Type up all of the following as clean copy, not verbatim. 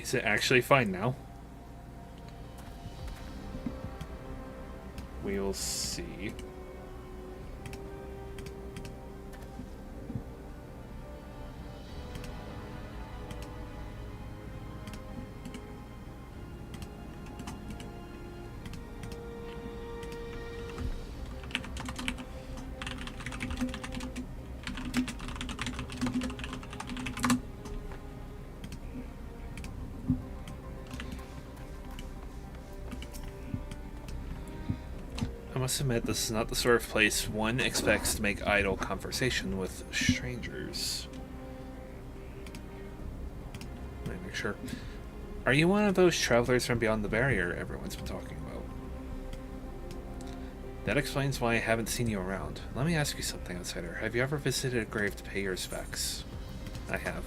Is it actually fine now? We will see. I must admit, this is not the sort of place one expects to make idle conversation with strangers. Let me make sure. Are you one of those travelers from beyond the barrier everyone's been talking about? That explains why I haven't seen you around. Let me ask you something, outsider. Have you ever visited a grave to pay your respects? I have.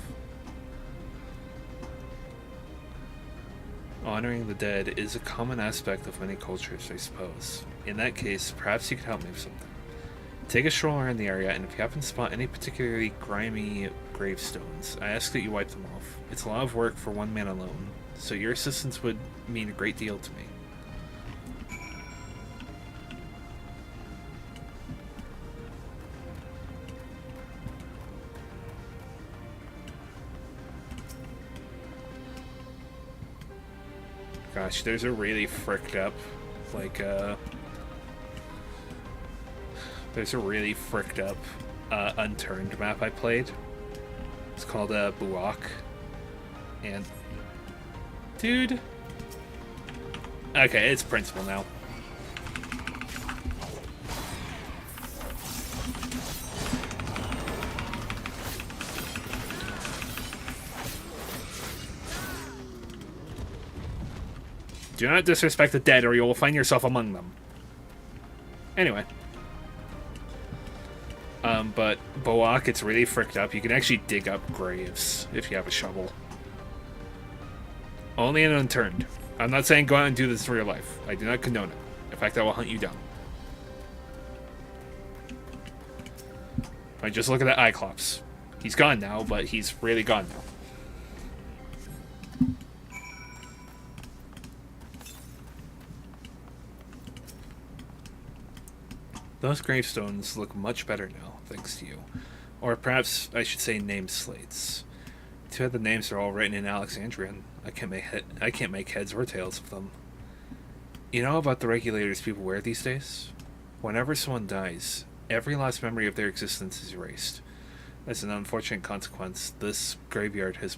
Honoring the dead is a common aspect of many cultures, I suppose. In that case, perhaps you could help me with something. Take a stroll around the area, and if you happen to spot any particularly grimy gravestones, I ask that you wipe them off. It's a lot of work for one man alone, so your assistance would mean a great deal to me. Gosh, there's a really fricked up, there's a really fricked up, unturned map I played. It's called, Buak. And... dude... okay, it's principal now. Do not disrespect the dead, or you will find yourself among them. Anyway. But Boak, it's really fricked up. You can actually dig up graves if you have a shovel. Only an unturned. I'm not saying go out and do this in real life. I do not condone it. In fact, I will hunt you down. I just look at that Cyclops. He's gone now, but he's really gone now. Those gravestones look much better now, thanks to you. Or perhaps I should say name slates. Two of the names are all written in Alexandrian. I can't make heads or tails of them. You know about the regulators people wear these days? Whenever someone dies, every last memory of their existence is erased. As an unfortunate consequence, this graveyard has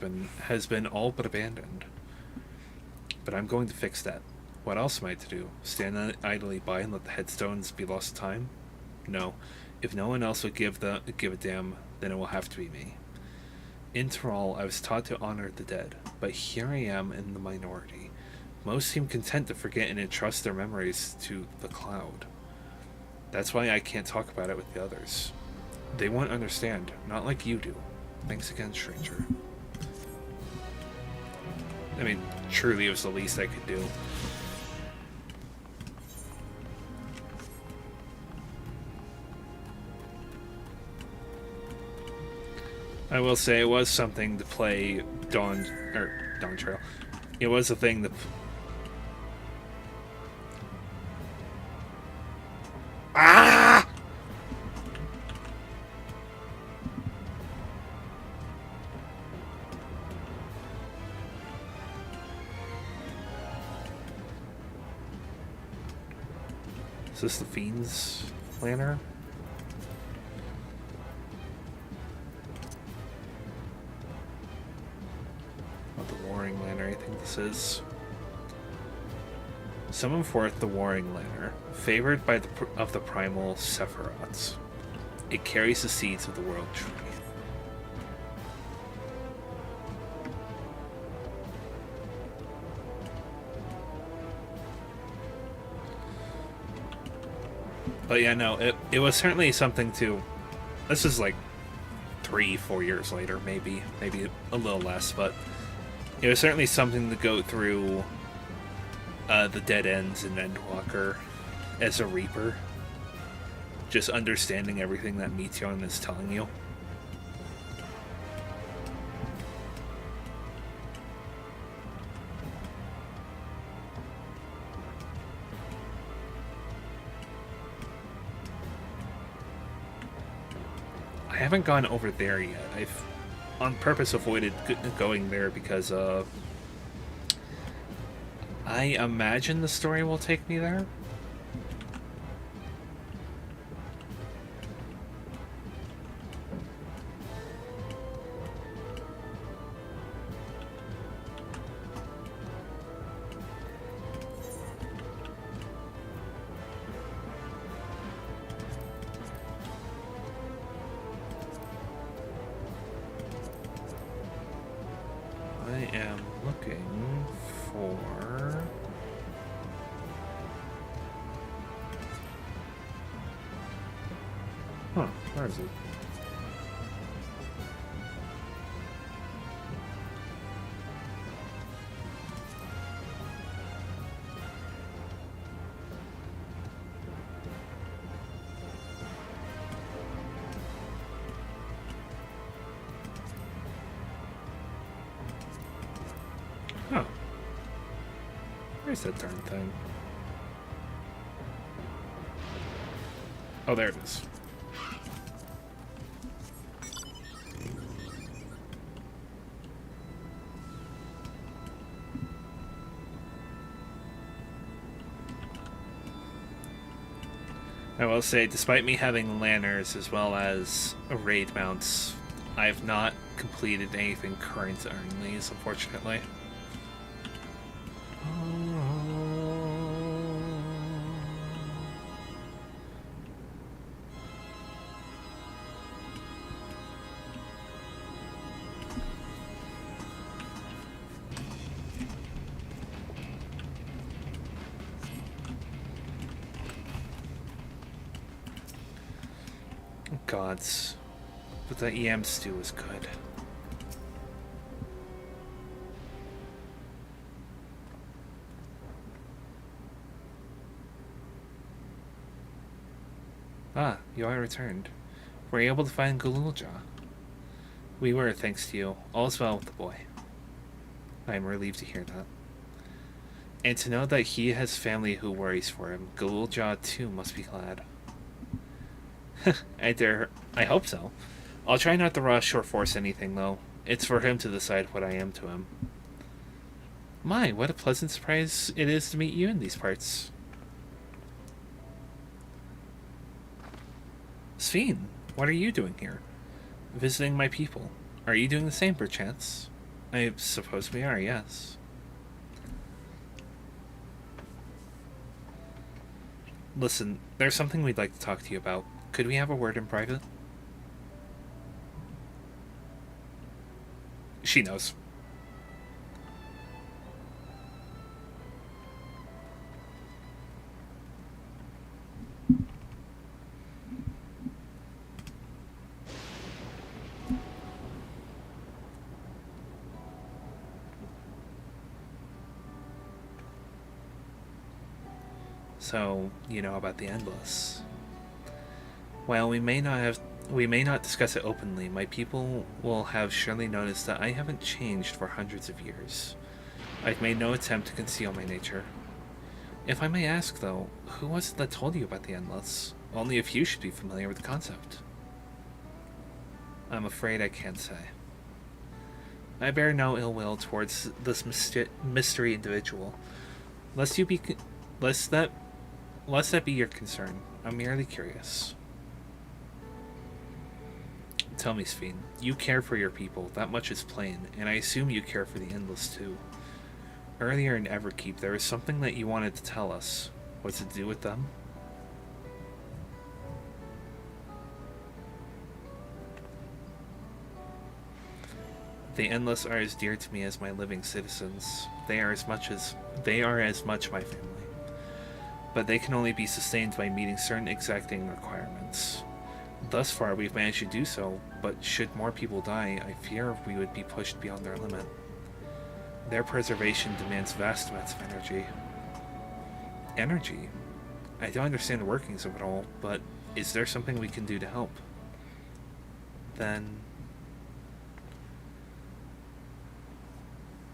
been all but abandoned. But I'm going to fix that. What else am I to do? Stand idly by and let the headstones be lost to time? No. If no one else would give a damn, then it will have to be me. In Tyrol, I was taught to honor the dead, but here I am in the minority. Most seem content to forget and entrust their memories to the cloud. That's why I can't talk about it with the others. They won't understand, not like you do. Thanks again, stranger. I mean, truly it was the least I could do. I will say it was something to play Dawntrail. It was a thing that... ah! Is this the Fiend's Lantern? I think this is. Summon forth the Warring Lantern, favored by the primal Sephiroths. It carries the seeds of the world tree. But yeah, no, it was certainly something to... This is like 3-4 years later, maybe a little less, but it was certainly something to go through the dead ends in Endwalker as a Reaper. Just understanding everything that Meteon is telling you. haven't gone over there yet. I've on purpose avoided going there because I imagine the story will take me there. I am looking for... Huh, where is it? Huh. Where's that darn thing? Oh, there it is. I will say, despite me having lanners as well as raid mounts, I have not completed anything current on these, unfortunately. Gods. But the EM stew is good. Ah, you are returned. Were you able to find Galulja? We were, thanks to you. All's well with the boy. I am relieved to hear that. And to know that he has family who worries for him. Galulja, too, must be glad. I hope so. I'll try not to rush or force anything, though. It's for him to decide what I am to him. My, what a pleasant surprise it is to meet you in these parts. Sphene, what are you doing here? Visiting my people. Are you doing the same, perchance? I suppose we are, yes. Listen, there's something we'd like to talk to you about. Could we have a word in private? She knows. So, you know about the Endless. While we may not discuss it openly, my people will have surely noticed that I haven't changed for hundreds of years. I've made no attempt to conceal my nature. If I may ask, though, who was it that told you about the Endless? Only a few should be familiar with the concept. I'm afraid I can't say. I bear no ill will towards this mystery individual. Lest that be your concern. I'm merely curious. Tell me, Sphene, you care for your people, that much is plain, and I assume you care for the Endless too. Earlier in Everkeep, there was something that you wanted to tell us. What's it to do with them? The Endless are as dear to me as my living citizens. They are as much my family. But they can only be sustained by meeting certain exacting requirements. Thus far, we've managed to do so, but should more people die, I fear we would be pushed beyond their limit. Their preservation demands vast amounts of energy. Energy? I don't understand the workings of it all, but is there something we can do to help? Then...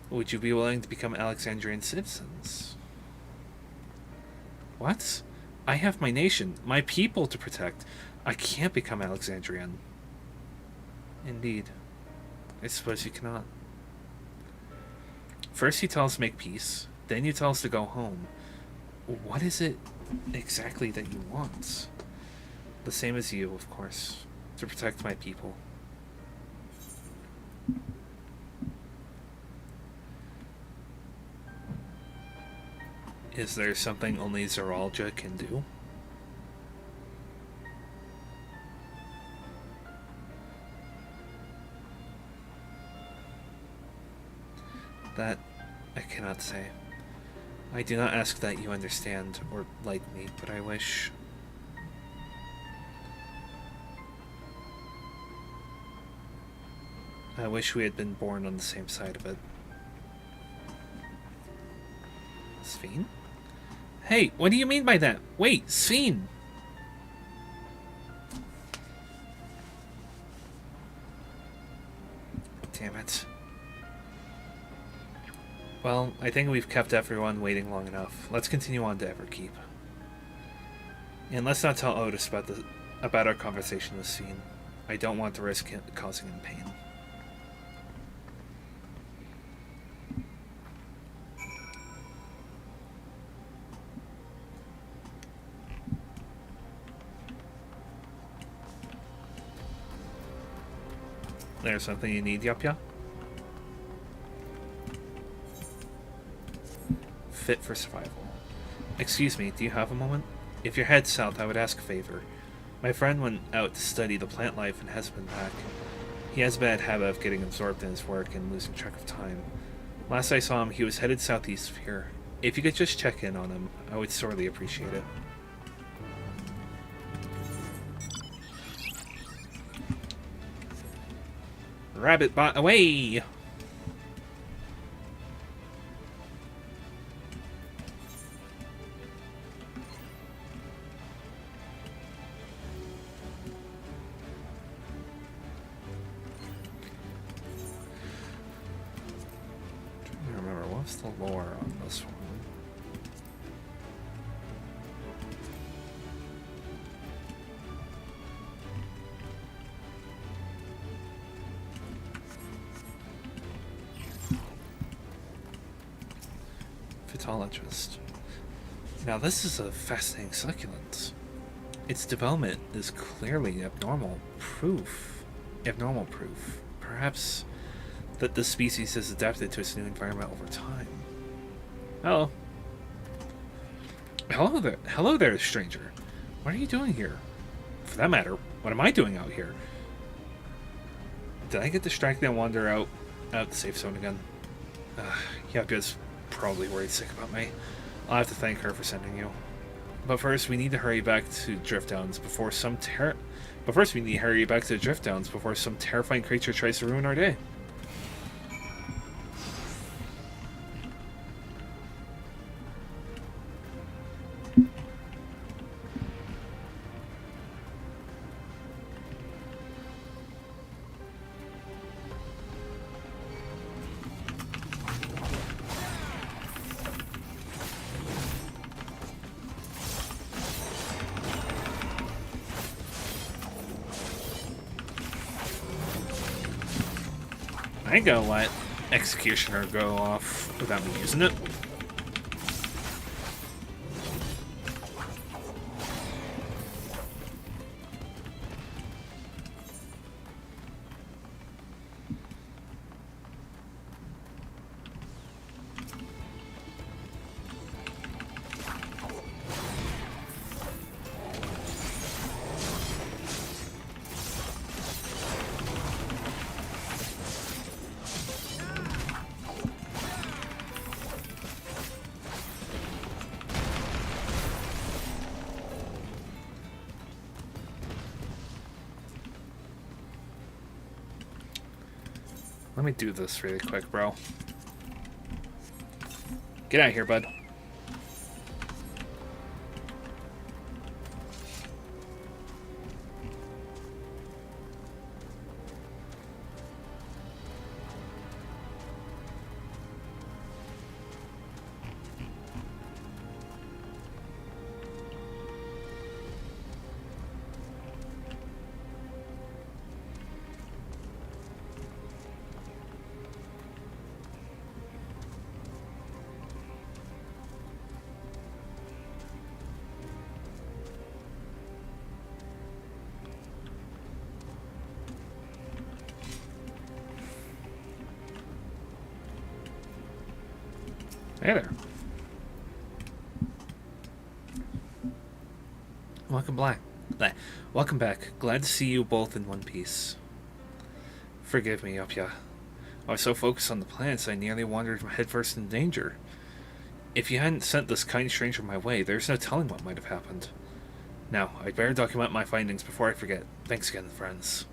would you be willing to become Alexandrian citizens? What? I have my nation, my people to protect. I can't become Alexandrian. Indeed. I suppose you cannot. First you tell us to make peace, then you tell us to go home. What is it exactly that you want? The same as you, of course. To protect my people. Is there something only Zeralja can do? That I cannot say. I do not ask that you understand or like me, but I wish... I wish we had been born on the same side of it. Sphene? Hey, what do you mean by that? Wait, Sphene! Damn it. Well, I think we've kept everyone waiting long enough. Let's continue on to Everkeep. And let's not tell Otis about our conversation with Sphene. I don't want to risk causing him pain. There's something you need, Yapya? Fit for survival. Excuse me, do you have a moment? If you're head south, I would ask a favor. My friend went out to study the plant life and hasn't been back. He has a bad habit of getting absorbed in his work and losing track of time. Last I saw him, he was headed southeast of here. If you could just check in on him, I would sorely appreciate it. Rabbit bot away! What's the lore on this one? Phytologist. Now this is a fascinating succulent. Its development is clearly abnormal proof. Perhaps that the species has adapted to its new environment over time. Hello. Hello there, stranger. What are you doing here? For that matter, what am I doing out here? Did I get distracted and wander out the safe zone again? Yapya's probably worried sick about me. I'll have to thank her for sending you. But first, we need to hurry back to Drift Downs before some terrifying creature tries to ruin our day. I ain't gonna let Executioner go off without me using it. Let me do this really quick, bro. Get out of here, bud. Hey there. Welcome back. Glad to see you both in one piece. Forgive me, Upya. I was so focused on the plants I nearly wandered headfirst into danger. If you hadn't sent this kind stranger my way, there's no telling what might have happened. Now, I'd better document my findings before I forget. Thanks again, friends.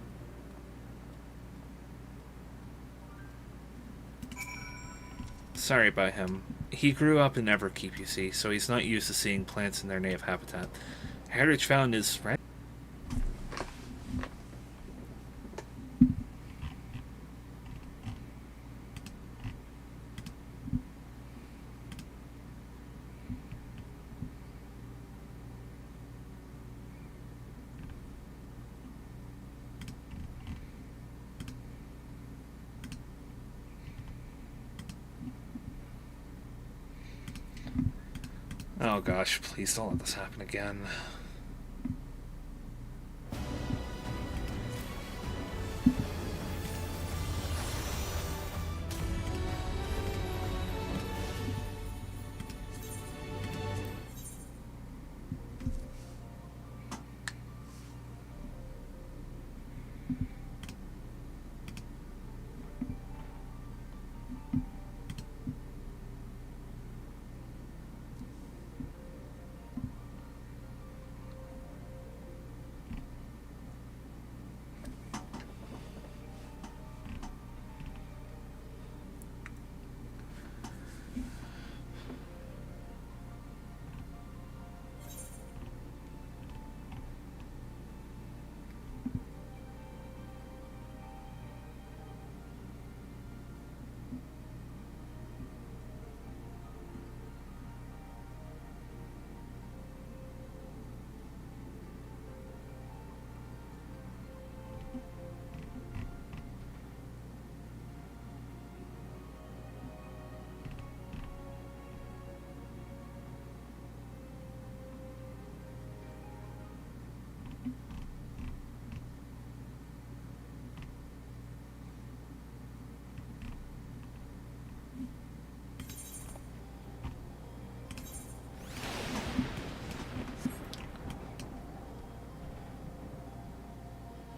Sorry about him. He grew up in Everkeep, you see, so he's not used to seeing plants in their native habitat. Heritage found is right. Oh gosh, please don't let this happen again.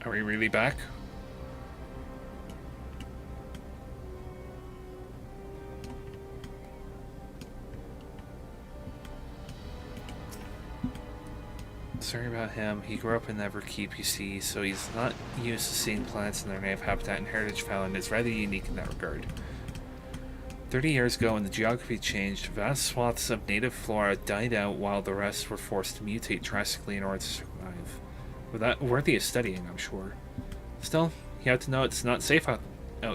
Are we really back? Sorry about him. He grew up in Everkeep, you see, so he's not used to seeing plants in their native habitat, and Heritage found is rather unique in that regard. 30 years ago, when the geography changed, vast swaths of native flora died out while the rest were forced to mutate drastically in order to survive. Worthy of studying, I'm sure. Still, you have to know it's not safe out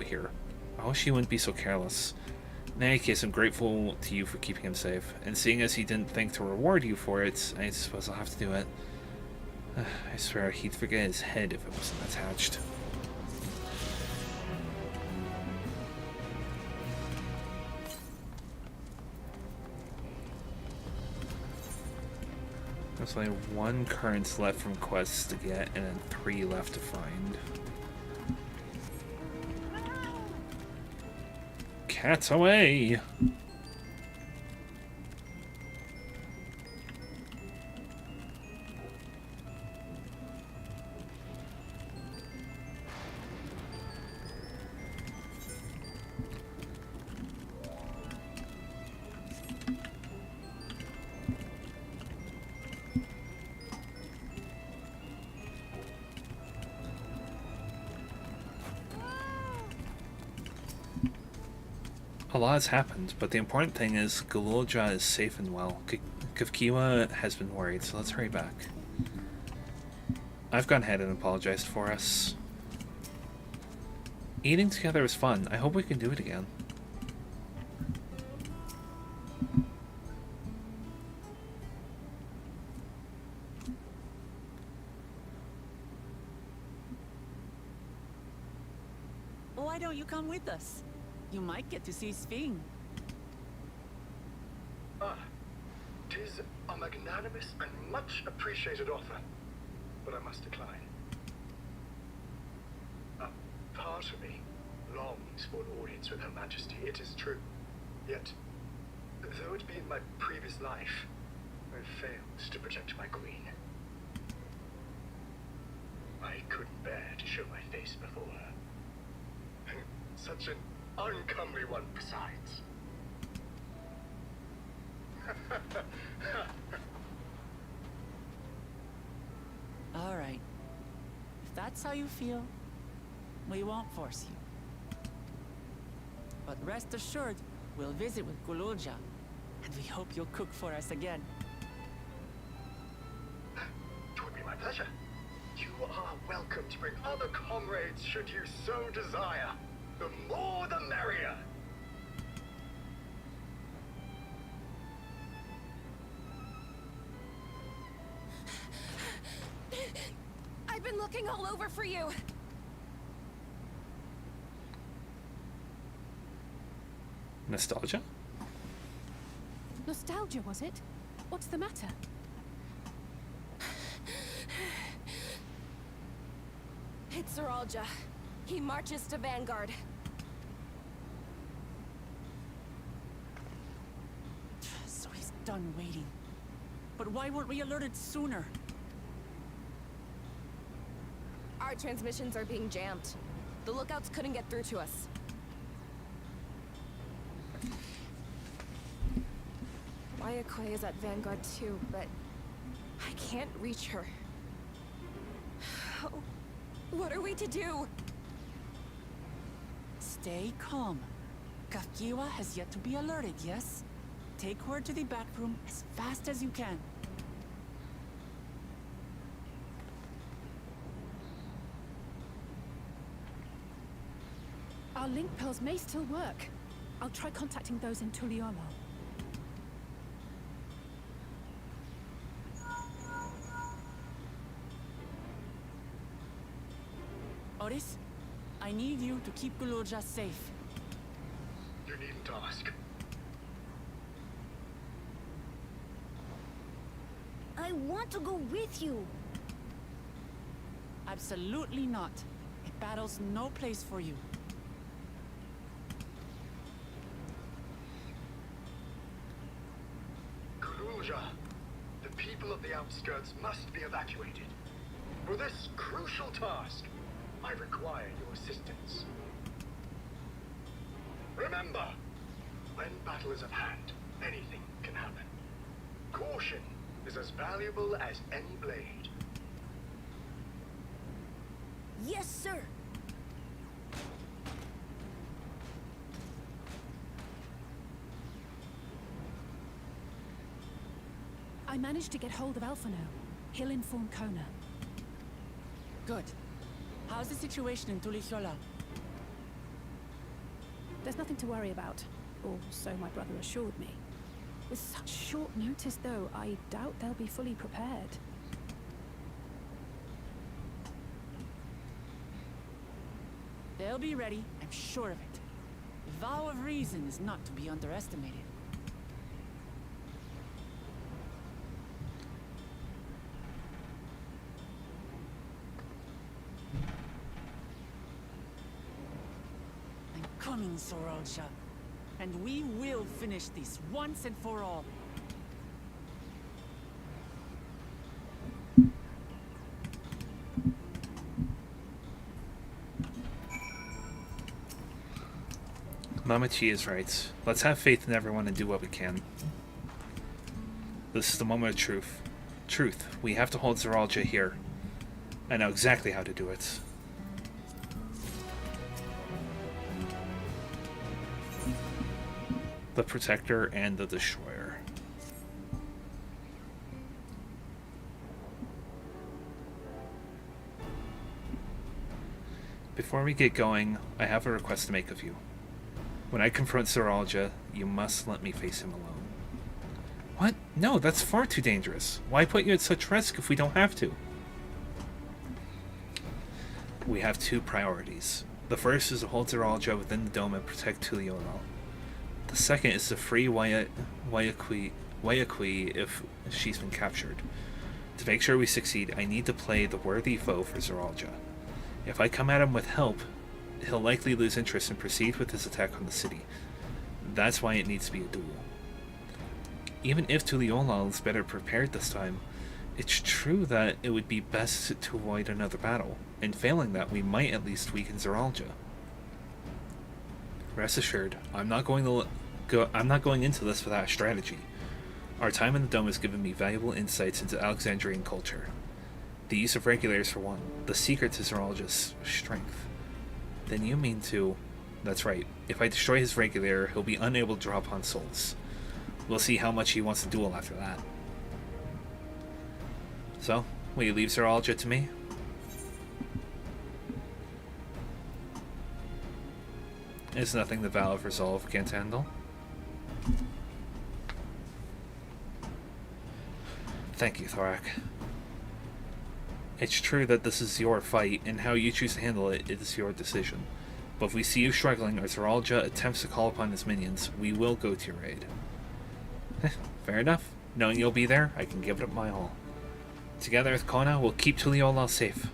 here. I wish he wouldn't be so careless. In any case, I'm grateful to you for keeping him safe, and seeing as he didn't think to reward you for it, I suppose I'll have to do it. I swear he'd forget his head if it wasn't attached. There's only 1 currents left from quests to get, and then 3 left to find. Cats away! A lot has happened, but the important thing is Galulja is safe and well. Kavkiwa has been worried, so let's hurry back. I've gone ahead and apologized for us. Eating together was fun. I hope we can do it again. Why don't you come with us? You might get to see Sphing. Tis a magnanimous and much appreciated offer, but I must decline. A part of me longs for an audience with Her Majesty, it is true. Yet, Though it be in my previous life, I failed to protect my queen. I couldn't bear to show my face before her. And such an uncomely one besides. All right. If that's how you feel, we won't force you. But rest assured, we'll visit with Gululja, and we hope you'll cook for us again. It would be my pleasure. You are welcome to bring other comrades should you so desire. The more the merrier. I've been looking all over for you. Nostalgia? Nostalgia, was it? What's the matter? It's Zeralja. He marches to Vanguard. So he's done waiting. But why weren't we alerted sooner? Our transmissions are being jammed. The lookouts couldn't get through to us. Mayakoi is at Vanguard too, but I can't reach her. Oh, what are we to do? Stay calm. Kafkiwa has yet to be alerted, yes? Take her to the back room as fast as you can. Our link pearls may still work. I'll try contacting those in Tuliolo. Oris, I need you to keep Gululja safe. You needn't ask. I want to go with you. Absolutely not. A battle's no place for you. Gululja, the people of the outskirts must be evacuated. For this crucial task, I require your assistance. Remember, when battle is at hand, anything can happen. Caution is as valuable as any blade. Yes, sir. I managed to get hold of Alphano. He'll inform Kona. Good. How's the situation in Tulihiola? There's nothing to worry about, or so my brother assured me. With such short notice, though, I doubt they'll be fully prepared. They'll be ready, I'm sure of it. The vow of reason is not to be underestimated. I'm coming, Sorolja. And we will finish this once and for all. Mama Chi is right. Let's have faith in everyone and do what we can. This is the moment of truth. Truth. We have to hold Zeralja here. I know exactly how to do it. The Protector and the Destroyer. Before we get going, I have a request to make of you. When I confront Zeralja, you must let me face him alone. What? No, that's far too dangerous. Why put you at such risk if we don't have to? We have two priorities. The first is to hold Zeralja within the dome and protect Tuliolo. The second is to free Wayakui if she's been captured. To make sure we succeed, I need to play the worthy foe for Zeralja. If I come at him with help, he'll likely lose interest and proceed with his attack on the city. That's why it needs to be a duel. Even if Tuliolal is better prepared this time, it's true that it would be best to avoid another battle, and failing that, we might at least weaken Zeralja. Rest assured, I'm not going into this without a strategy. Our time in the Dome has given me valuable insights into Alexandrian culture. The use of regulators for one, the secret to Zeralja's strength. Then you mean to... That's right, if I destroy his regulator, he'll be unable to draw upon souls. We'll see how much he wants to duel after that. So, will you leave Zeralja to me? It's nothing the Vow of Resolve can't handle. Thank you, Thorak. It's true that this is your fight, and how you choose to handle it is your decision. But if we see you struggling or Zeralja attempts to call upon his minions, we will go to your aid. Fair enough. Knowing you'll be there, I can give it my all. Together with Kona, we'll keep Tuliolal safe.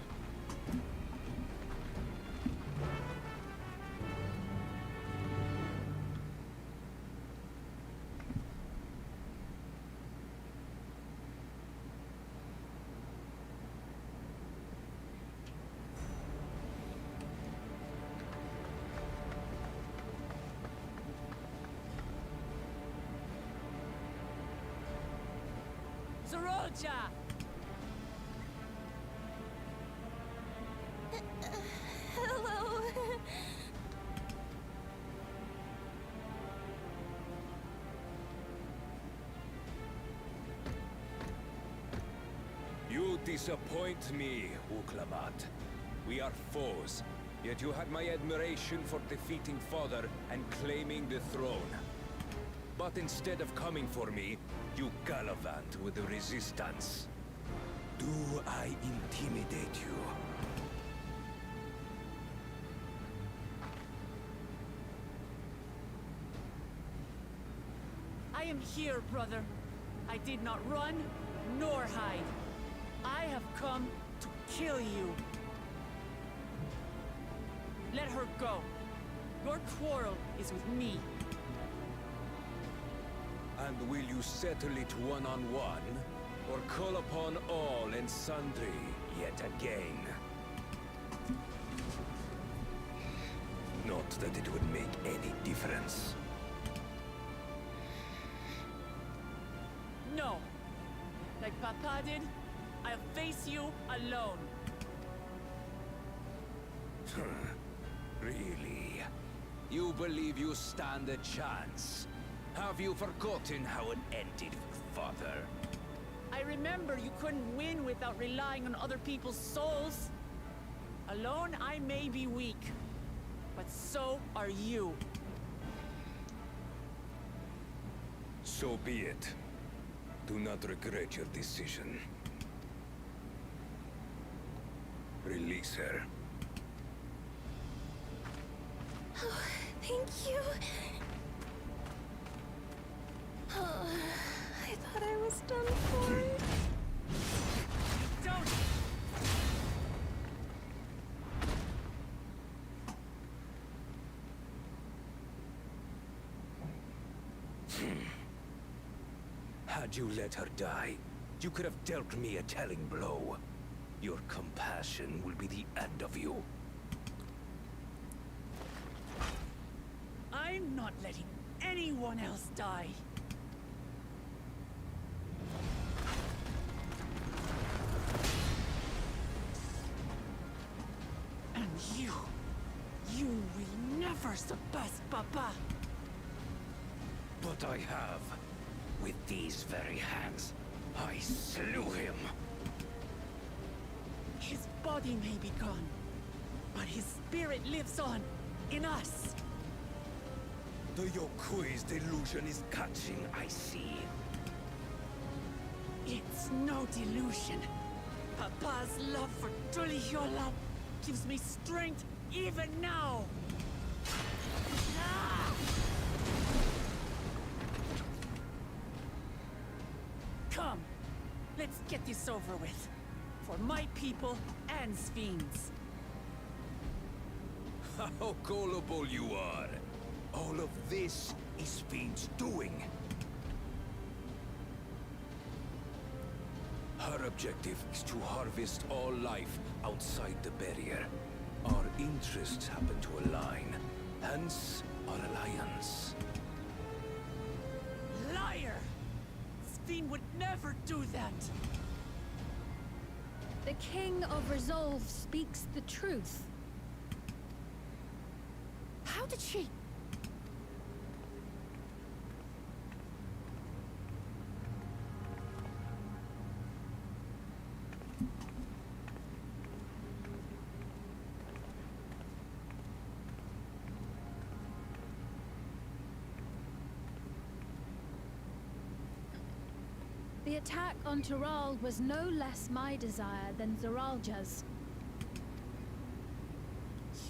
Zeralja! Hello. You disappoint me, Uklamat. We are foes, yet you had my admiration for defeating Father and claiming the throne. But instead of coming for me, you gallivant with the resistance. Do I intimidate you? I am here, brother. I did not run, nor hide. I have come to kill you. Let her go. Your quarrel is with me. And will you settle it one-on-one, or call upon all and sundry yet again? Not that it would make any difference. No. Like Papa did, I'll face you alone. Really? You believe you stand a chance? Have you forgotten how it ended with Father? I remember you couldn't win without relying on other people's souls. Alone, I may be weak, but so are you. So be it. Do not regret your decision. Release her. Oh, thank you. Oh, I thought I was done for. Don't! Had you let her die, you could have dealt me a telling blow. Your compassion will be the end of you. I'm not letting anyone else die. And you will never surpass Papa. But I have. With these very hands, I slew him. His body may be gone, but his spirit lives on in us. The Yokui's delusion is catching, I see. It's no delusion. Papa's love for Tuliyola gives me strength even now. Ah! Come, let's get this over with. For my people and Sphines. How gullible you are. All of this is Fiend's doing. Her objective is to harvest all life outside the barrier. Our interests happen to align, hence our alliance. Liar! Sphene would never do that! The King of Resolve speaks the truth. How did she... The attack on Tural was no less my desire than Zeralja's.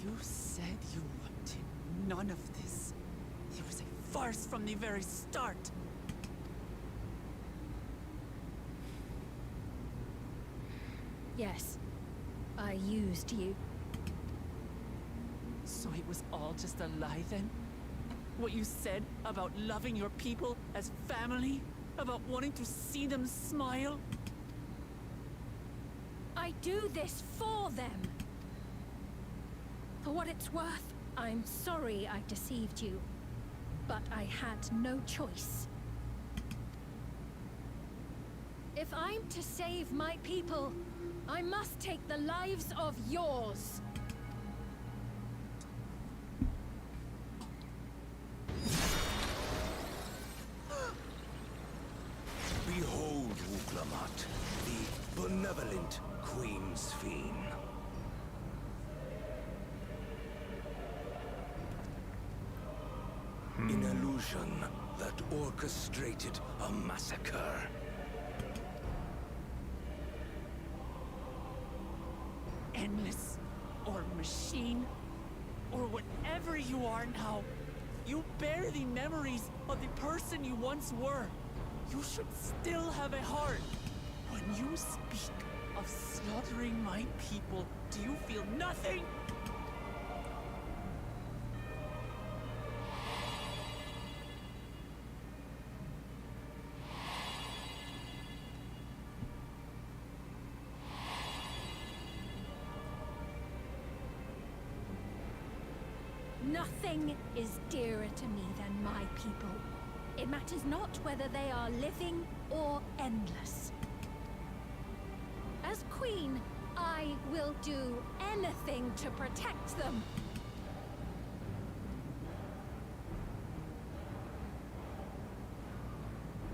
You said you wanted none of this. It was a farce from the very start. Yes, I used you. So it was all just a lie then? What you said about loving your people as family? About wanting to see them smile? I do this for them. For what it's worth, I'm sorry I deceived you. But I had no choice. If I'm to save my people, I must take the lives of yours. Behold, Wuklamat, the benevolent Queen Sphene. An illusion that orchestrated a massacre. Endless, or machine, or whatever you are now, you bear the memories of the person you once were. You should still have a heart. When you speak of slaughtering my people, do you feel nothing? Nothing is dearer to me than my people. It matters not whether they are living or endless. As queen, I will do anything to protect them.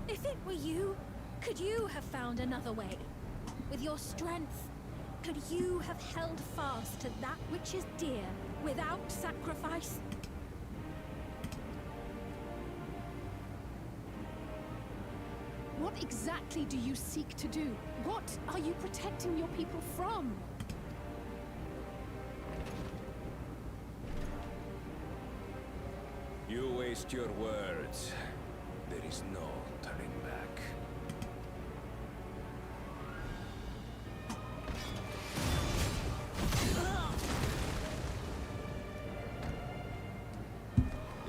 If it were you, could you have found another way? With your strength, could you have held fast to that which is dear without sacrifice? What exactly do you seek to do? What are you protecting your people from? You waste your words. There is no turning back.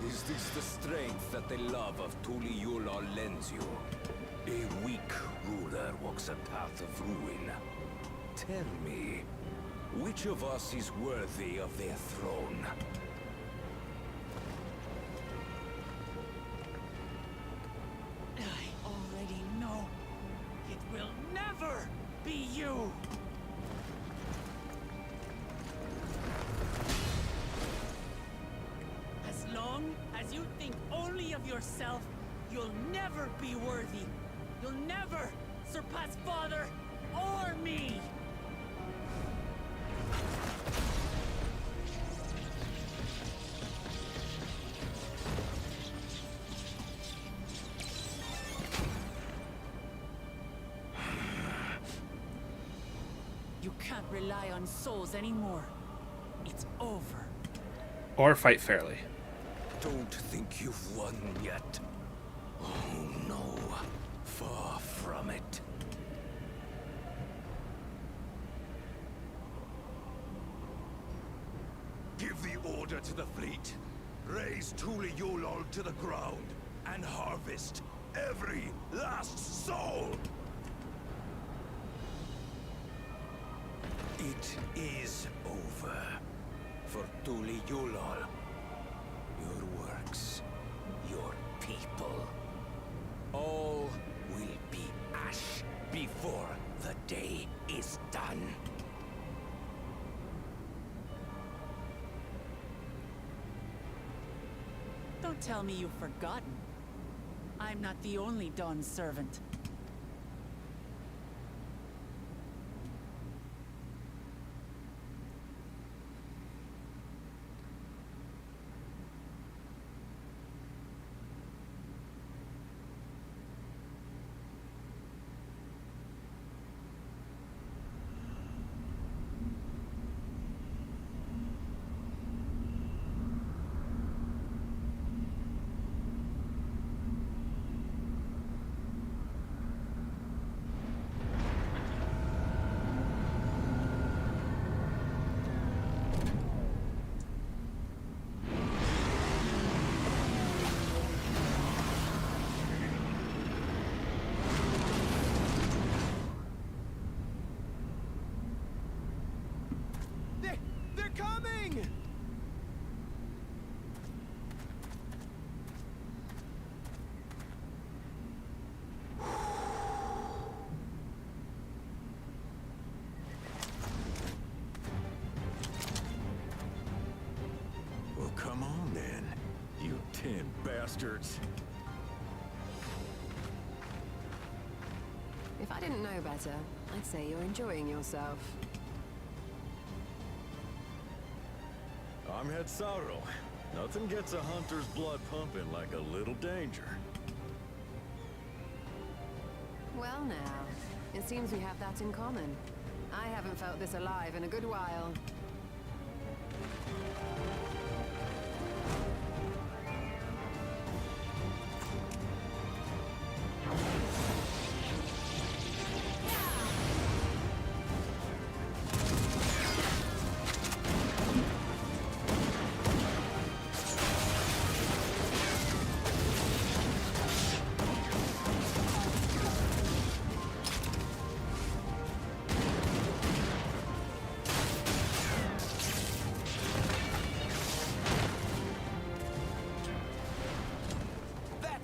Is this the strength that the love of Tuli Yulal lends you? A weak ruler walks a path of ruin. Tell me, which of us is worthy of their throne? I already know. It will never be you! As long as you think only of yourself, you'll never be worthy. You'll never surpass Father or me! You can't rely on souls anymore. It's over. Or fight fairly. Don't think you've won yet. Oh no, far from it. Give the order to the fleet. Raise Tuli Yulal to the ground and harvest every last soul. It is over. For Tuli Yulol. Your works, your people. All will be ash before the day is done. Don't tell me you've forgotten. I'm not the only Dawn's servant. They're coming! Well, come on then, you 10 bastards. If I didn't know better, I'd say you're enjoying yourself. I'm Head Sauro. Nothing gets a hunter's blood pumping like a little danger. Well now, it seems we have that in common. I haven't felt this alive in a good while.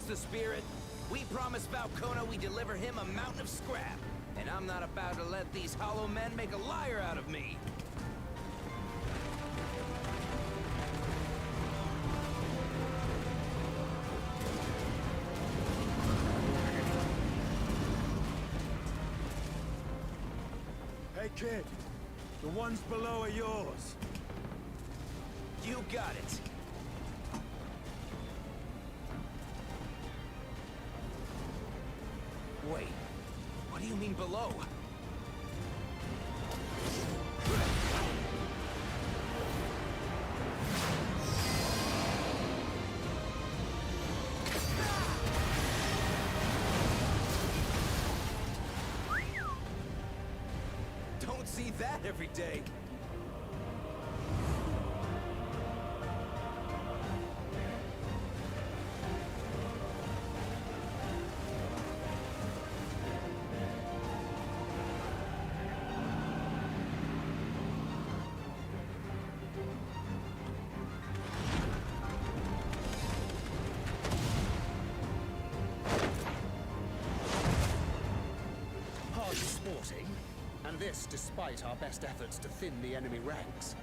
The spirit. We promised Valcona we deliver him a mountain of scrap, and I'm not about to let these hollow men make a liar out of me. Hey kid, the ones below are yours. You got it. Wait, what do you mean below? Don't see that every day. Sporting, and this despite our best efforts to thin the enemy ranks.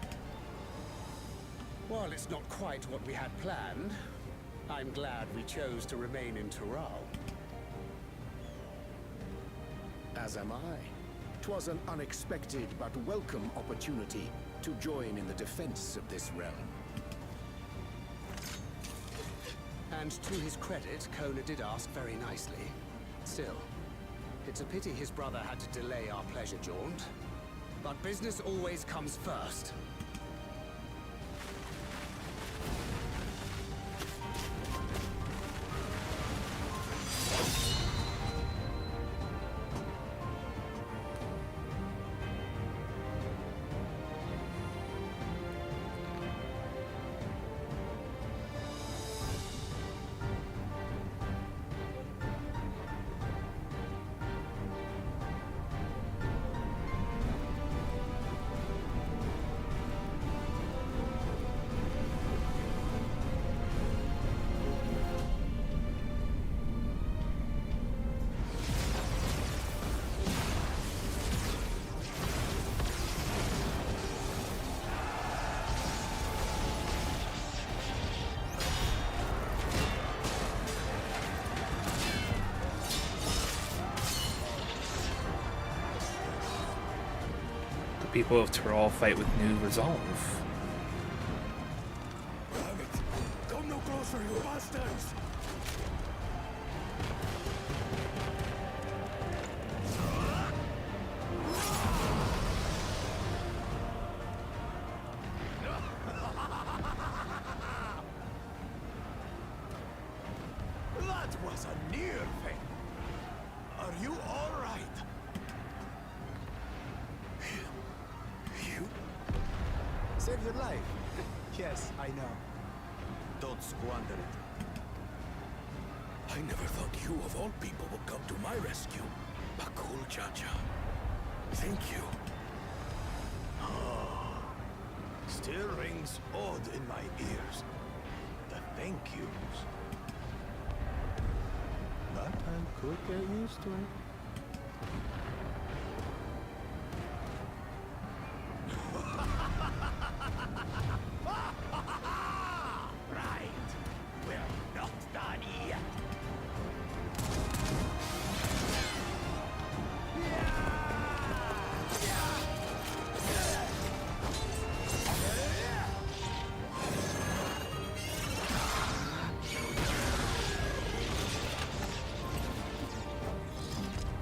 While it's not quite what we had planned, I'm glad we chose to remain in Tural. As am I. 'Twas an unexpected but welcome opportunity to join in the defense of this realm. And to his credit, Kona did ask very nicely. Still, it's a pity his brother had to delay our pleasure jaunt. But business always comes first. people of Tyrol fight with new resolve. Damn it! Come no closer, you bastards! That was a near thing. Are you all right? You? Saved your life. Yes, I know. Don't squander it. I never thought you of all people would come to my rescue. Bakul Chacha. Thank you. Still rings odd in my ears. The thank yous. But I could get used to it. Right. We're not done yet.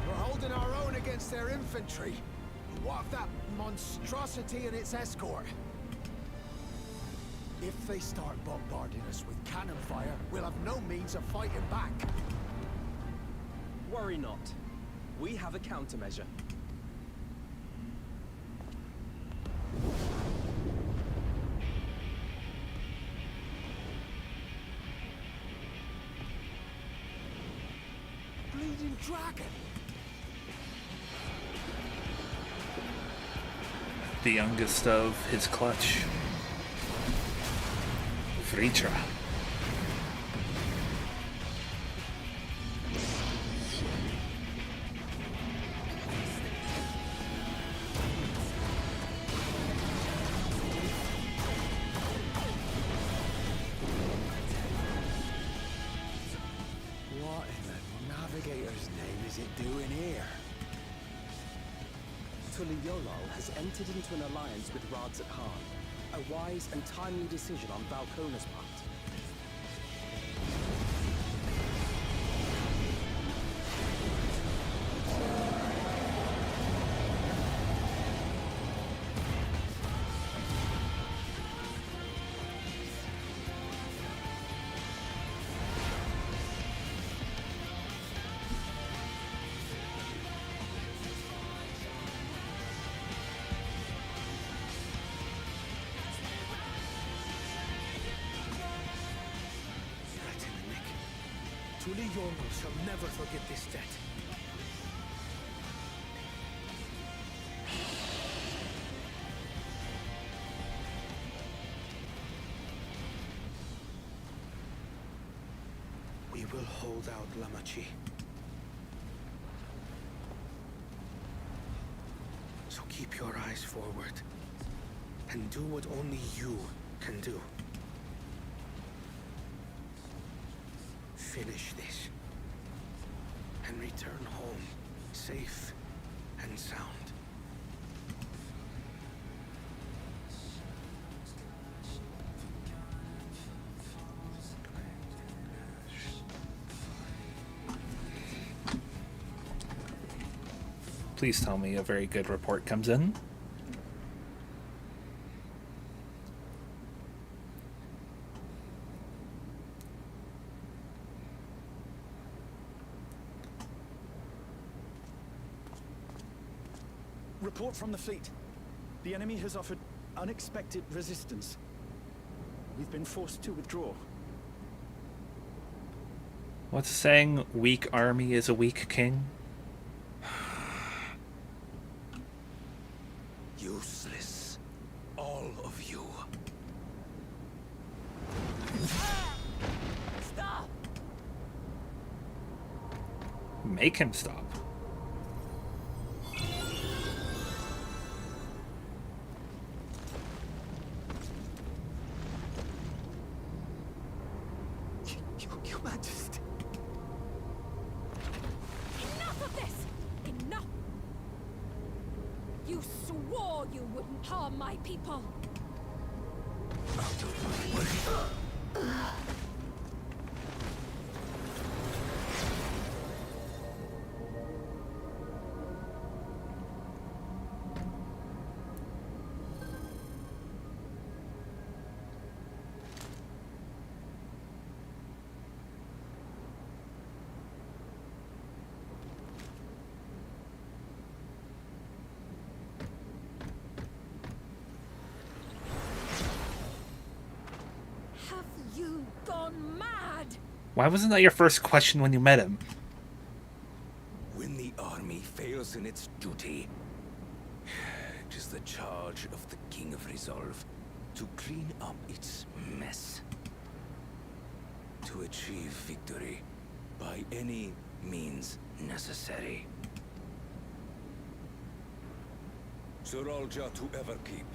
We're holding our own against their infantry. What of that monstrosity and its escort? If they start bombarding us with cannon fire, we'll have no means of fighting back. Worry not. We have a countermeasure. Bleeding dragon! The youngest of his clutch. Vritra. What in the navigator's name is it doing here? Tuliyollal has entered into an alliance with Rads at Khan. A wise and timely decision on Valkona's part. Tuliyollal shall never forget this debt. We will hold out, Lamachi. So keep your eyes forward. And do what only you can do. Finish this. And return home, safe and sound. Please tell me a very good report comes in. Report from the fleet. The enemy has offered unexpected resistance. We've been forced to withdraw. What's saying weak army is a weak king? Useless. All of you. Stop! Make him stop. Your Majesty. Enough of this! Enough! You swore you wouldn't harm my people. You gone mad? Why wasn't that your first question when you met him? When the army fails in its duty, it is the charge of the King of Resolve to clean up its mess. To achieve victory by any means necessary. Zoralja to Everkeep.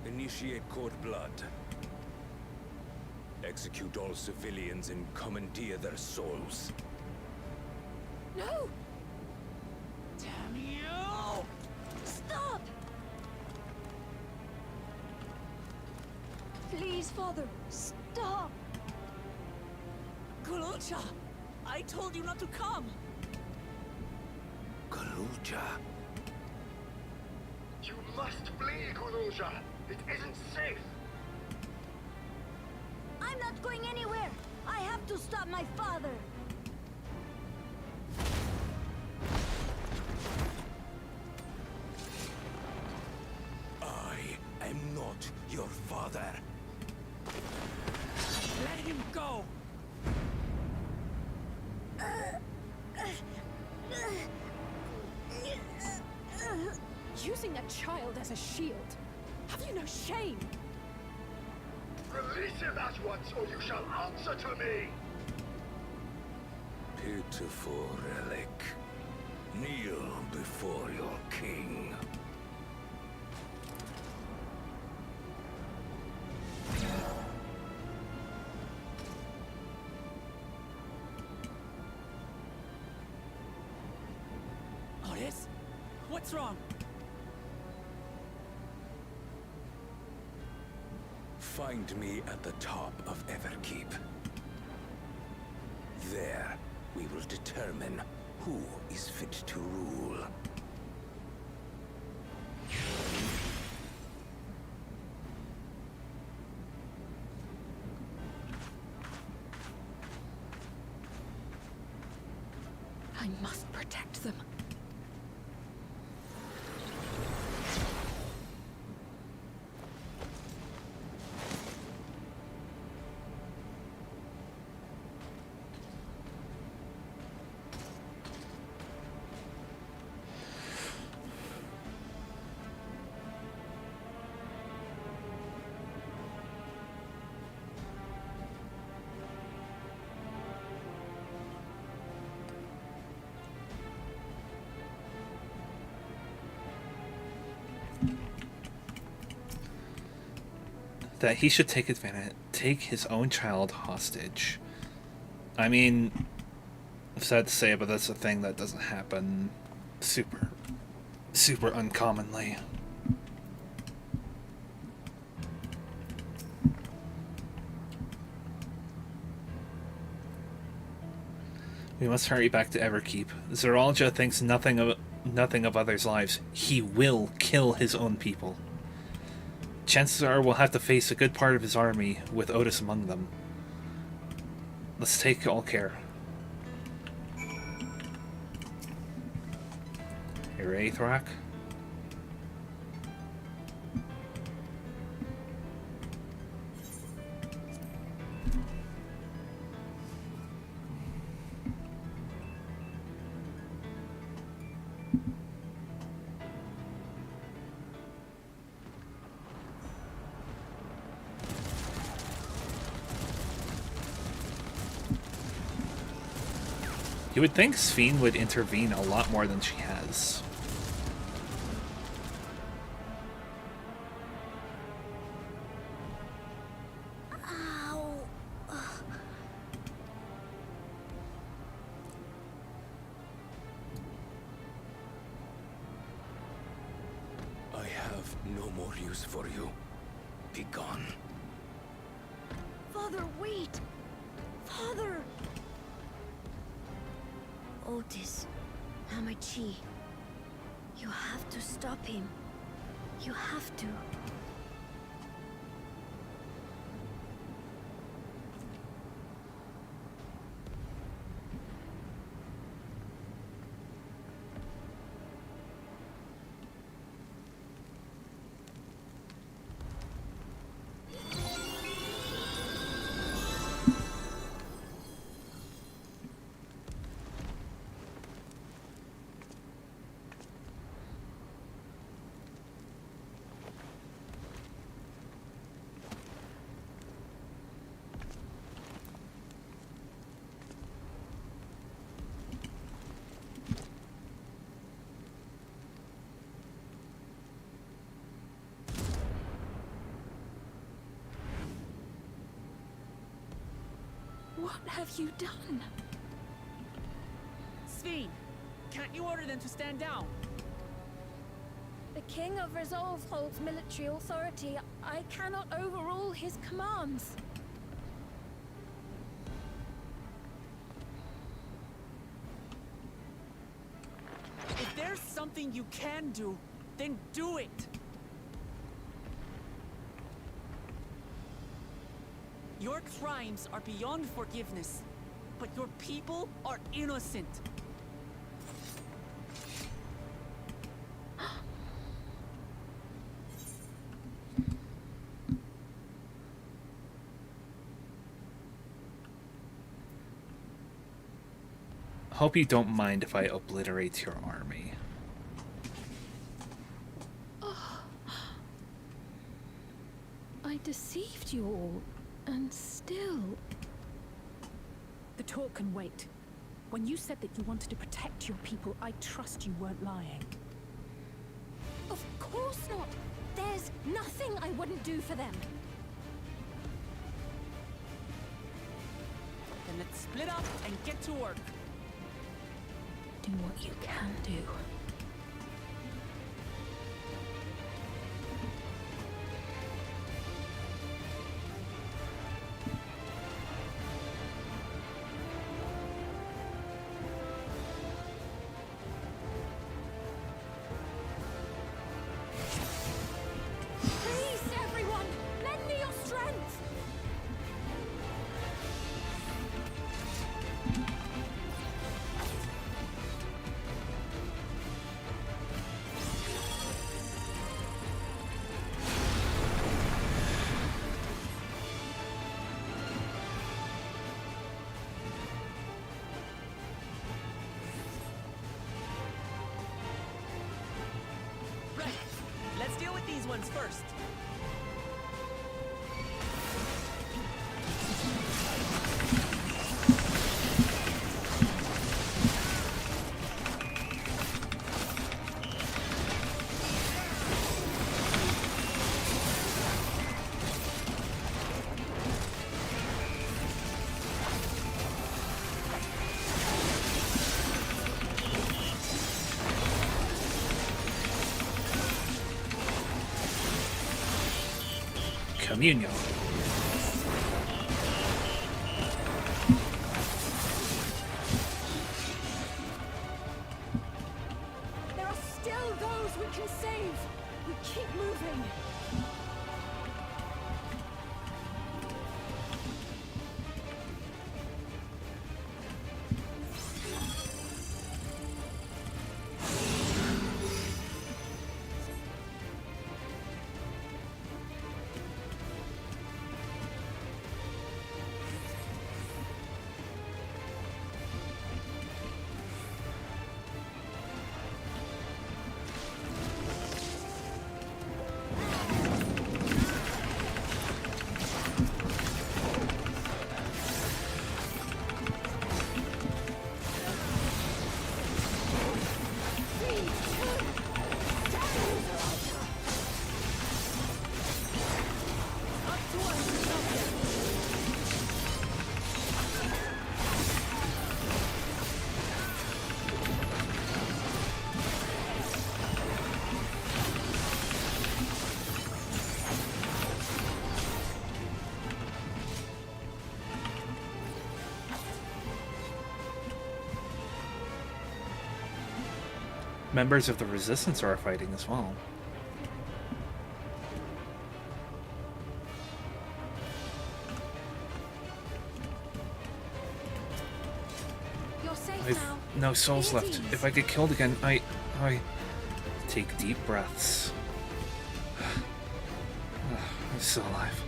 Initiate court blood. Execute all civilians and commandeer their souls. No! Damn you! Stop! Please, Father, stop! Kululcha! I told you not to come! Kululcha? You must flee, Kululja! It isn't safe! I'm not going anywhere! I have to stop my father! I am not your father. Let him go! Using a child as a shield. Have you no shame? Release him at once, or you shall answer to me! Pitiful relic. Kneel before your king. Otis? What's wrong? Find me at the top of Everkeep. There, we will determine who is fit to rule. I must protect them. That he should take his own child hostage. I mean, I'm sad to say, but that's a thing that doesn't happen super uncommonly. We must hurry back to Everkeep. Zoralja thinks nothing of others' lives. He will kill his own people. Chances are we'll have to face a good part of his army, with Otis among them. Let's take all care. You ready, Thorak? You would think Sphene would intervene a lot more than she has. Ow. I no more use for you. Be gone. Father, wait! Father! Otis, Hamachi, you have to stop him. You have to. What have you done? Sveen, can't you order them to stand down? The King of Resolve holds military authority. I cannot overrule his commands. If there's something you can do, then do it! Your crimes are beyond forgiveness, but your people are innocent. Hope you don't mind if I obliterate your army. I deceived you all, and still... The talk can wait. When you said that you wanted to protect your people, I trust you weren't lying. Of course not! There's nothing I wouldn't do for them. Then let's split up and get to work. Do what you can do. Please, everyone, lend me your strength! Right, let's deal with these ones first. Communion. There are still those we can save! We keep moving! Members of the Resistance are fighting as well. You're safe I've now. no souls Be at left. ease. If I get killed again, I take deep breaths. I'm still alive.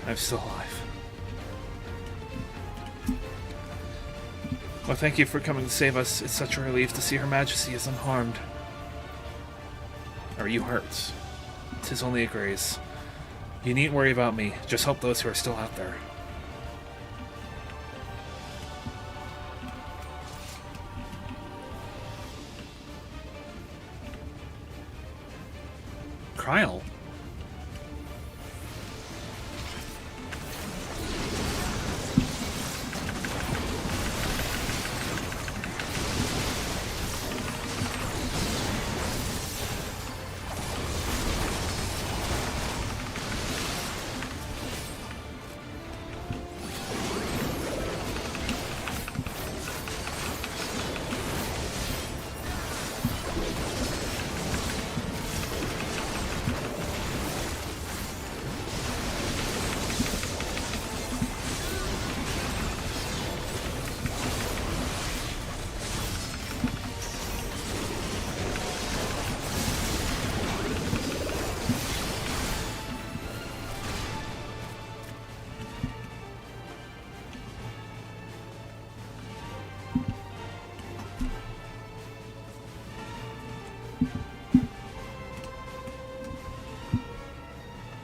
I'm still alive. Well, thank you for coming to save us. It's such a relief to see Her Majesty is unharmed. Are you hurt? 'Tis only a graze. You needn't worry about me. Just help those who are still out there. Kryl?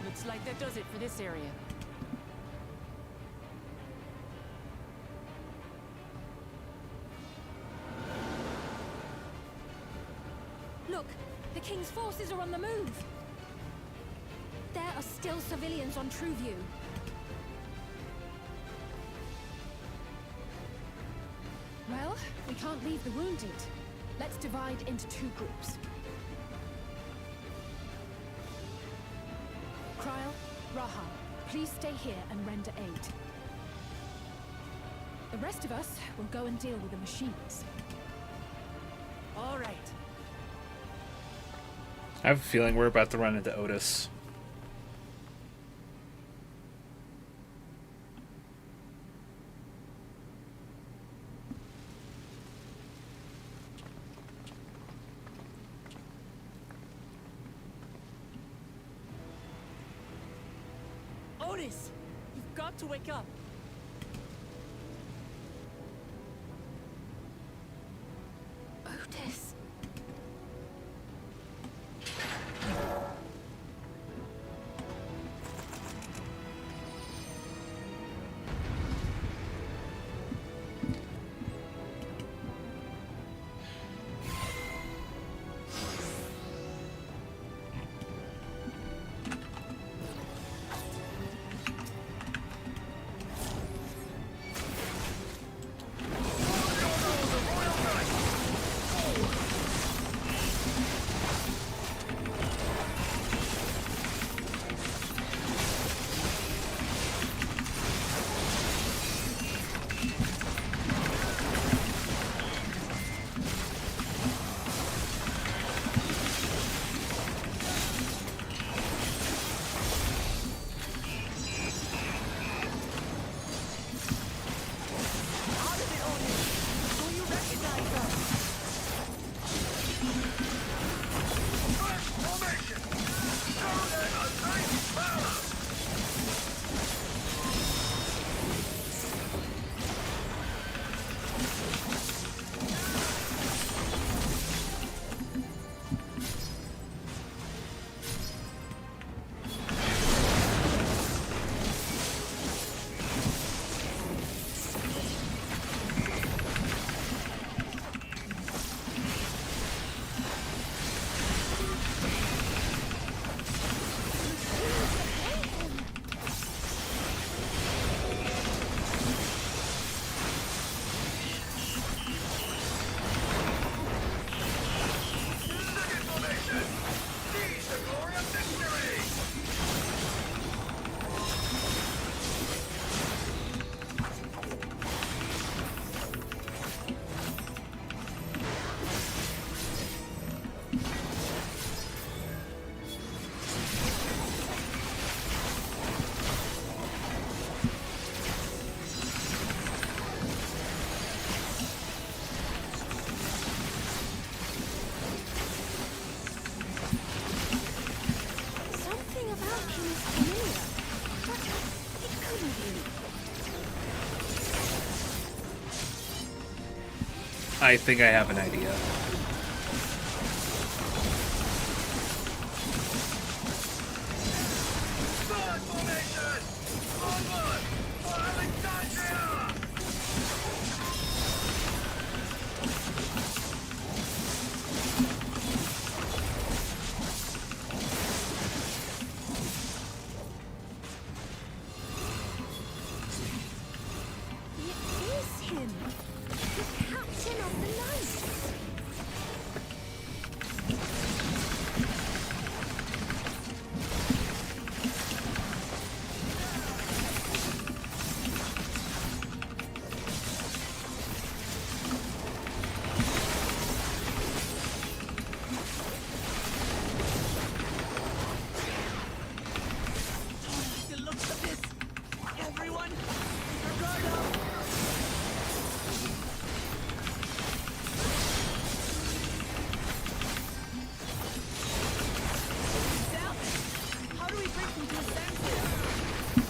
Looks like that does it for this area. Look, the King's forces are on the move. There are still civilians on True View. Well, we can't leave the wounded. Let's divide into two groups. Kryl, Raha, please stay here and render aid. The rest of us will go and deal with the machines. All right. I have a feeling we're about to run into Otis. Otis! You've got to wake up! Otis. I think I have an idea.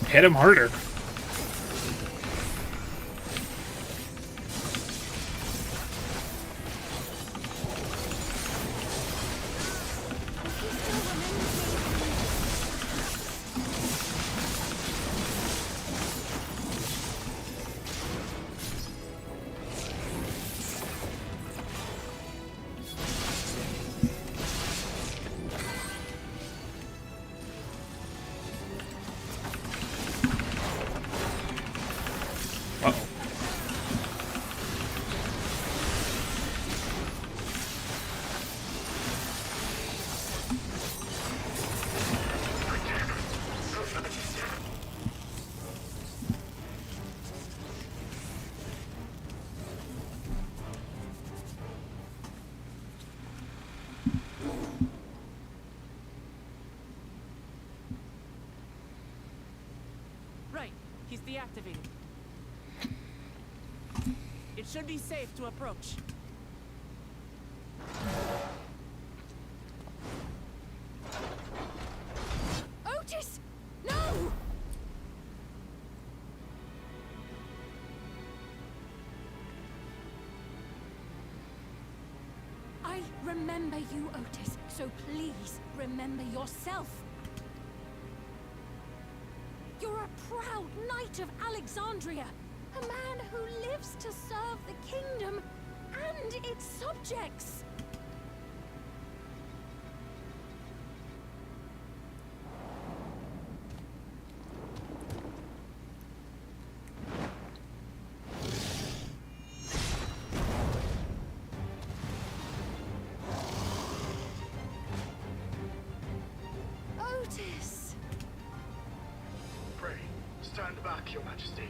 Hit him harder. He's deactivated. It should be safe to approach. Otis! No! I remember you, Otis, so please remember yourself. You're a proud knight of Alexandria, a man who lives to serve the kingdom and its subjects. Otis! Pray, stand back, Your Majesty.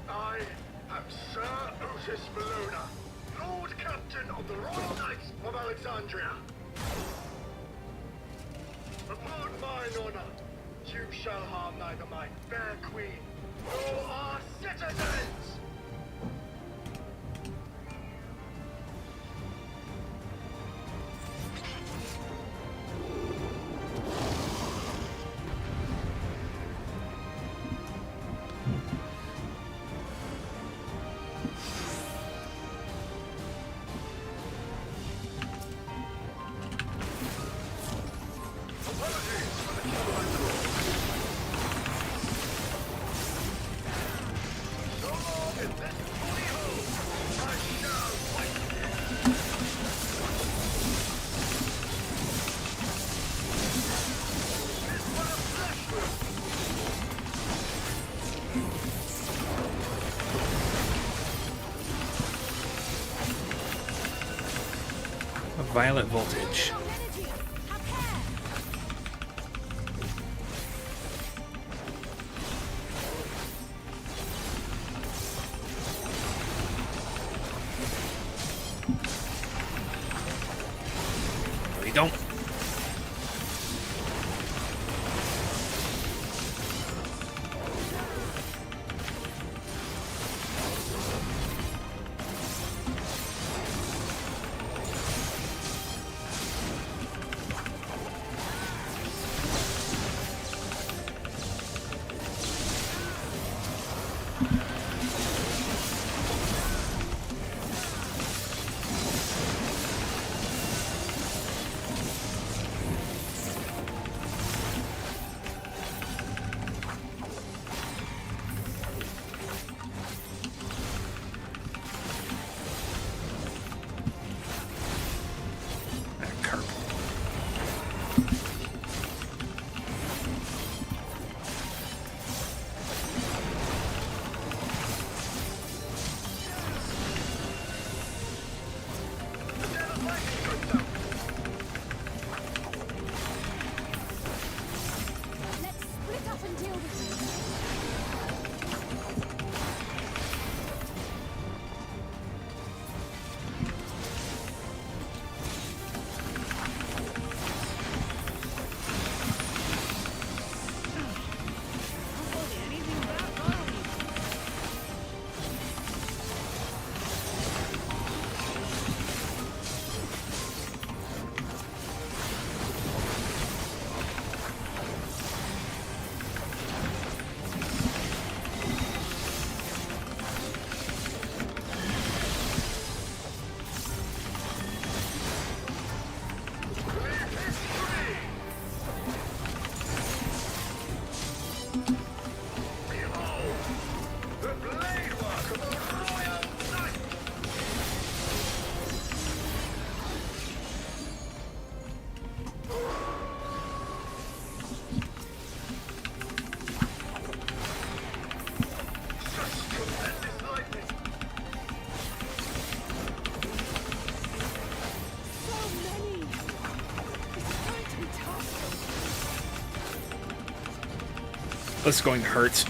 I am Sir Otis Bologna, Lord Captain of the Royal Knights of Alexandria. Upon mine honor, you shall harm neither my fair queen nor our citizens! Violet voltage. We don't. can deal with me. This is going to hurt.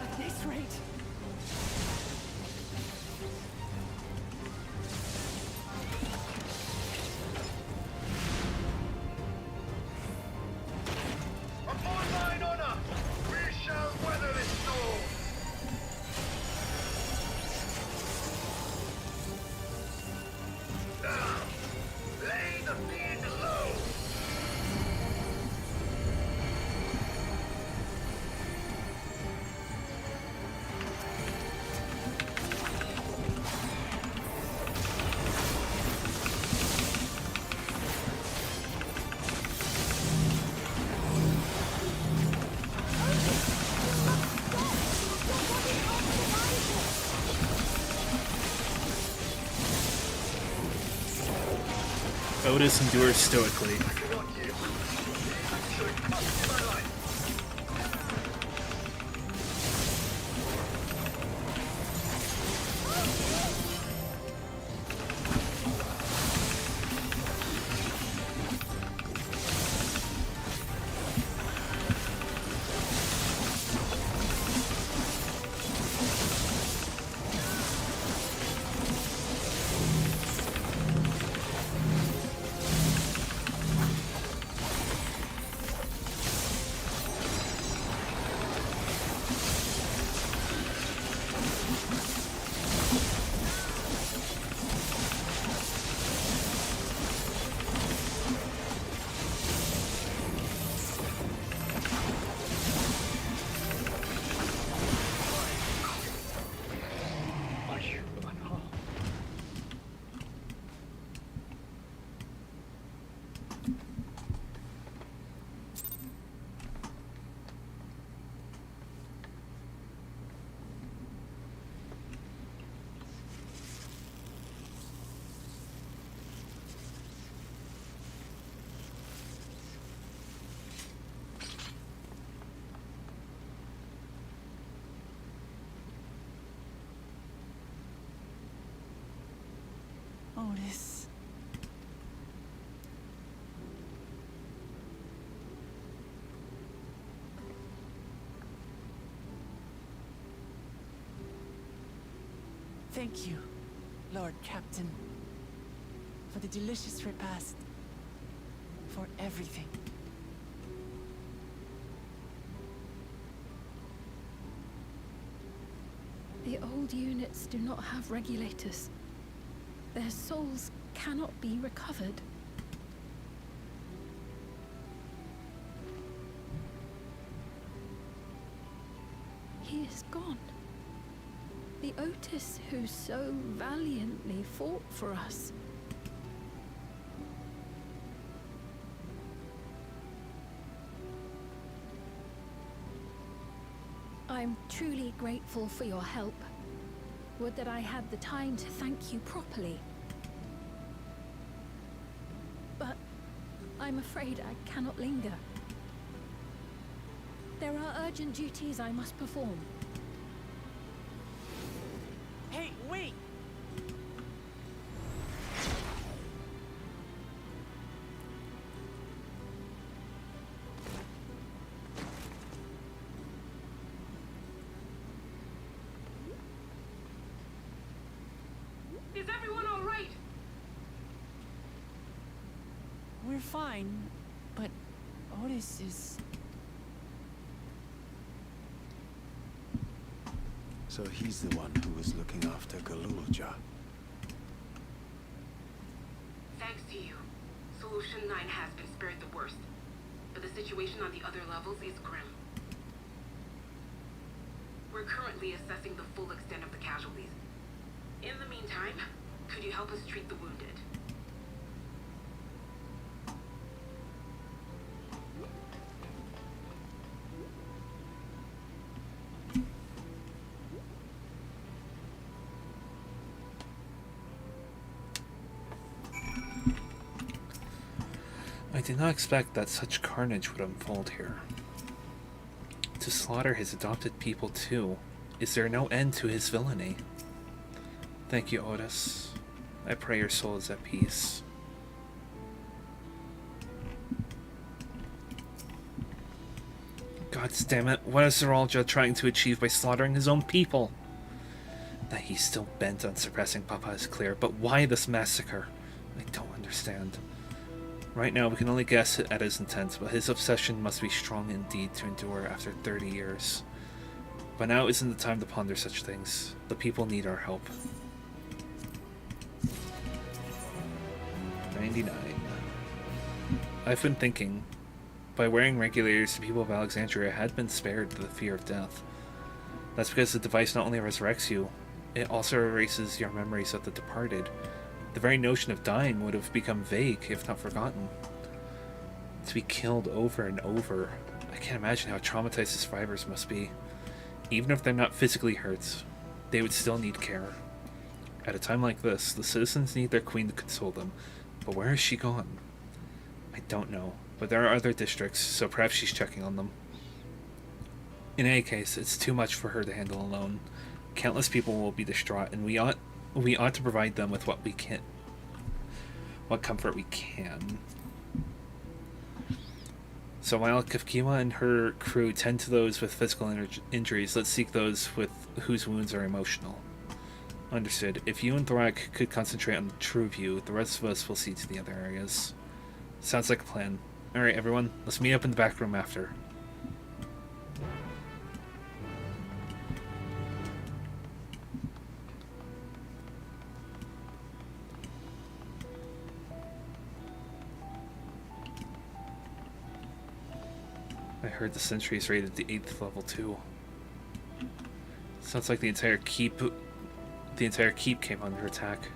At this rate. Upon mine honor, we shall weather this storm. Now, lay the fiend low. Otis endures stoically. Otis. Thank you, Lord Captain, for the delicious repast, for everything. The old units do not have regulators. Their souls cannot be recovered. He is gone. The Otis who so valiantly fought for us. I'm truly grateful for your help. Would that I had the time to thank you properly. But I'm afraid I cannot linger. There are urgent duties I must perform. Hey, wait! Is everyone all right? We're fine, but Otis is... So he's the one who was looking after Galulja. Thanks to you, Solution 9 has been spared the worst. But the situation on the other levels is grim. We're currently assessing the full extent of the casualties. In the meantime, could you help us treat the wounded? I did not expect that such carnage would unfold here. To slaughter his adopted people too. Is there no end to his villainy? Thank you, Otis. I pray your soul is at peace. God damn it, what is Zeralja trying to achieve by slaughtering his own people? That he's still bent on suppressing Papa is clear, but why this massacre? I don't understand. Right now we can only guess at his intent, but his obsession must be strong indeed to endure after 30 years. But now isn't the time to ponder such things. The people need our help. 99. I've been thinking, by wearing regulators, the people of Alexandria had been spared the fear of death. That's because the device not only resurrects you, it also erases your memories of the departed. The very notion of dying would have become vague, if not forgotten. To be killed over and over, I can't imagine how traumatized the survivors must be. Even if they're not physically hurt, they would still need care. At a time like this, the citizens need their queen to console them. But where has she gone? I don't know, but there are other districts, so perhaps she's checking on them. In any case, it's too much for her to handle alone. Countless people will be distraught, and we ought to provide them with what comfort we can. So while Kafkiwa and her crew tend to those with physical injuries, let's seek those with whose wounds are emotional. Understood. If you and Thorak could concentrate on the true view, the rest of us will see to the other areas. Sounds like a plan. Alright everyone, let's meet up in the back room after. I heard the sentry is rated the 8th level too. Sounds like the entire keep came under attack.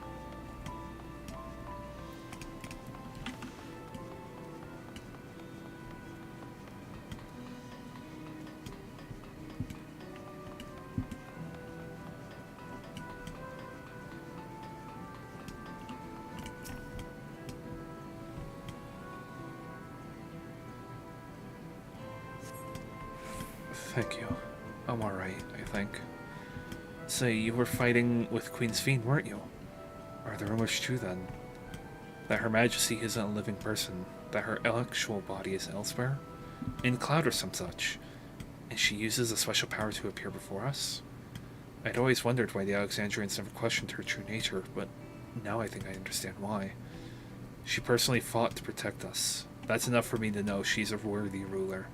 Thank you. I'm alright, I think. Say, you were fighting with Queen's Fiend, weren't you? Are the rumors true then? That Her Majesty isn't a living person, that her actual body is elsewhere? In Cloud or some such? And she uses a special power to appear before us? I'd always wondered why the Alexandrians never questioned her true nature, but now I think I understand why. She personally fought to protect us. That's enough for me to know she's a worthy ruler.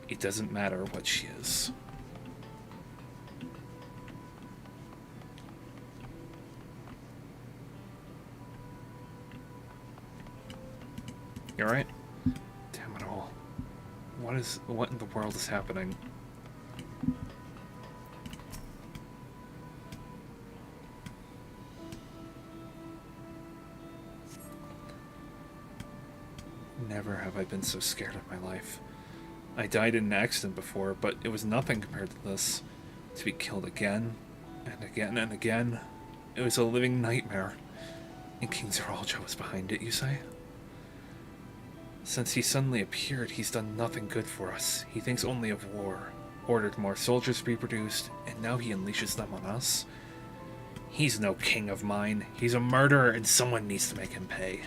It doesn't matter what she is. You alright? Damn it all. What in the world is happening? Never have I been so scared in my life. I died in an accident before, but it was nothing compared to this. To be killed again, And again and again. It was a living nightmare. And King Zeralja was behind it, you say? Since he suddenly appeared, he's done nothing good for us. He thinks only of war, ordered more soldiers to be produced, and now he unleashes them on us. He's no king of mine. He's a murderer, and someone needs to make him pay.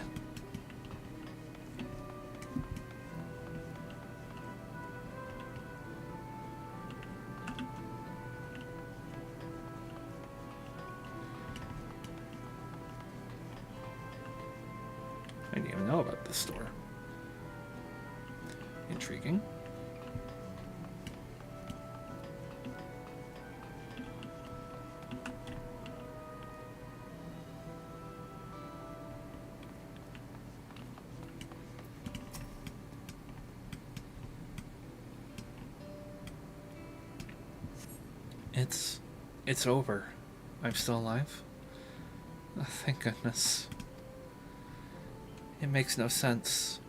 I didn't even know about this store. Intriguing. It's over. I'm still alive? Oh, thank goodness. It makes no sense.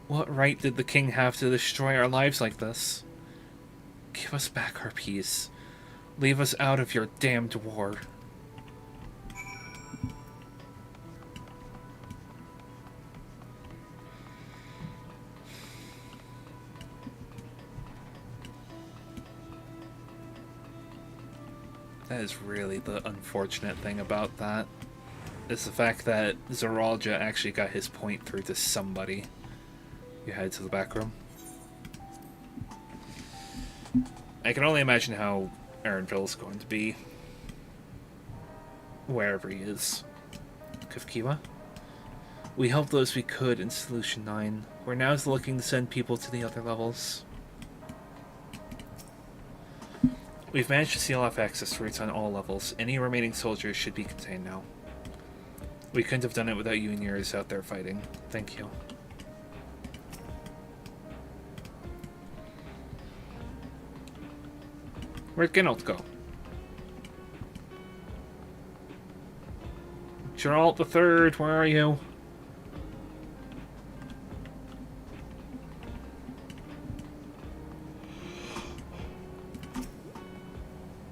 What right did the king have to destroy our lives like this? Give us back our peace. Leave us out of your damned war. That is really the unfortunate thing about that. Is the fact that Zeralja actually got his point through to somebody. You head to the back room. I can only imagine how Erenville's going to be. Wherever he is. Kafkiwa? We helped those we could in Solution 9. We're now looking to send people to the other levels. We've managed to seal off access routes on all levels. Any remaining soldiers should be contained now. We couldn't have done it without you and yours out there fighting. Thank you. Where'd Geralt go? Geralt the Third, where are you?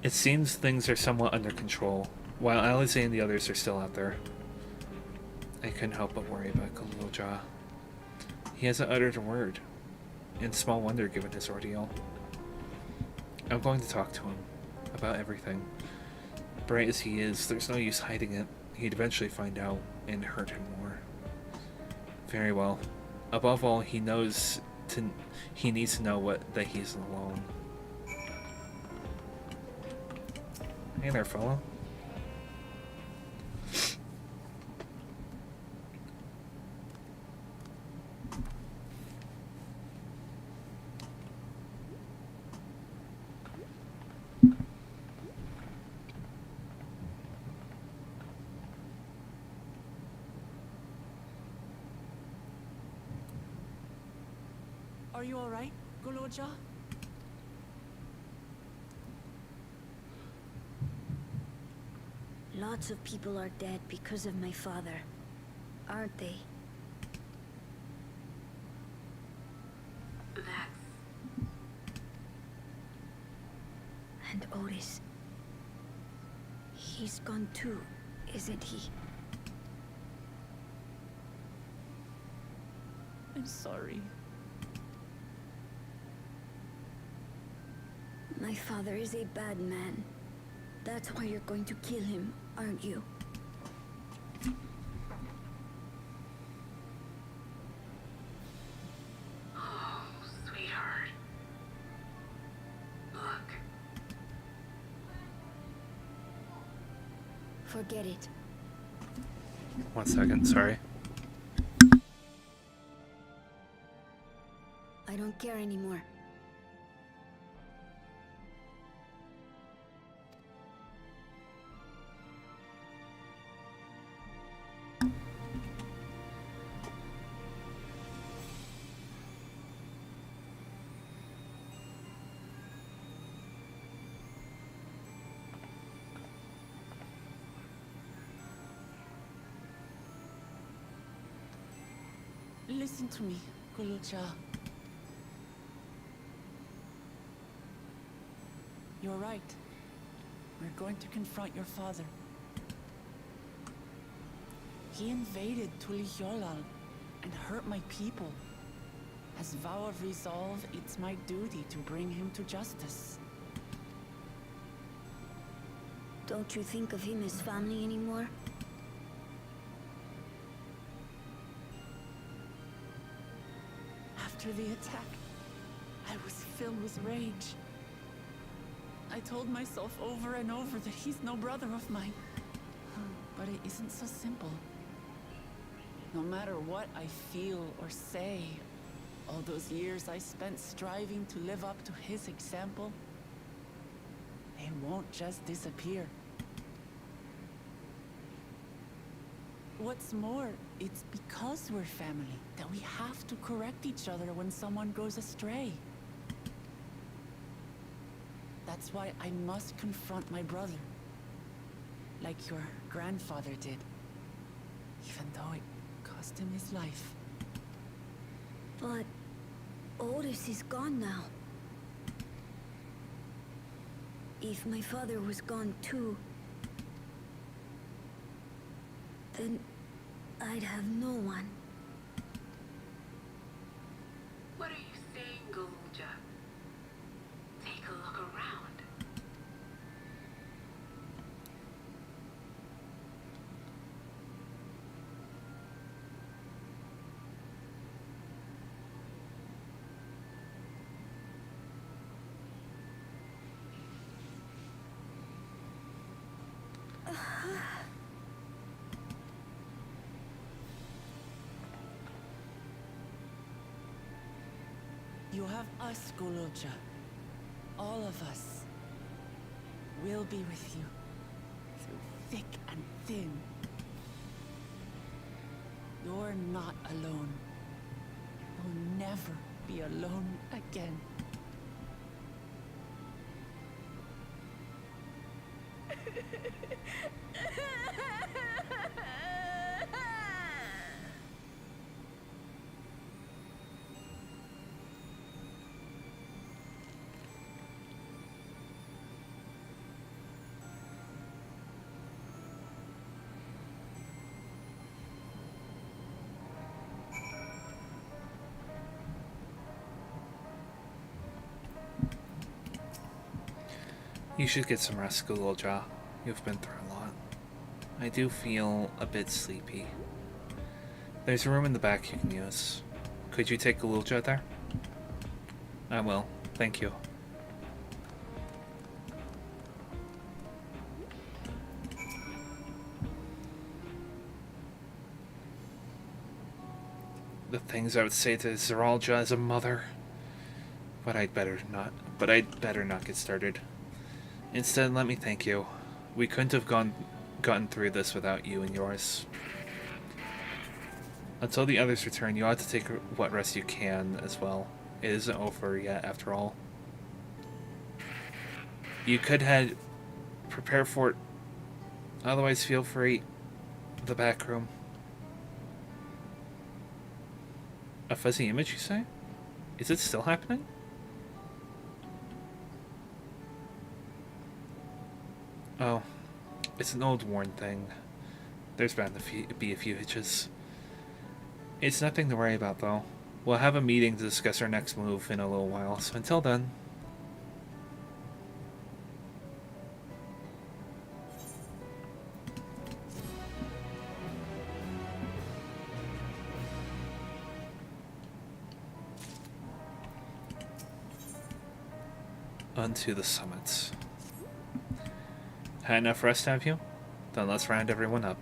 It seems things are somewhat under control, while Alizé and the others are still out there. I couldn't help but worry about Galilja. He hasn't uttered a word, and small wonder given his ordeal. I'm going to talk to him about everything. Bright as he is, there's no use hiding it. He'd eventually find out and hurt him more. Very well. Above all, he needs to know that he's alone. Hey there, fella. Are you alright, Galilja? Lots of people are dead because of my father, aren't they? And Otis. He's gone too, isn't he? I'm sorry. My father is a bad man. That's why you're going to kill him, aren't you? Oh, sweetheart. Look. Forget it. 1 second, sorry. I don't care anymore. Listen to me, Galilja. You're right. We're going to confront your father. He invaded Tulihyolal and hurt my people. As vow of resolve, it's my duty to bring him to justice. Don't you think of him as family anymore? After the attack, I was filled with rage. I told myself over and over that he's no brother of mine. But it isn't so simple. No matter what I feel or say, all those years I spent striving to live up to his example, they won't just disappear. What's more, it's because we're family that we have to correct each other when someone goes astray. That's why I must confront my brother, like your grandfather did, even though it cost him his life. But Otis is gone now. If my father was gone too, then I'd have no one. What are you saying, Galuja? Take a look around. You have us, Guluja. All of us. We'll be with you. Through thick and thin. You're not alone. You'll never be alone again. You should get some rest, Gululja. You've been through a lot. I do feel a bit sleepy. There's a room in the back you can use. Could you take Gululja there? I will. Thank you. The things I would say to Zeralja as a mother. But I'd better not get started. Instead, let me thank you. We couldn't have gotten through this without you and yours. Until the others return, you ought to take what rest you can as well. It isn't over yet, after all. You could prepare for it. Otherwise, feel free. The back room. A fuzzy image, you say? Is it still happening? Oh, it's an old worn thing. There's bound to be a few hitches. It's nothing to worry about, though. We'll have a meeting to discuss our next move in a little while, so until then... Unto the summits. Had enough rest, have you? Then let's round everyone up.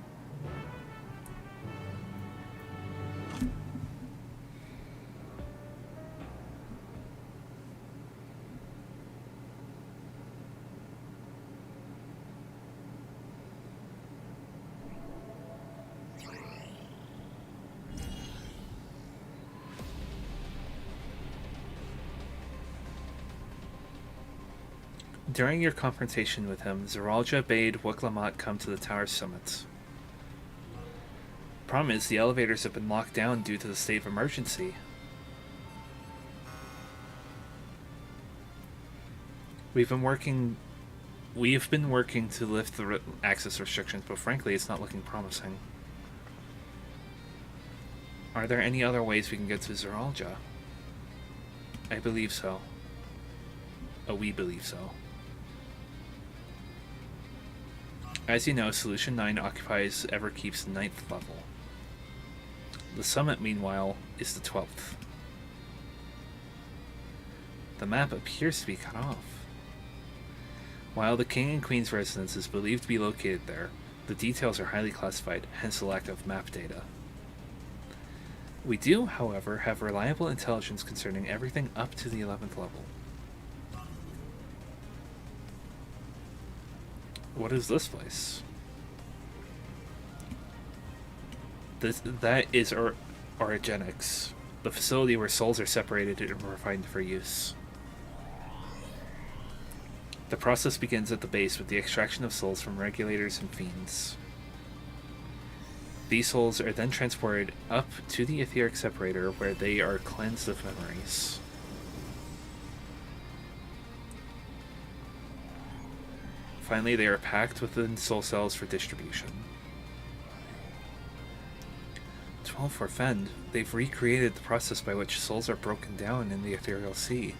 During your confrontation with him, Zeralja bade Wiklamat come to the tower's summits. Problem is, the elevators have been locked down due to the state of emergency. We've been working We've been working to lift the access restrictions, but frankly, it's not looking promising. Are there any other ways we can get to Zeralja? I believe so. We believe so. As you know, Solution 9 occupies Everkeep's 9th level. The summit, meanwhile, is the 12th. The map appears to be cut off. While the King and Queen's residence is believed to be located there, the details are highly classified, hence the lack of map data. We do, however, have reliable intelligence concerning everything up to the 11th level. What is this place? That is Origenics, the facility where souls are separated and refined for use. The process begins at the base with the extraction of souls from regulators and fiends. These souls are then transported up to the etheric separator where they are cleansed of memories. Finally, they are packed within soul cells for distribution. 12 for Fend, they've recreated the process by which souls are broken down in the ethereal sea.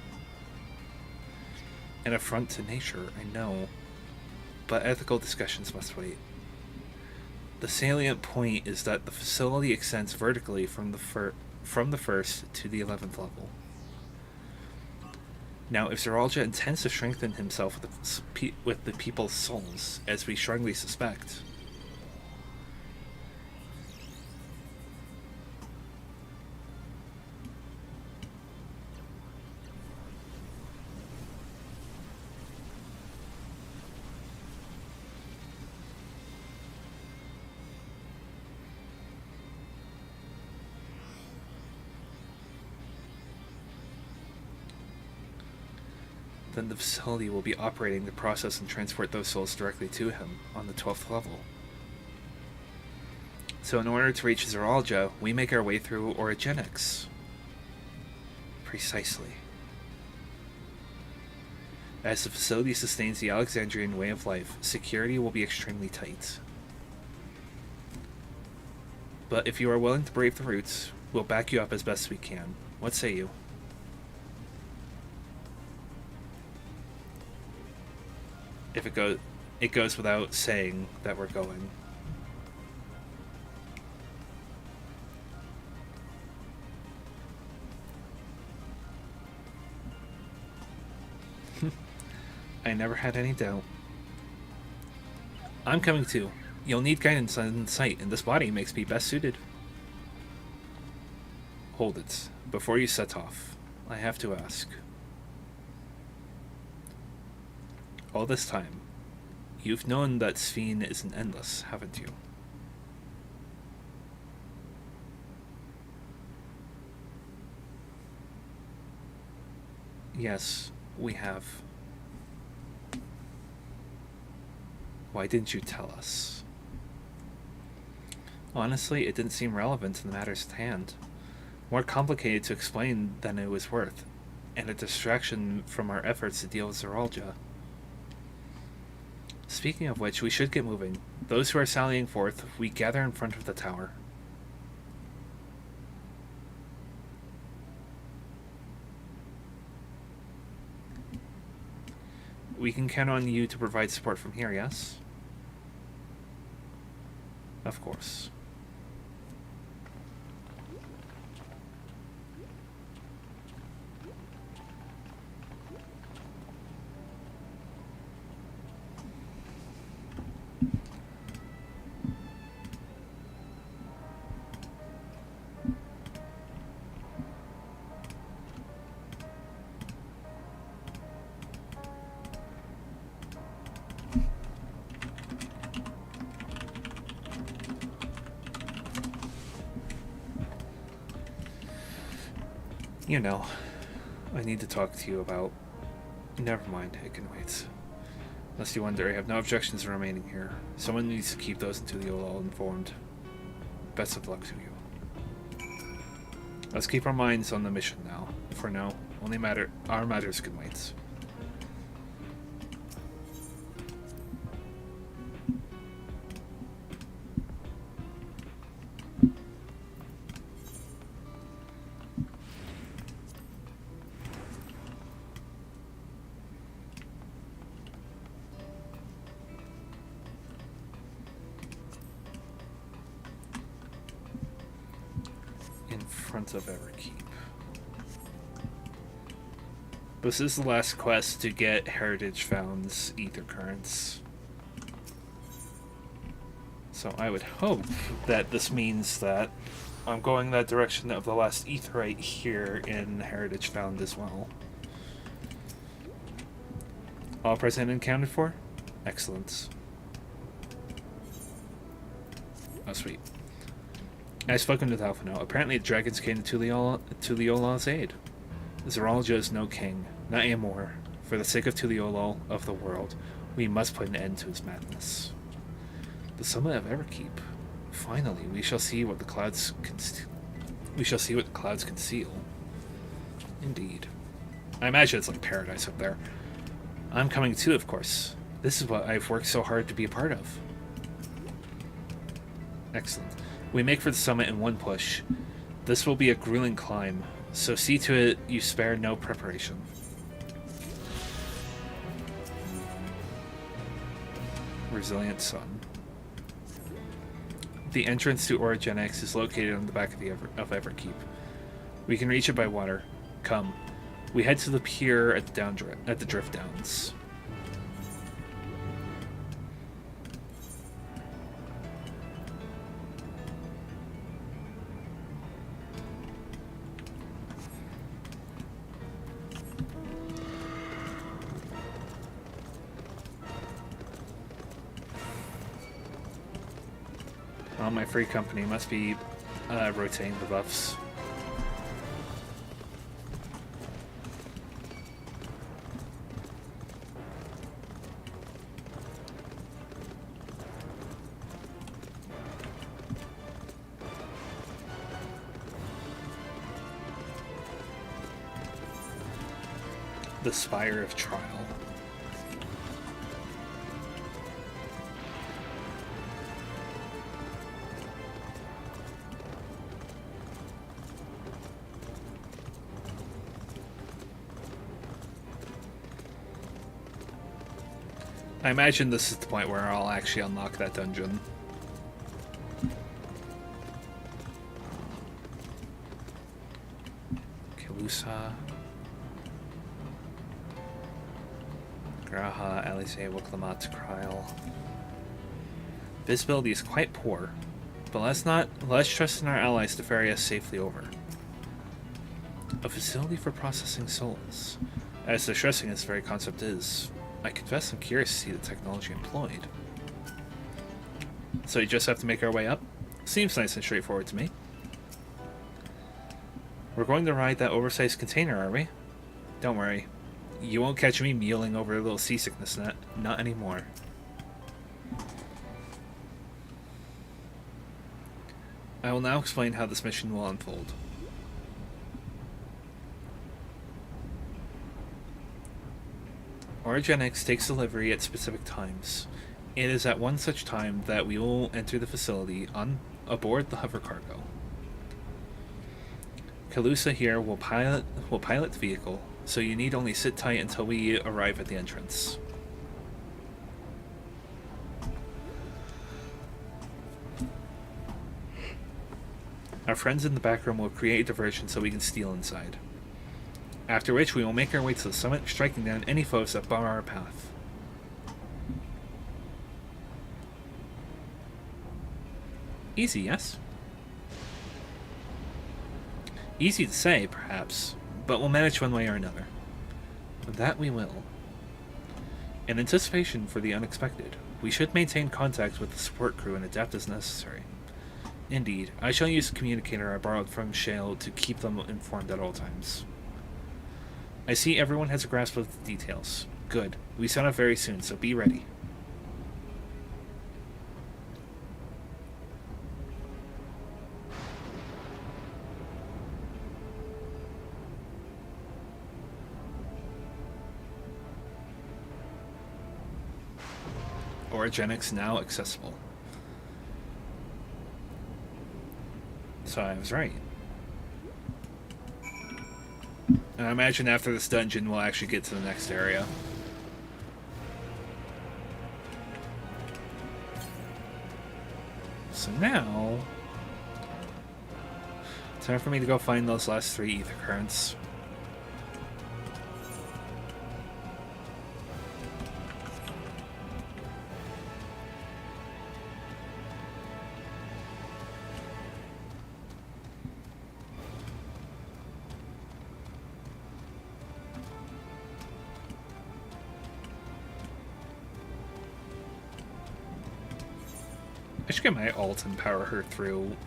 An affront to nature, I know, but ethical discussions must wait. The salient point is that the facility extends vertically from the 1st to the 11th level. Now, if Zeralja intends to strengthen himself with the people's souls, as we strongly suspect, then the facility will be operating to process and transport those souls directly to him on the 12th level. So in order to reach Zeralja, we make our way through Origenics. Precisely. As the facility sustains the Alexandrian way of life, security will be extremely tight. But if you are willing to brave the routes, we'll back you up as best we can. What say you? If it goes without saying that we're going. I never had any doubt. I'm coming too. You'll need guidance on sight, and this body makes me best suited. Hold it. Before you set off, I have to ask. All this time, you've known that Sphene isn't endless, haven't you? Yes, we have. Why didn't you tell us? Honestly, it didn't seem relevant to the matters at hand. More complicated to explain than it was worth, and a distraction from our efforts to deal with Zeralja. Speaking of which, we should get moving. Those who are sallying forth, we gather in front of the tower. We can count on you to provide support from here, yes? Of course. You know, I need to talk to you about... Never mind, it can wait. Unless you wonder, I have no objections to remaining here. Someone needs to keep those until you're all informed. Best of luck to you. Let's keep our minds on the mission now. For now, our matters can wait. front of Everkeep. This is the last quest to get Heritage Found's Ether Currents. So I would hope that this means that I'm going that direction of the last Aetherite here in Heritage Found as well. All present and accounted for? Excellent. Oh, sweet. I've spoken with Alphino. Apparently the dragons came to Tuliola's aid. Zeralja is no king, not anymore. For the sake of Tuliolo, of the world, we must put an end to his madness. The summit of Everkeep. Finally, we shall see what the clouds conceal. Indeed. I imagine it's like paradise up there. I'm coming too, of course. This is what I've worked so hard to be a part of. Excellent. We make for the summit in one push. This will be a grueling climb, so see to it you spare no preparation. Resilient Sun. The entrance to Orogenics is located on the back of Everkeep. We can reach it by water. Come. We head to the pier at the Drift Downs. Well, my free company must be rotating the buffs. The Spire of Trial. I imagine this is the point where I'll actually unlock that dungeon. Kilusa. Graha, Alice, Wiklamat, Kryl. Visibility is quite poor, but let's trust in our allies to ferry us safely over. A facility for processing souls. As distressing as the very concept is, I confess I'm curious to see the technology employed. So you just have to make our way up? Seems nice and straightforward to me. We're going to ride that oversized container, are we? Don't worry. You won't catch me mealing over a little seasickness net. Not anymore. I will now explain how this mission will unfold. Orogenics takes delivery at specific times. It is at one such time that we will enter the facility aboard the hover cargo. Kilusa here will pilot the vehicle, so you need only sit tight until we arrive at the entrance. Our friends in the back room will create a diversion so we can steal inside. After which we will make our way to the summit, striking down any foes that bar our path. Easy, yes? Easy to say, perhaps, but we'll manage one way or another. That we will. In anticipation for the unexpected, we should maintain contact with the support crew and adapt as necessary. Indeed, I shall use the communicator I borrowed from Shale to keep them informed at all times. I see everyone has a grasp of the details. Good. We set off very soon, so be ready. Orogenics now accessible. So I was right. And I imagine after this dungeon we'll actually get to the next area. So now, Time for me to go find those last 3 ether currents. I should get my ult and power her through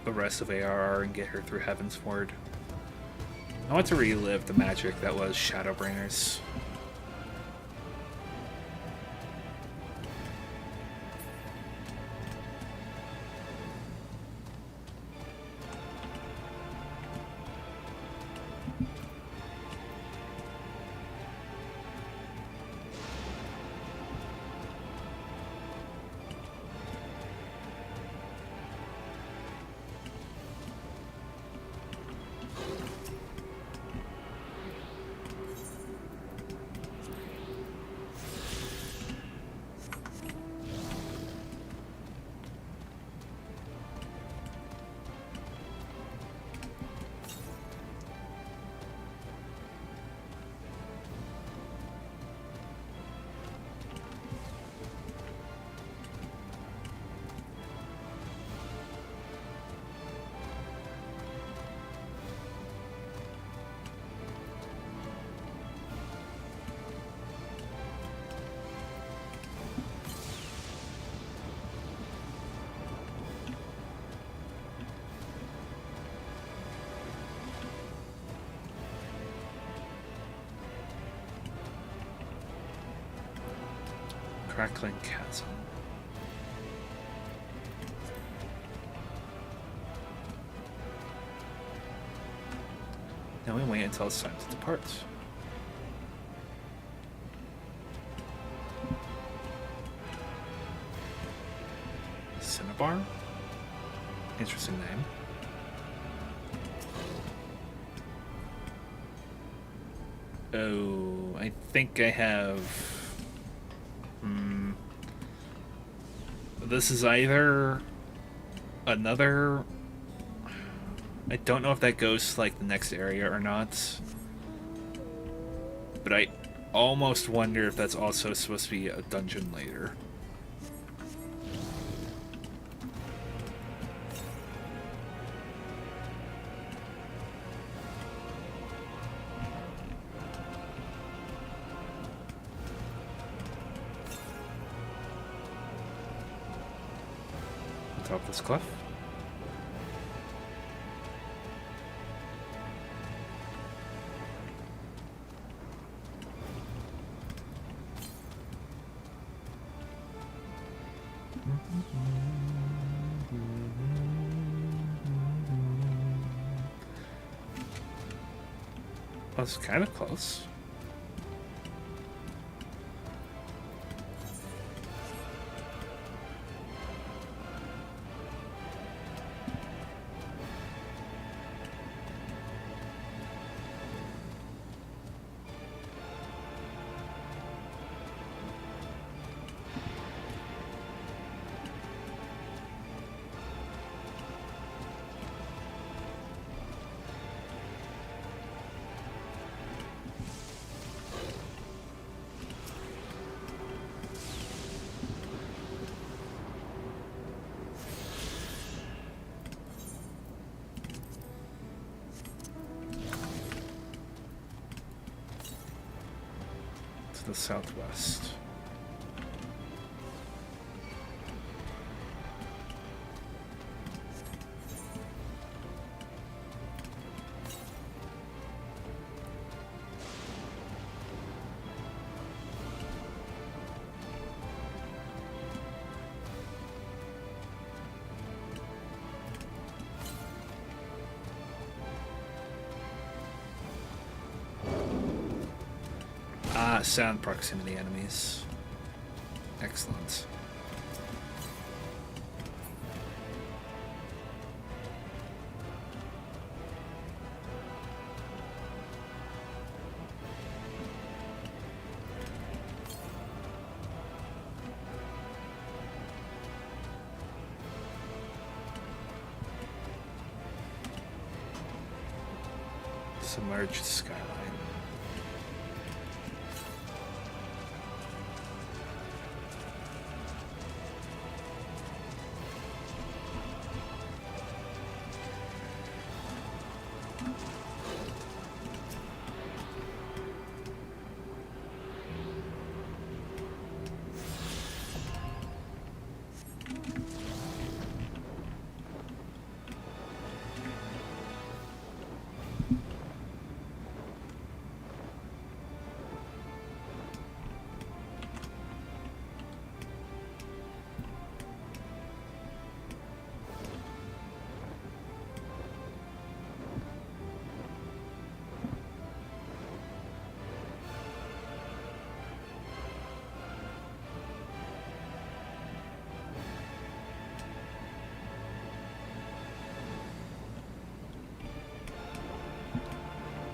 the rest of ARR and get her through Heaven's Ward. I want to relive the magic that was Shadowbringers. Crackling Chasm. Now we wait until it's time to depart. Cinnabar? Interesting name. Oh, I think I have... This is either another... I don't know if that goes to like the next area or not. But I almost wonder if that's also supposed to be a dungeon later. Top of this cliff. That's kind of close. The southwest. Sound proximity enemies. Excellent. Submerged skyline.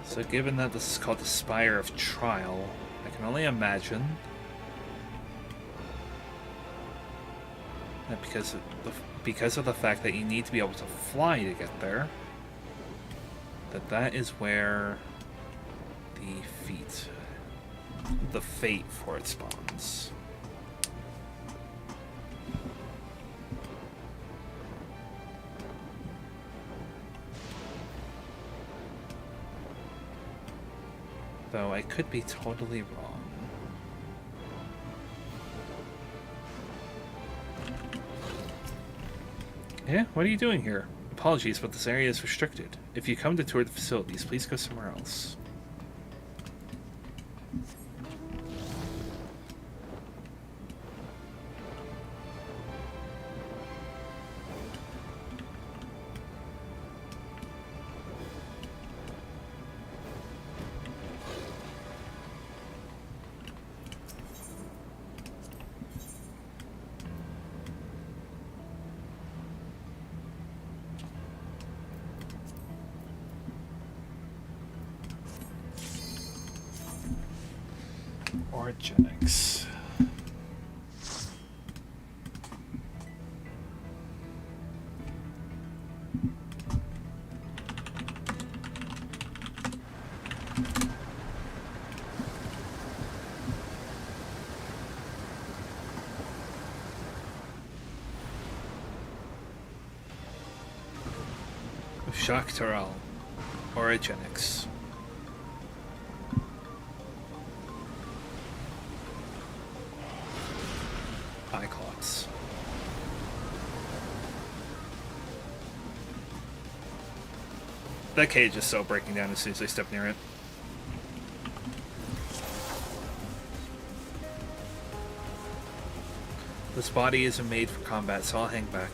So given that this is called the Spire of Trial, I can only imagine that because of the fact that you need to be able to fly to get there, that is where the fate for it spawns. Though I could be totally wrong. Yeah, what are you doing here? Apologies, but this area is restricted. If you come to tour the facilities, please go somewhere else. Origenics. Shaktaral. Origenics. Iclots. That cage is so breaking down as soon as I step near it. This body isn't made for combat, so I'll hang back.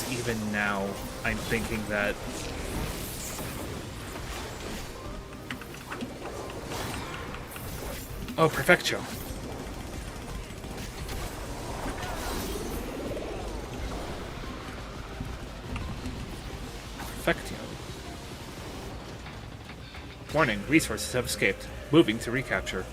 Even now, I'm thinking that oh, Perfecto. Perfecto. Warning, resources have escaped. Moving to recapture.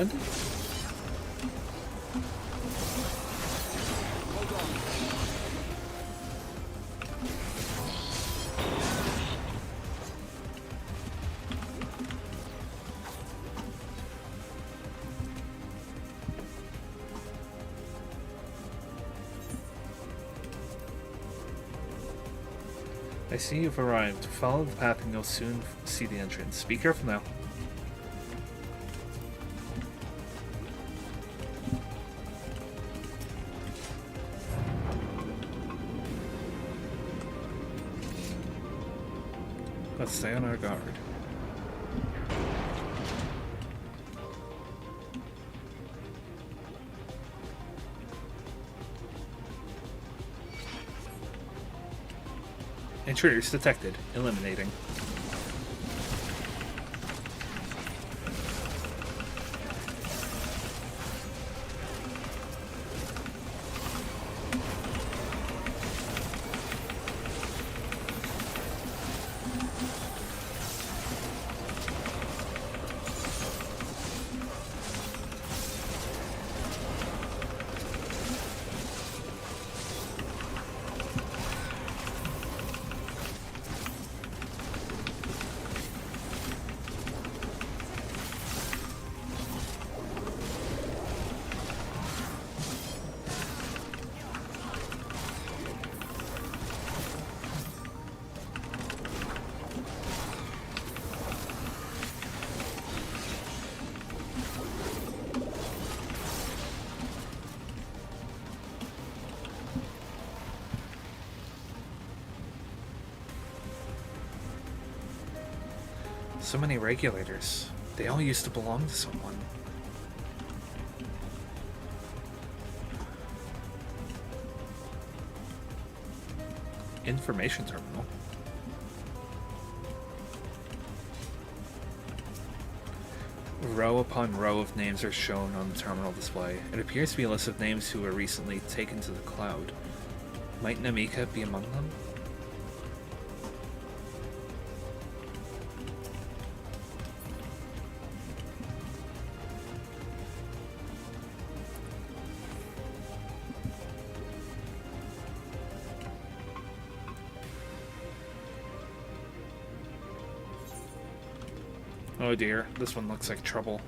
blood? I see you've arrived. Follow the path and you'll soon see the entrance. Be careful now. Let's stay on our guard. Intruders detected. Eliminating. So many regulators. They all used to belong to someone. Information terminal. Row upon row of names are shown on the terminal display. It appears to be a list of names who were recently taken to the cloud. Might Namika be among them? Oh dear, this one looks like trouble.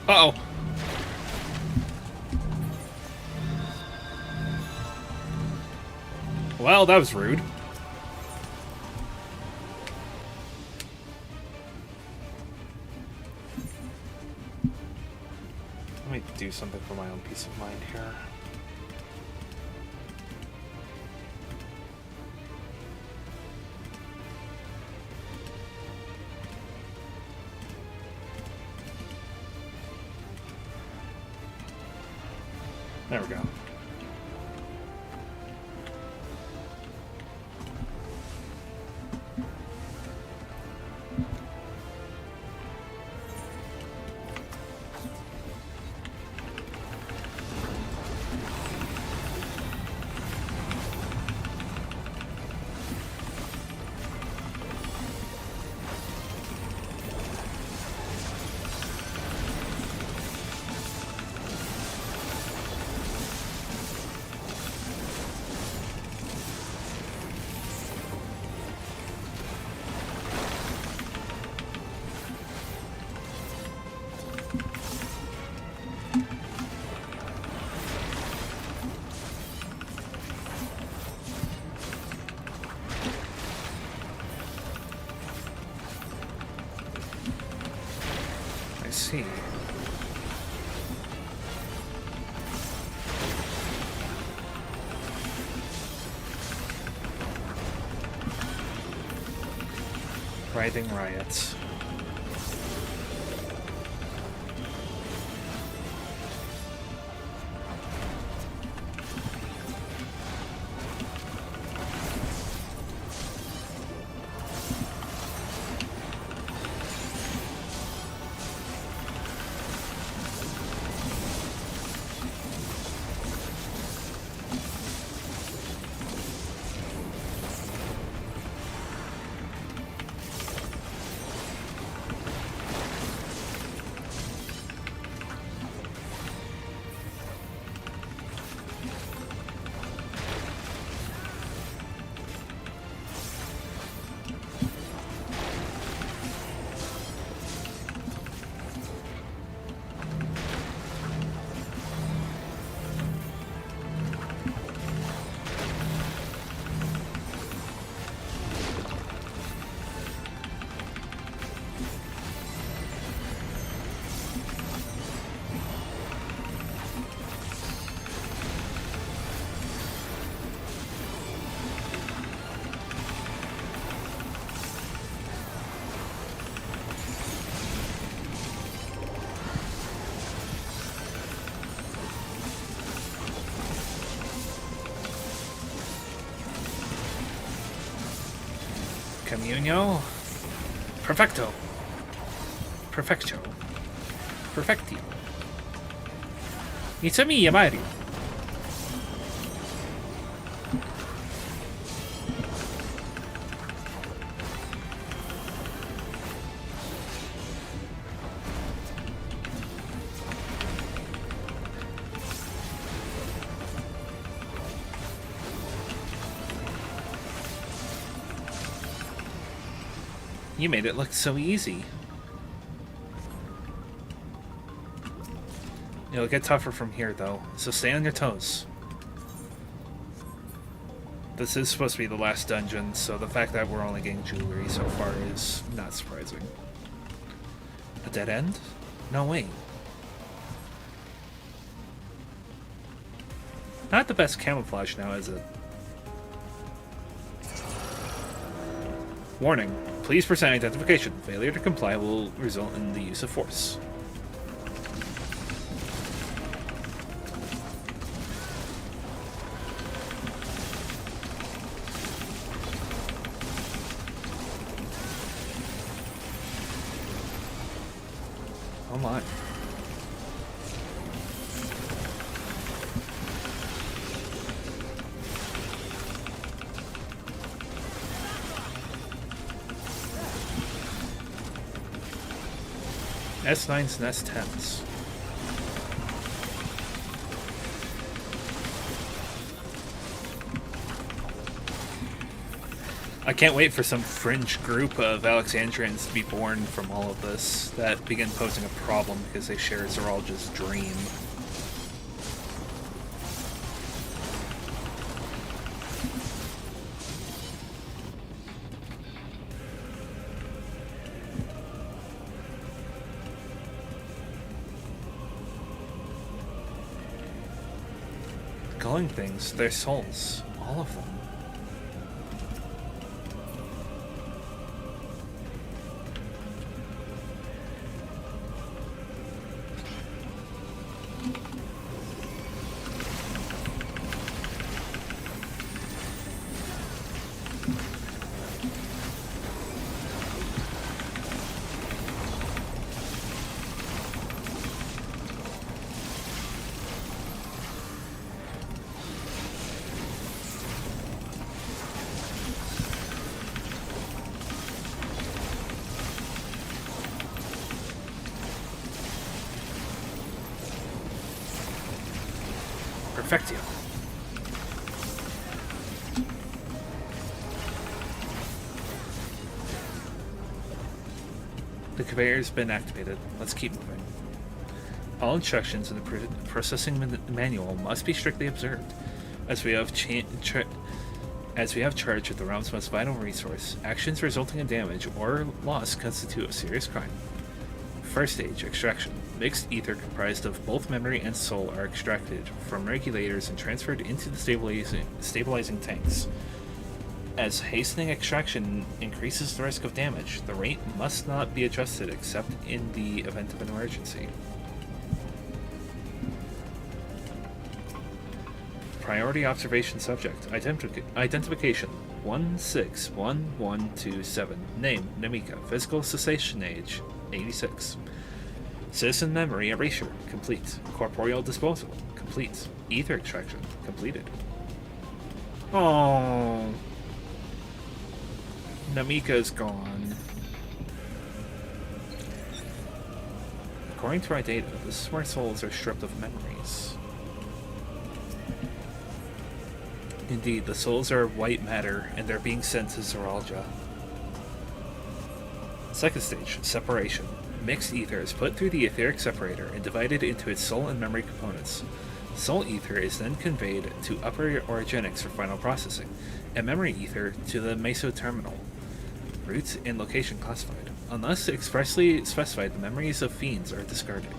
Uh-oh. Well, that was rude. Let me do something for my own peace of mind here. There we go. See. Writhing riots. Comunio. Perfecto. Perfecto. Perfectio. It's a me, Mario. You made it look so easy. It'll get tougher from here, though, so stay on your toes. This is supposed to be the last dungeon, so the fact that we're only getting jewelry so far is not surprising. A dead end? No way. Not the best camouflage now, is it? Warning. Please present identification. Failure to comply will result in the use of force. Oh my. S9s and S10s. I can't wait for some fringe group of Alexandrians to be born from all of this that begin posing a problem because they share Zeralja's dream. Glowing things, their souls, all of them. Perfectio. The conveyor's been activated. Let's keep moving. All instructions in the processing manual must be strictly observed, as we have charge with the realm's most vital resource. Actions resulting in damage or loss constitute a serious crime. First stage, extraction. Mixed ether comprised of both memory and soul are extracted from regulators and transferred into the stabilizing tanks. As hastening extraction increases the risk of damage, the rate must not be adjusted except in the event of an emergency. Priority observation subject. Identification 161127. Name Namika. Physical cessation age 86. Citizen memory erasure complete. Corporeal disposal complete. Ether extraction completed. Oh, Namika's gone. According to our data, this is where souls are stripped of memories. Indeed, the souls are white matter, and they're being sent to Zoralia. Second stage, separation. Mixed ether is put through the etheric separator and divided into its soul and memory components. Soul ether is then conveyed to upper orogenics for final processing, and memory ether to the meso-terminal. Route and location classified. Unless expressly specified, the memories of fiends are discarded.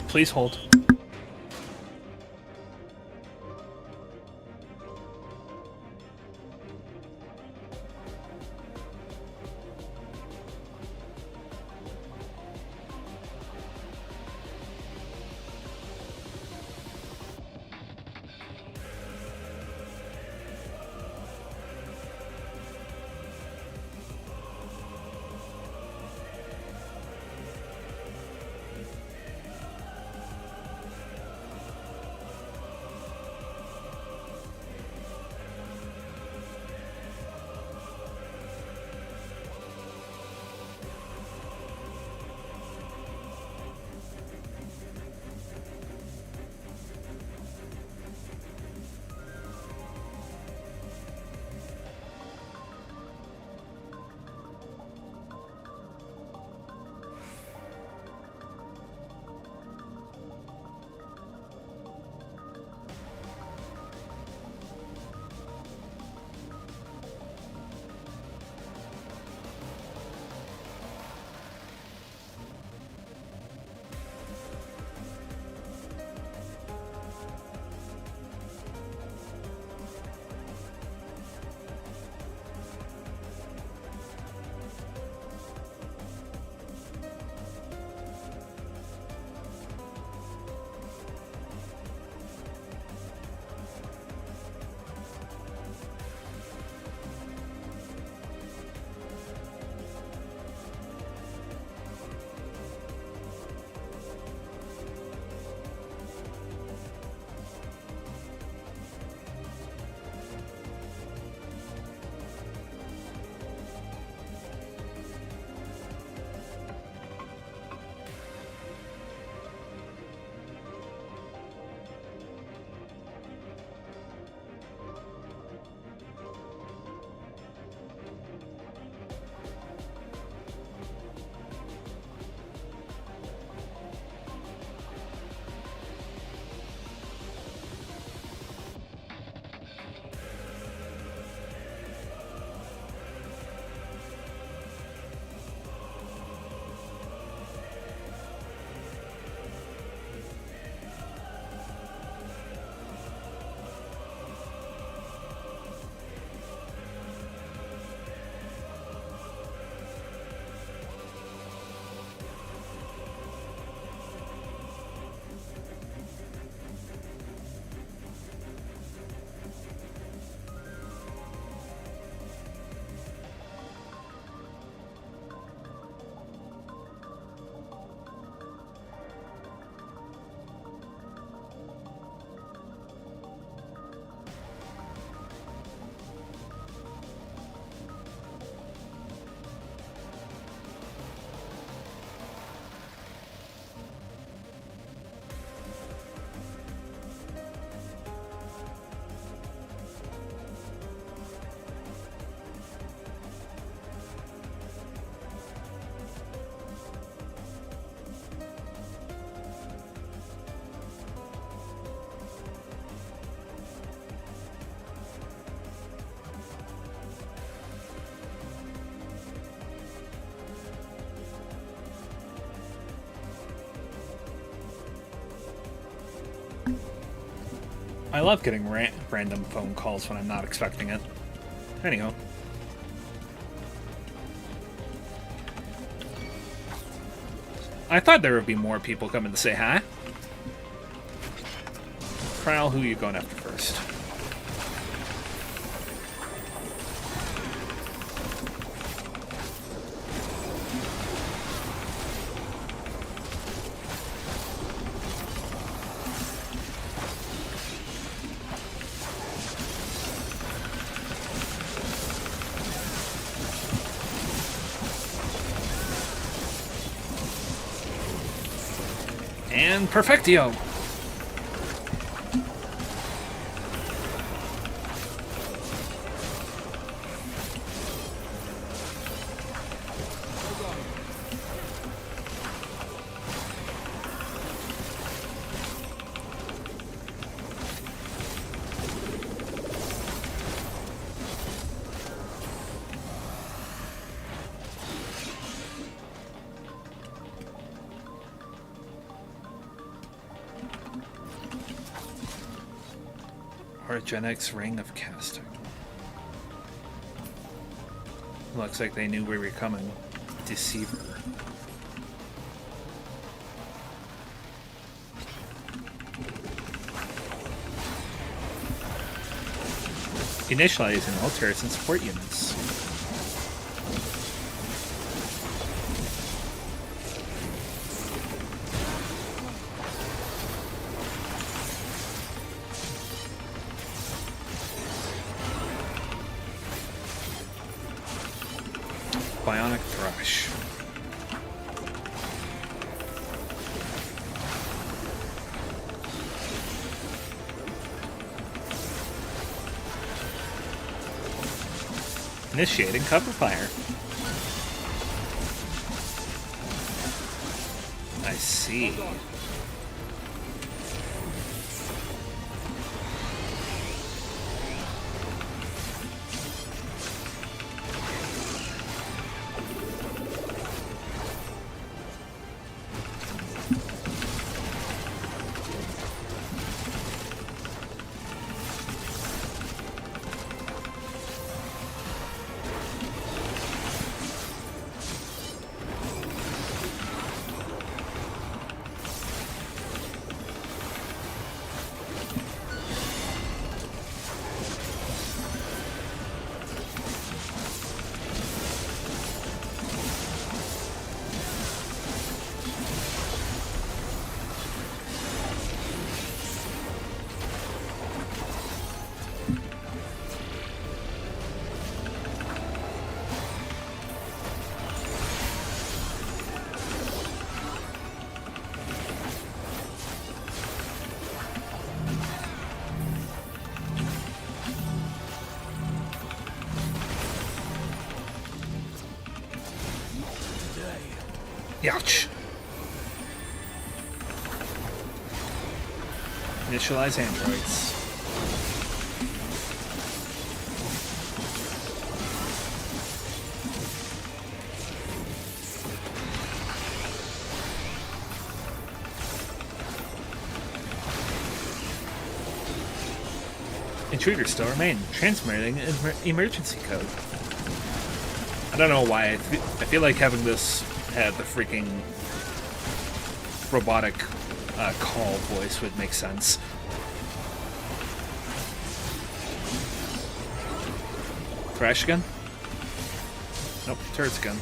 Please hold. I love getting random phone calls when I'm not expecting it. Anyhow. I thought there would be more people coming to say hi. Prowl, who are you going after first? And perfectio! Orogenics Ring of Casting. Looks like they knew we were coming. Deceiver. Initializing all turrets and support units. Bionic Thrush. Initiating cover fire. I see. Ouch. Initialize androids. Intruders still remain, transmitting an emergency code. I don't know why, I feel like having this had the freaking robotic call voice would make sense. Crash again? Nope, turrets again.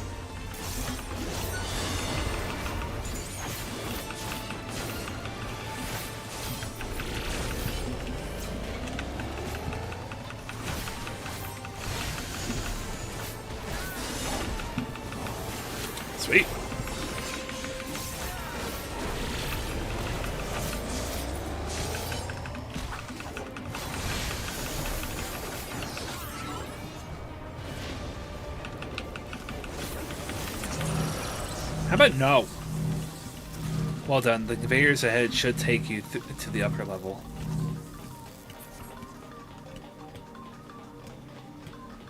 Sweet. How about no? Well done. The conveyors ahead should take you to the upper level.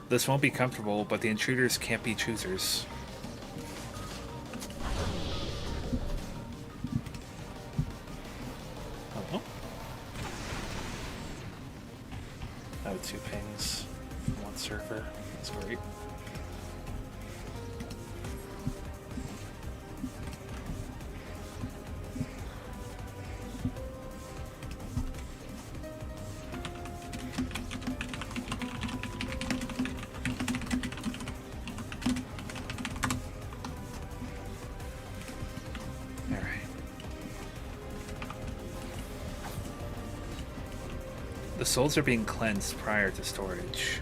This won't be comfortable, but the intruders can't be choosers. One surfer. That's great. The souls are being cleansed prior to storage.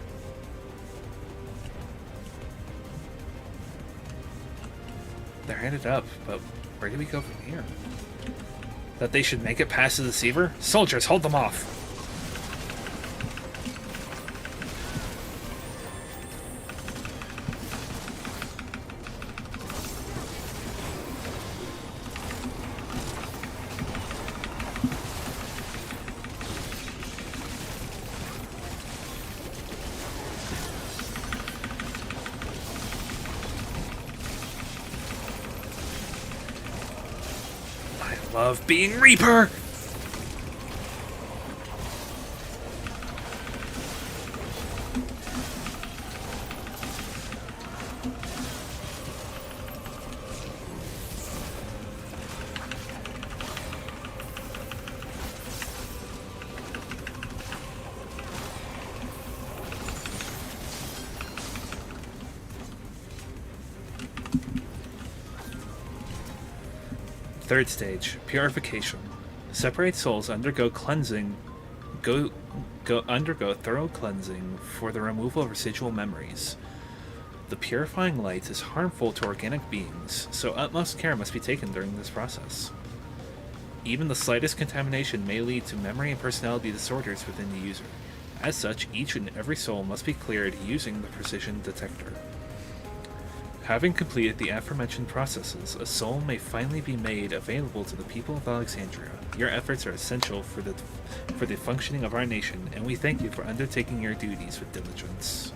They're headed up, but where do we go from here? That they should make it past the deceiver? Soldiers, hold them off! Love being Reaper! Third stage, purification. Separate souls undergo cleansing. Undergo thorough cleansing for the removal of residual memories. The purifying light is harmful to organic beings, so utmost care must be taken during this process. Even the slightest contamination may lead to memory and personality disorders within the user. As such, each and every soul must be cleared using the precision detector. Having completed the aforementioned processes, a soul may finally be made available to the people of Alexandria. Your efforts are essential for the functioning of our nation, and we thank you for undertaking your duties with diligence.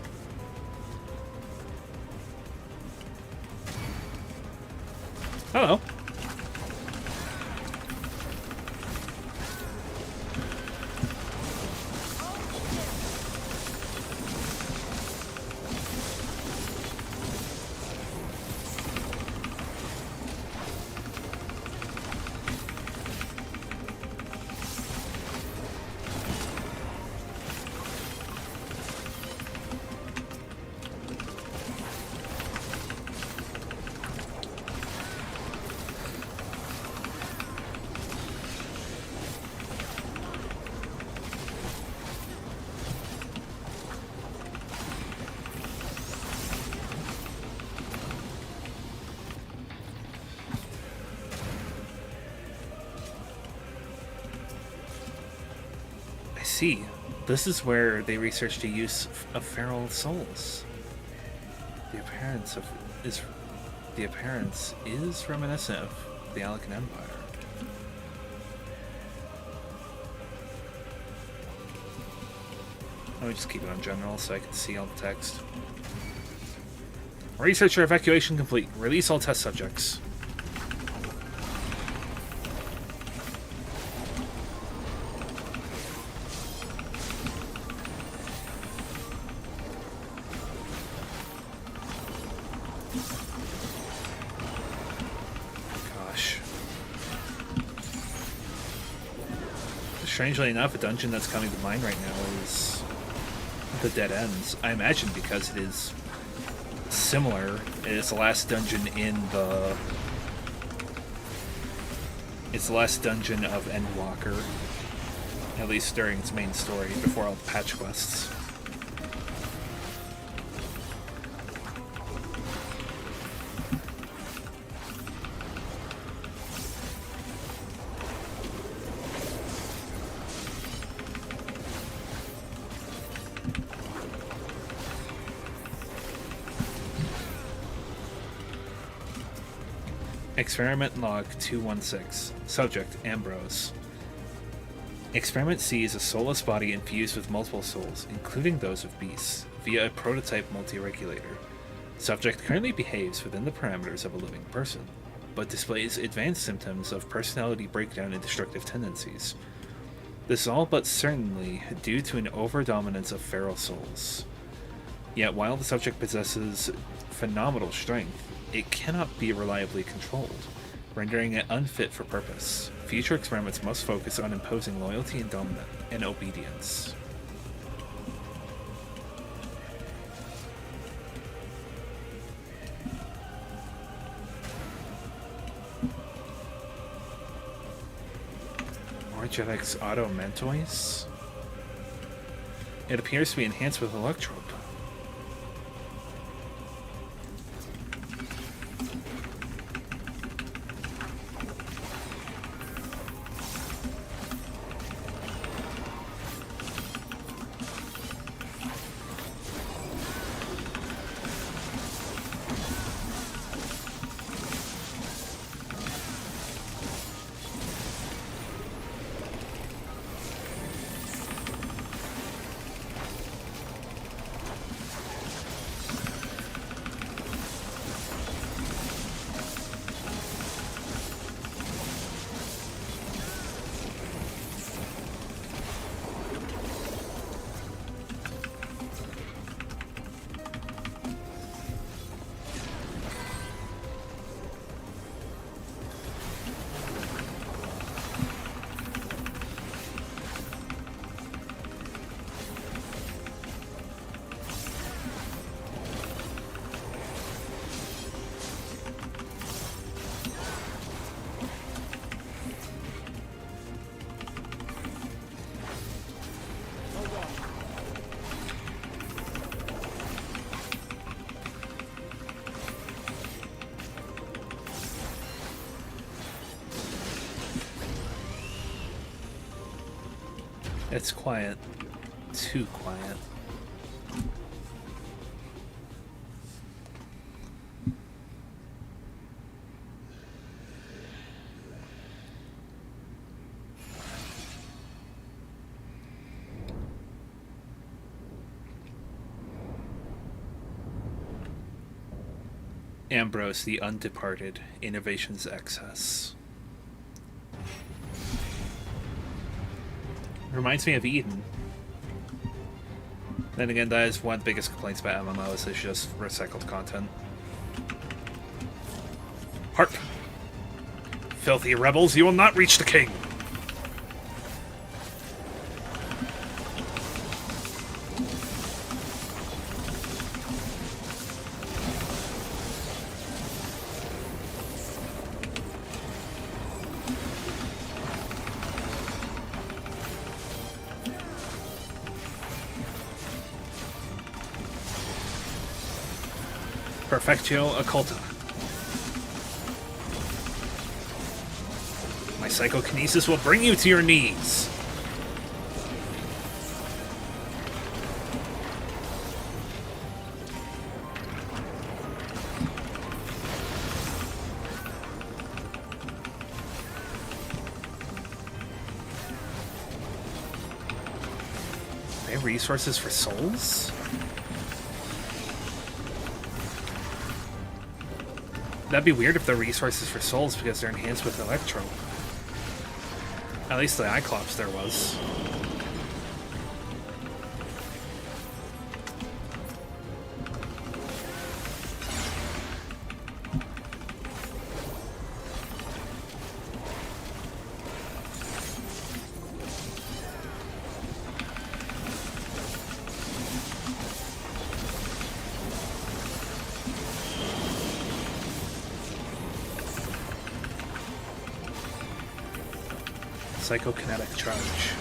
Hello. See, this is where they researched the use of feral souls. The appearance is reminiscent of the Alekan Empire. Let me just keep it on general so I can see all the text. Researcher evacuation complete. Release all test subjects. Strangely enough, a dungeon that's coming to mind right now is the Dead Ends. I imagine because it is similar. It is the last dungeon in the... It's the last dungeon of Endwalker. At least during its main story, before all the patch quests. Experiment Log 216. Subject, Ambrose. Experiment sees a soulless body infused with multiple souls, including those of beasts, via a prototype multi-regulator. Subject currently behaves within the parameters of a living person, but displays advanced symptoms of personality breakdown and destructive tendencies. This is all but certainly due to an overdominance of feral souls. Yet while the subject possesses phenomenal strength, it cannot be reliably controlled, rendering it unfit for purpose. Future experiments must focus on imposing loyalty and dominance and obedience. Orgevex Auto Mentoise? It appears to be enhanced with Electrope. It's quiet. Too quiet. Ambrose the Undeparted, Innovations Excess. Reminds me of Eden. Then again, that is one of the biggest complaints about MMOs, is just recycled content. Harp! Filthy rebels, you will not reach the king! Perfectio Occulta. My psychokinesis will bring you to your knees. They have resources for souls? That'd be weird if the resources for souls because they're enhanced with Electro. At least the Iclops there was. Psychokinetic charge.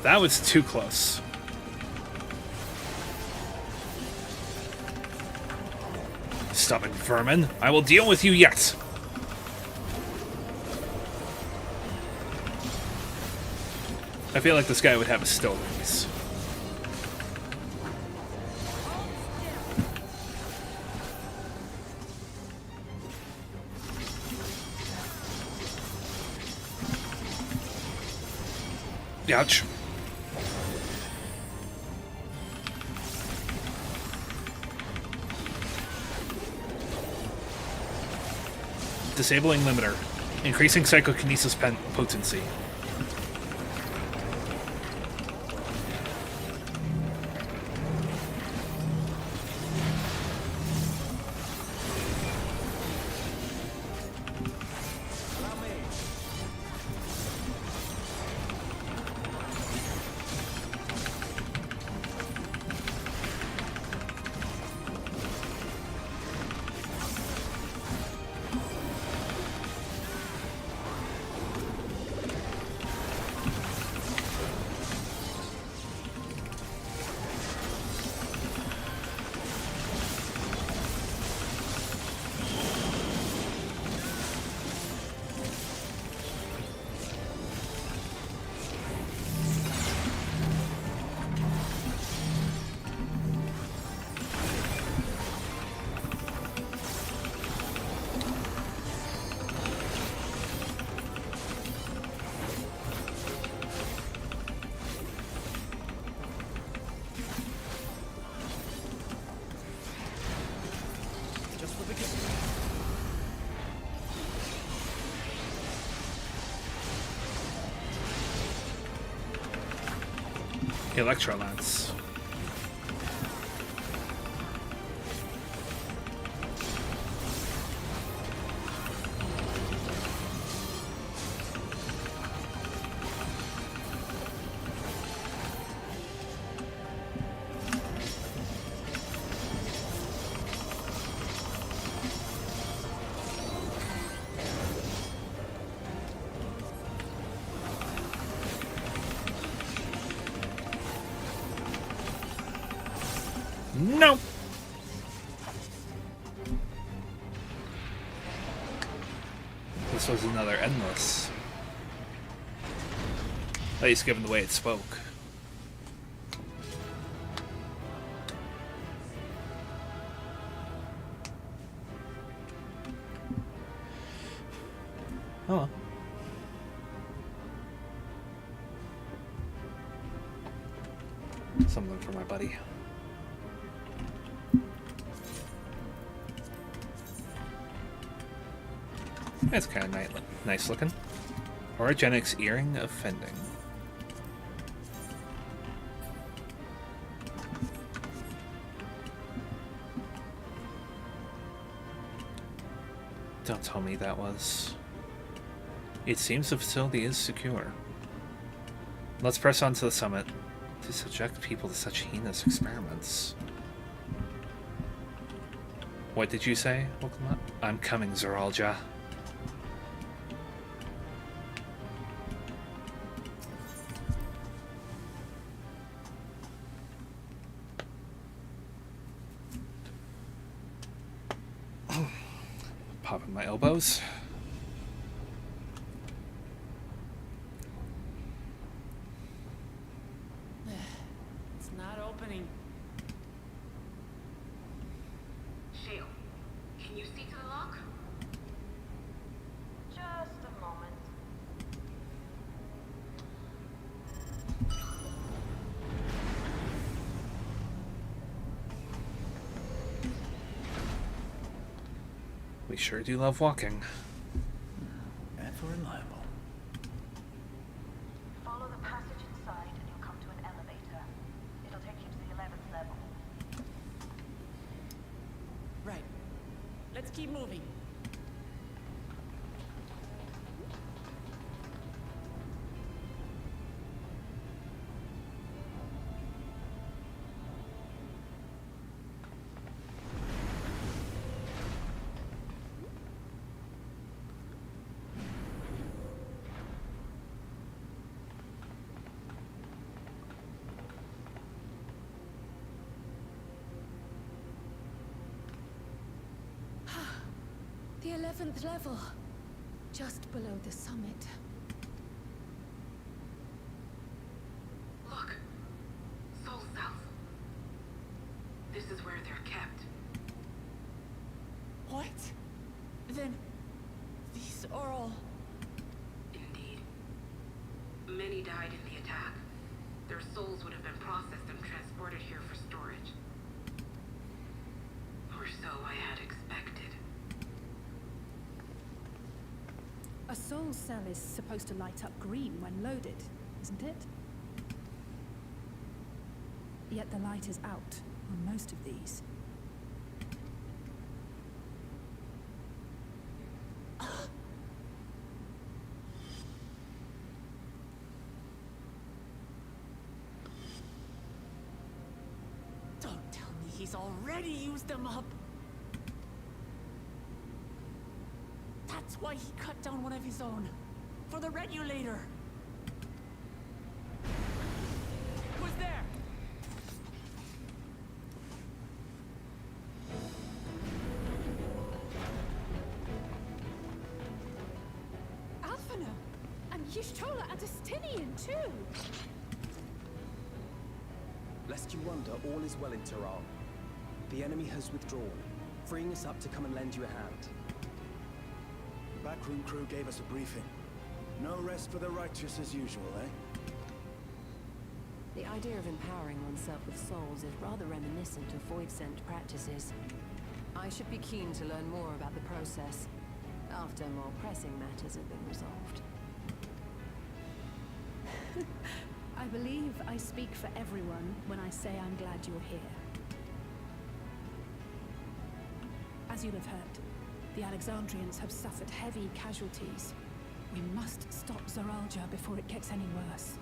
That was too close. Stubborn vermin, I will deal with you yet. I feel like this guy would have a still release. Ouch. Disabling limiter. Increasing psychokinesis potency. Electrolance. No! This was another endless. At least given the way it spoke. Oh. Something for my buddy. That's kind of nice looking. Orogenics Earring of Fending. Don't tell me that was... It seems the facility is secure. Let's press on to the summit to subject people to such heinous experiments. What did you say? I'm coming, Zeralja. Popping my elbows. It's not opening. Shale, can you see to the lock? Just a moment. We sure do love walking. And for reliable. Follow the passage inside and you'll come to an elevator. It'll take you to the 11th level. Right. Let's keep moving. The 11th level, just below the summit. Look. Soul cells. This is where they're kept. What? Then... these are all... Indeed. Many died in the attack. Their souls would have been processed and transported here for storage. Or so I had expected. A soul cell is supposed to light up green when loaded, isn't it? Yet the light is out on most of these. Don't tell me he's already used them up. That's why he cut down one of his own. For the regulator. Who's there? Alphina! And Y'shtola and Justinian too! Lest you wonder, all is well in Tehran. The enemy has withdrawn, freeing us up to come and lend you a hand. The backroom crew gave us a briefing. No rest for the righteous as usual, eh? The idea of empowering oneself with souls is rather reminiscent of void-sent practices. I should be keen to learn more about the process, after more pressing matters have been resolved. I believe I speak for everyone when I say I'm glad you're here. As you'll have heard, the Alexandrians have suffered heavy casualties. We must stop Zoralja before it gets any worse.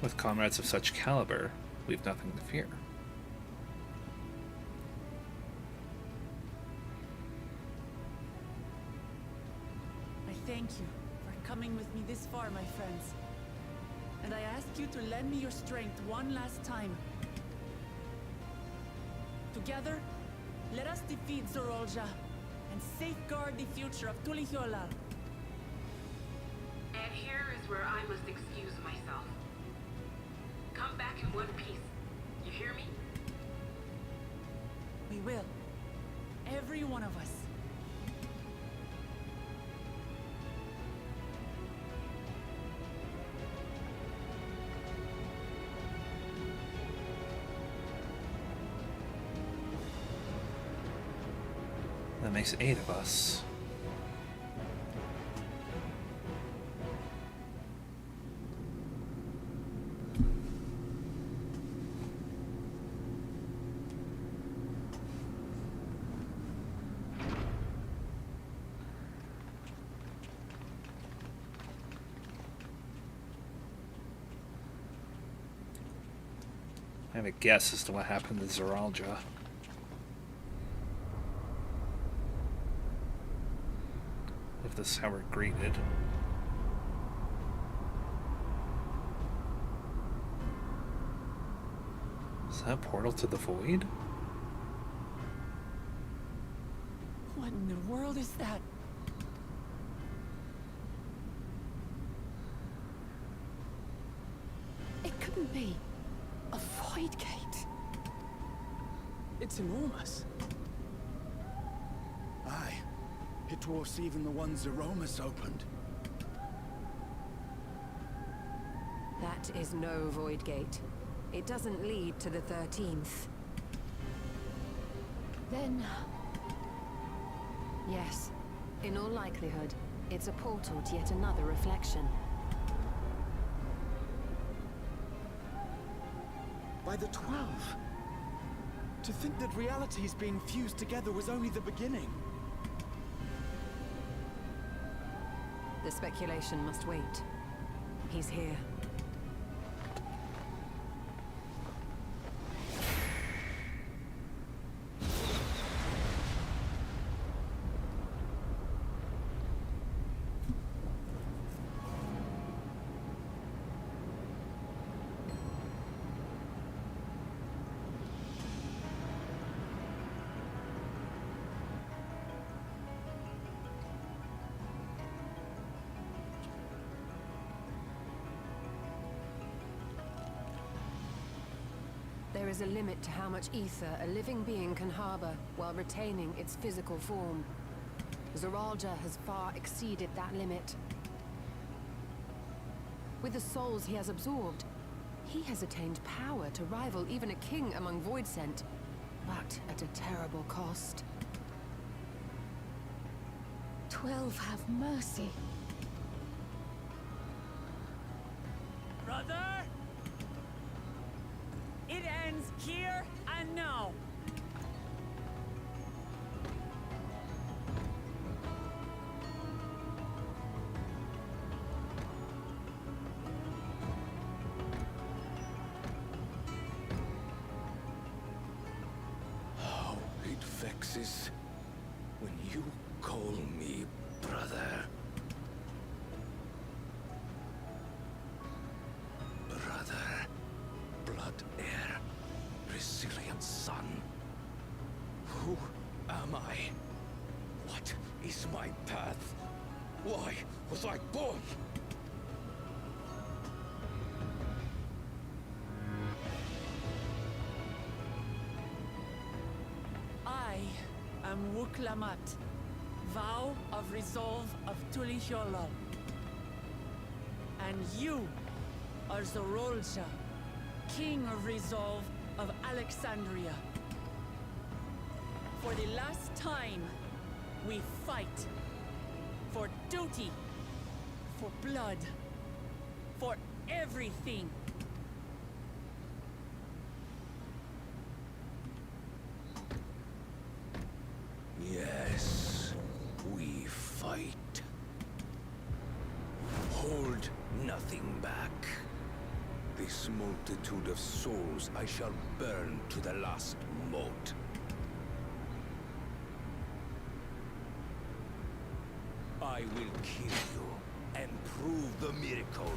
With comrades of such caliber, we've nothing to fear. I thank you for coming with me this far, my friends. And I ask you to lend me your strength one last time. Together, let us defeat Zoralja and safeguard the future of Tulihyolal. And here is where I must excuse myself. Come back in one piece. You hear me? We will. Every one of us. That makes 8 of us. I have a guess as to what happened to Zoralja. If this is how we're greeted. Is that a portal to the void? What in the world is that? It couldn't be. A void gate. It's enormous. Aye. It dwarfs even the ones Aromas opened. That is no void gate. It doesn't lead to the 13th. Then... Yes. In all likelihood, it's a portal to yet another reflection. By the 12. To think that realities being fused together was only the beginning. The speculation must wait. He's here. There is a limit to how much ether a living being can harbor while retaining its physical form. Zoralja has far exceeded that limit. With the souls he has absorbed, he has attained power to rival even a king among Voidsent, but at a terrible cost. 12 have mercy. Brother! It ends here and now. How it vexes when you call me brother. Brother, blood heir, resilient son. Who am I? What is my path? Why was I born? I am Wuklamat, vow of resolve of Tulihyolal. And you are Zoralja, king of resolve of Alexandria. For the last time, we fight. For duty. For blood. For everything. Yes, we fight. Hold nothing back. This multitude of souls I shall burn to the last mote. I will kill you and prove the miracle.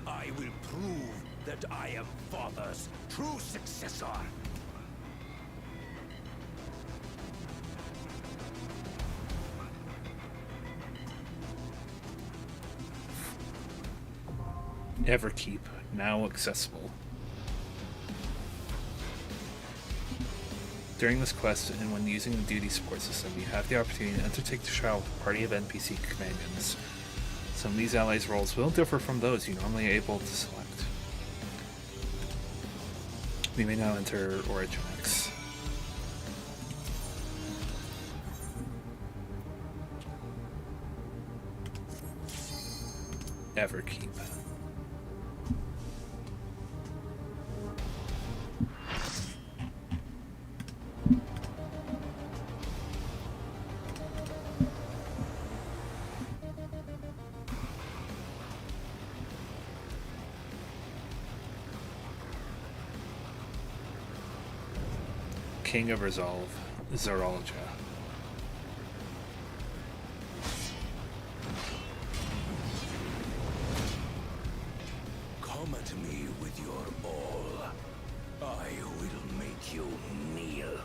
I will prove that I am Father's true successor. Everkeep, now accessible. During this quest, and when using the duty support system, you have the opportunity to undertake the trial with a party of NPC companions. Some of these allies' roles will differ from those you normally are able to select. We may now enter Origin X. Everkeep. King of Resolve, Zeralja. Come at me with your all. I will make you kneel.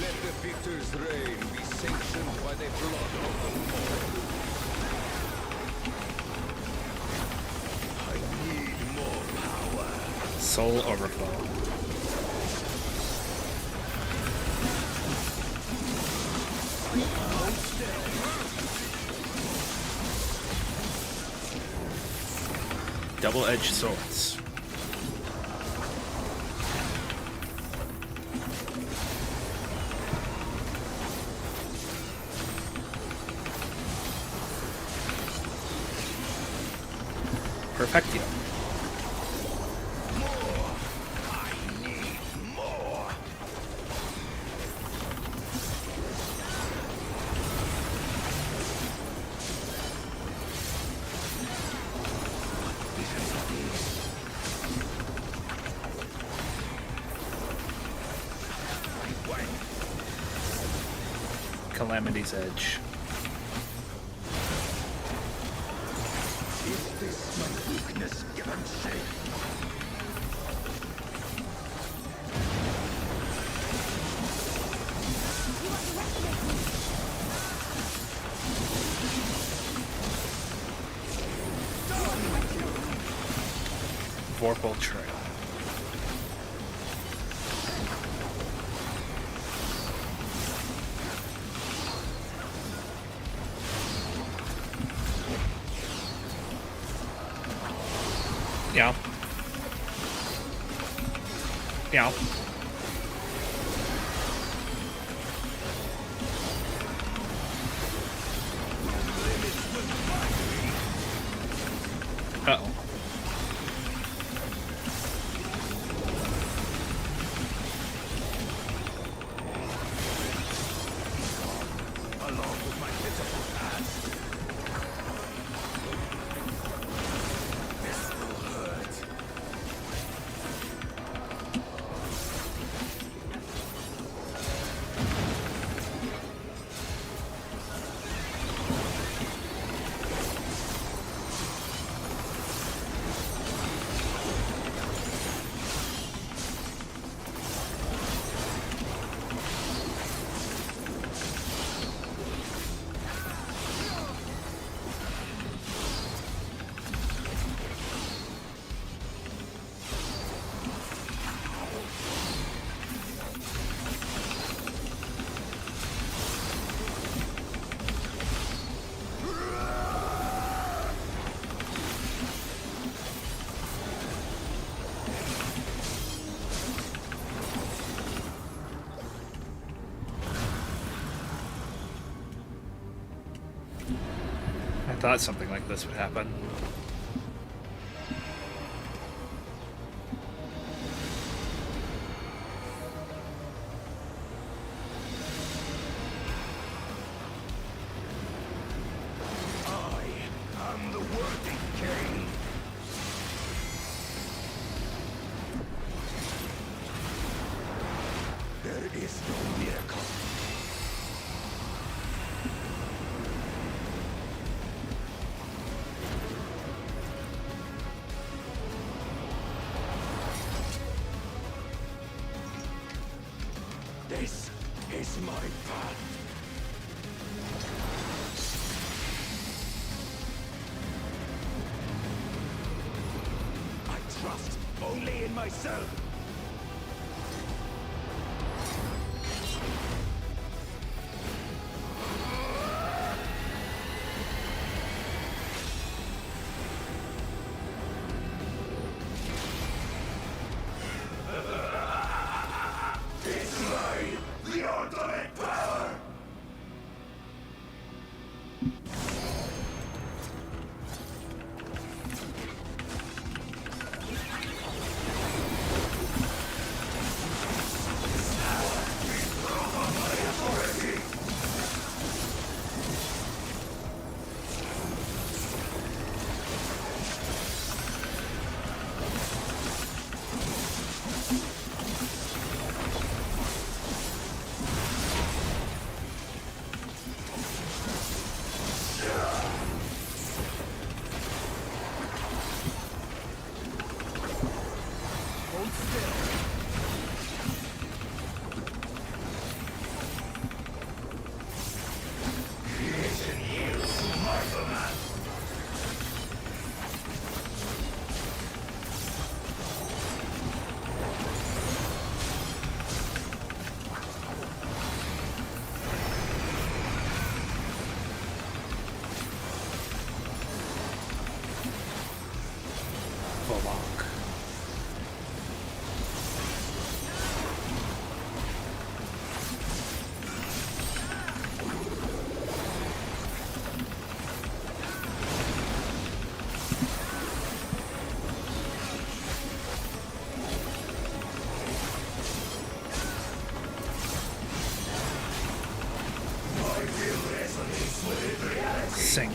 Let the victor's reign be sanctioned by the blood of the Lord. I need more power. Soul Overflow. Double-edged swords. Perfectio. Calamity's Edge. Is this my weakness given shape? Vorpal Trail. Yeah. Yeah. Uh-oh. Along with my pitiful past. This will hurt. thought something like this would happen. This is my path. I trust only in myself. Sink.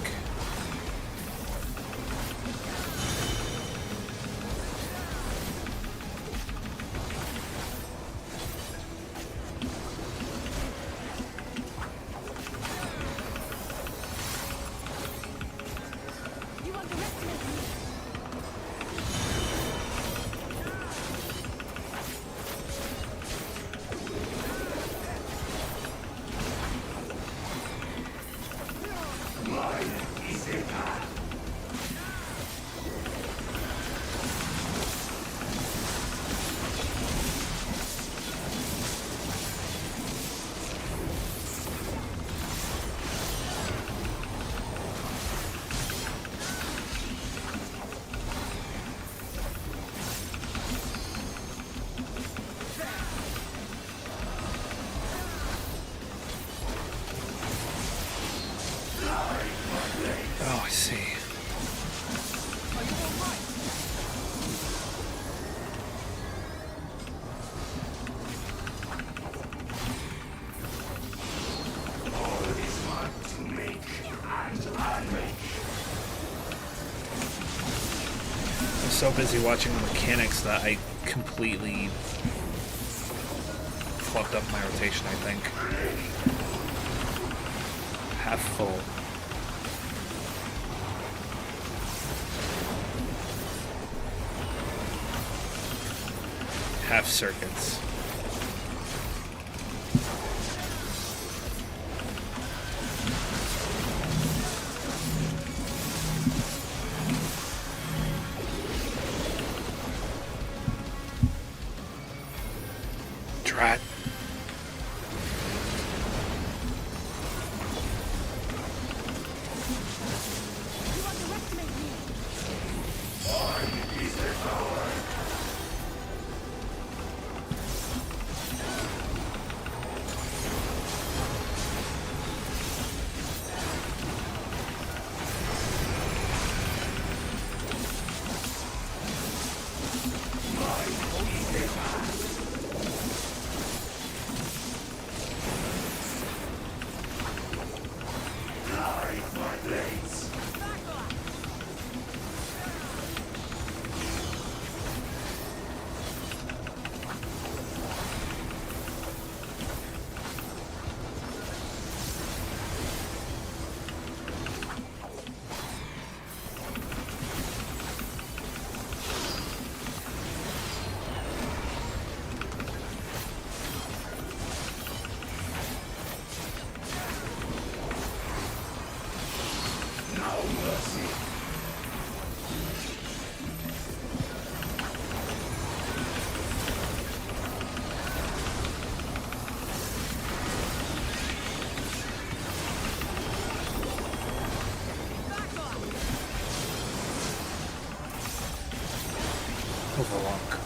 Oh, I see. I'm so busy watching the mechanics that I completely fucked up my rotation, I think. Half full. Half circuits. Drat. Overlock.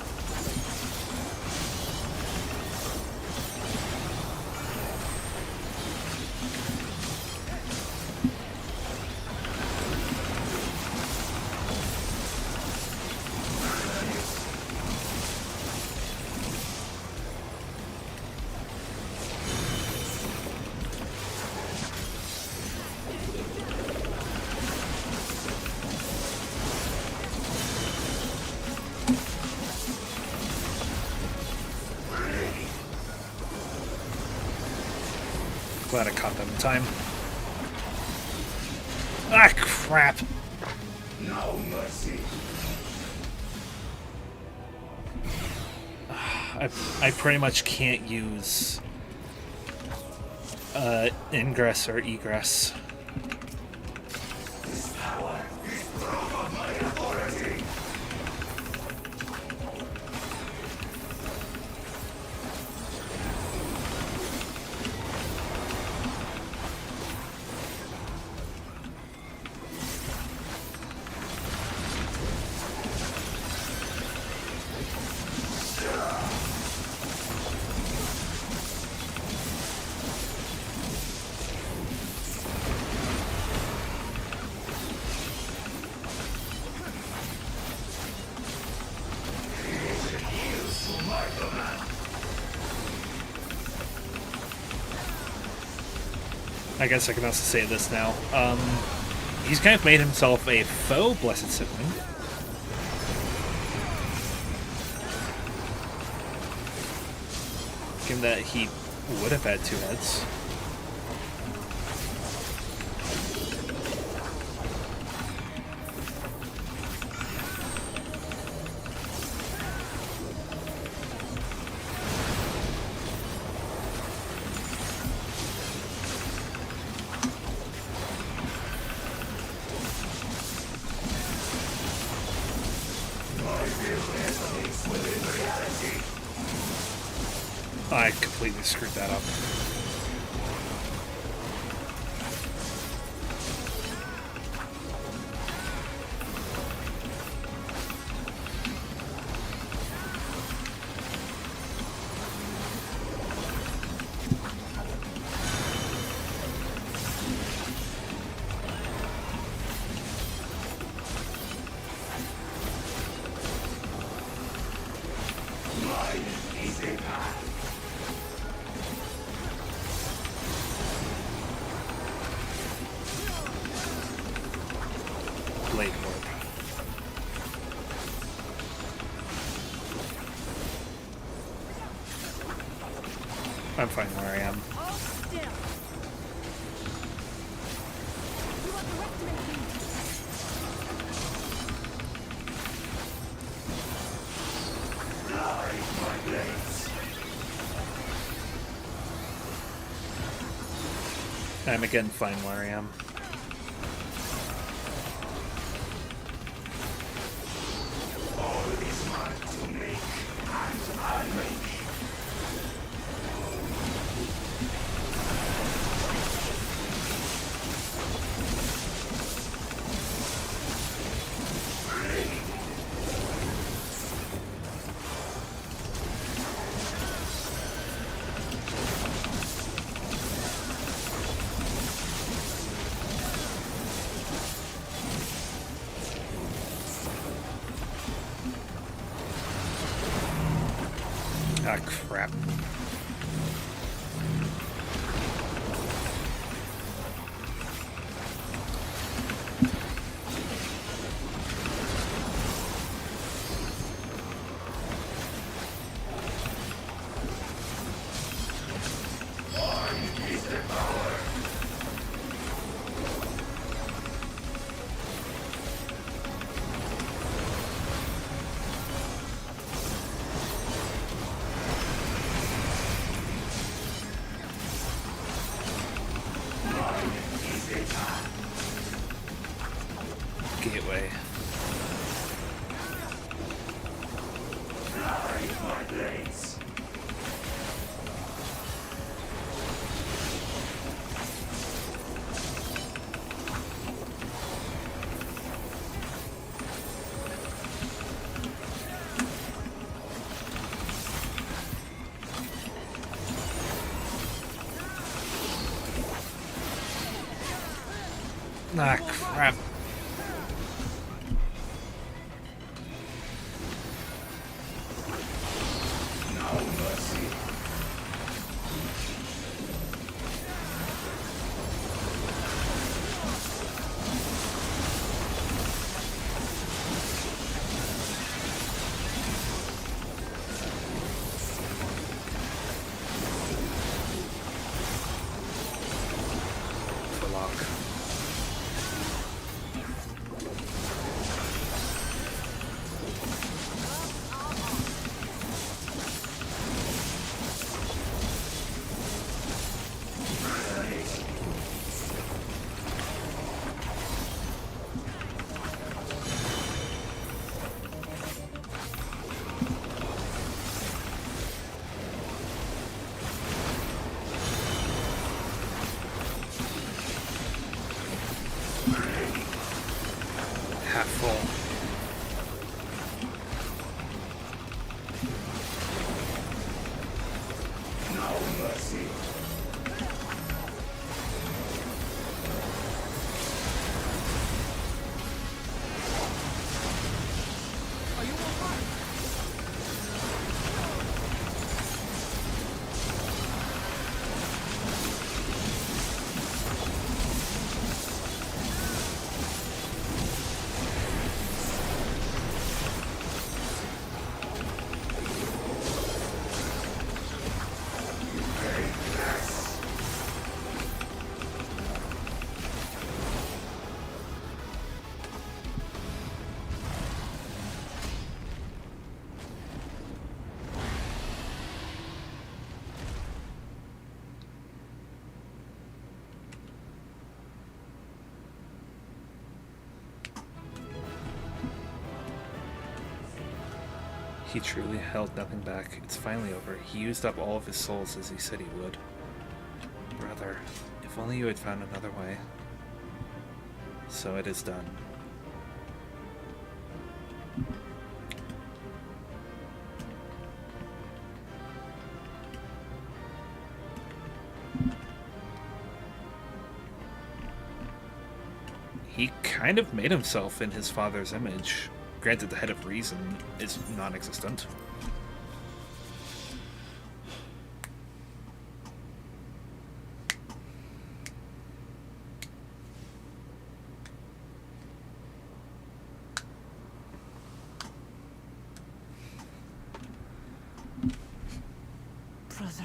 Glad I caught them in time. Ah, crap! No mercy. I pretty much can't use ingress or egress. This power is proof of my authority. I guess I can also say this now. He's kind of made himself a faux Blessed Sibling. Given that he would have had 2 heads. I completely screwed that up. Blade Warp. I'm fine where I am. I'm again fine where I am. Ah, crap. gateway. Ah, crap. Half full. No mercy. Are you alright? He truly held nothing back. It's finally over. He used up all of his souls as he said he would. Brother, if only you had found another way. So it is done. He kind of made himself in his father's image. Granted, the head of reason is non-existent. Brother.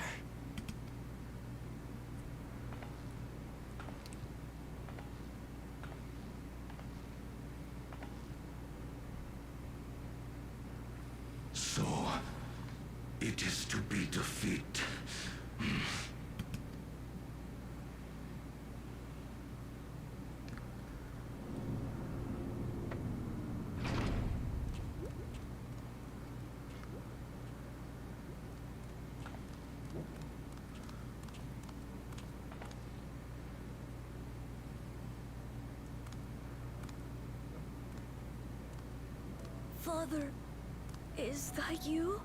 So, it is to be defeat. Father, is that you?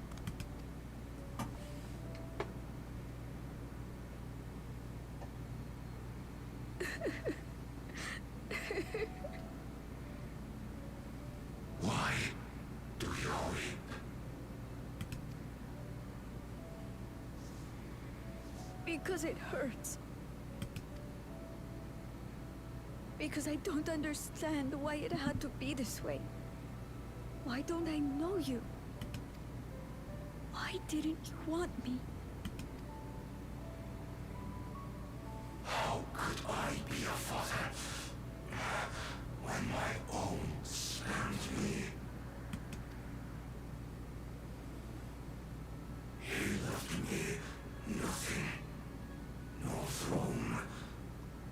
Why do you weep? Because it hurts. Because I don't understand why it had to be this way. Why don't I know you? Why didn't you want me? How could I be a father when my own spurned me? He left me nothing. No throne.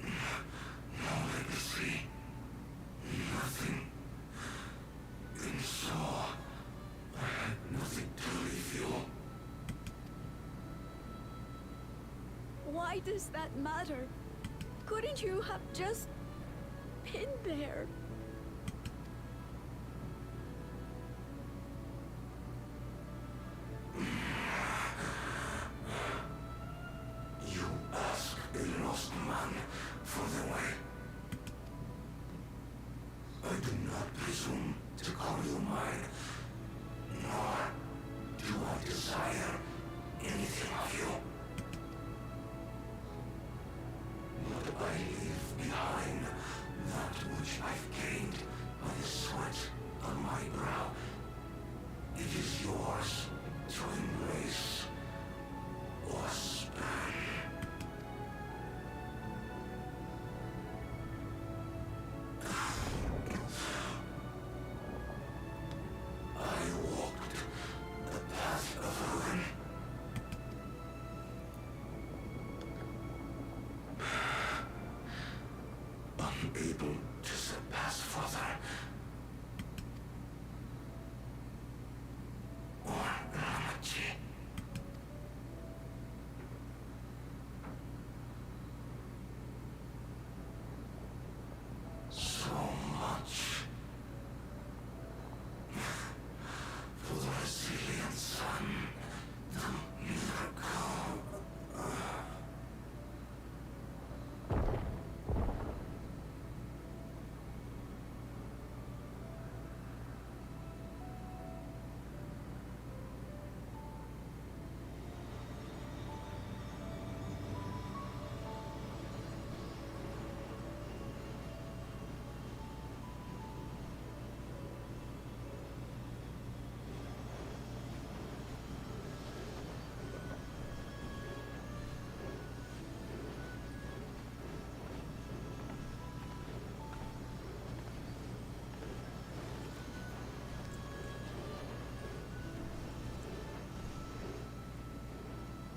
No legacy. Nothing. why does that matter? Couldn't you have just been there? You ask a lost man for the way. I do not presume to call you mine, nor do I desire anything of you. But I leave behind that which I've gained by the sweat on my brow. It is yours to embrace or spurn. I walked the path of ruin. Unable to surpass Father. Or Ramachi. So much for the resilient son, the miracle.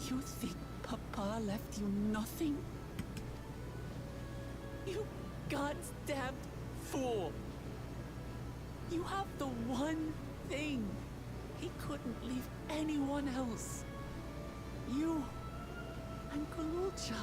You think Papa left you nothing? You goddamn fool! You have the one thing he couldn't leave anyone else. You and Galulcha.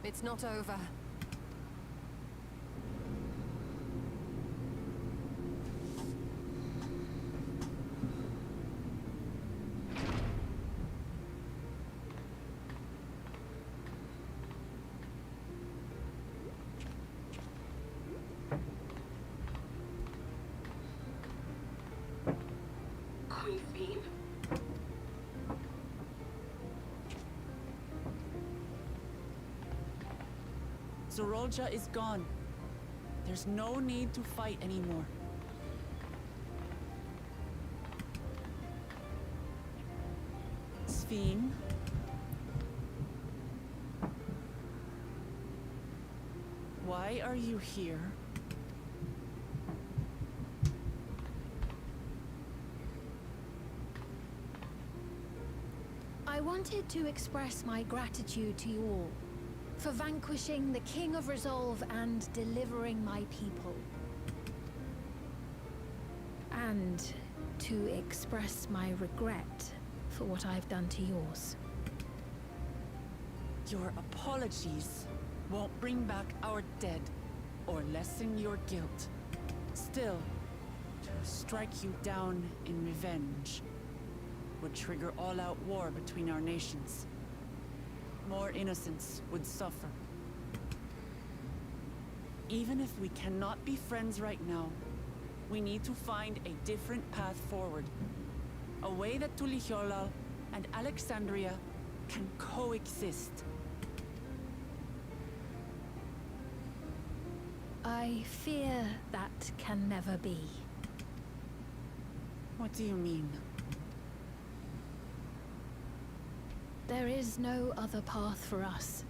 It's not over. Queen's Beam? Zorolja is gone. There's no need to fight anymore. Sphene? Why are you here? I wanted to express my gratitude to you all for vanquishing the King of Resolve and delivering my people. And to express my regret for what I've done to yours. Your apologies won't bring back our dead or lessen your guilt. Still, to strike you down in revenge would trigger all-out war between our nations. More innocents would suffer. Even if we cannot be friends right now, we need to find a different path forward. A way that Tuliholal and Alexandria can coexist. I fear that can never be. What do you mean? There is no other path for us.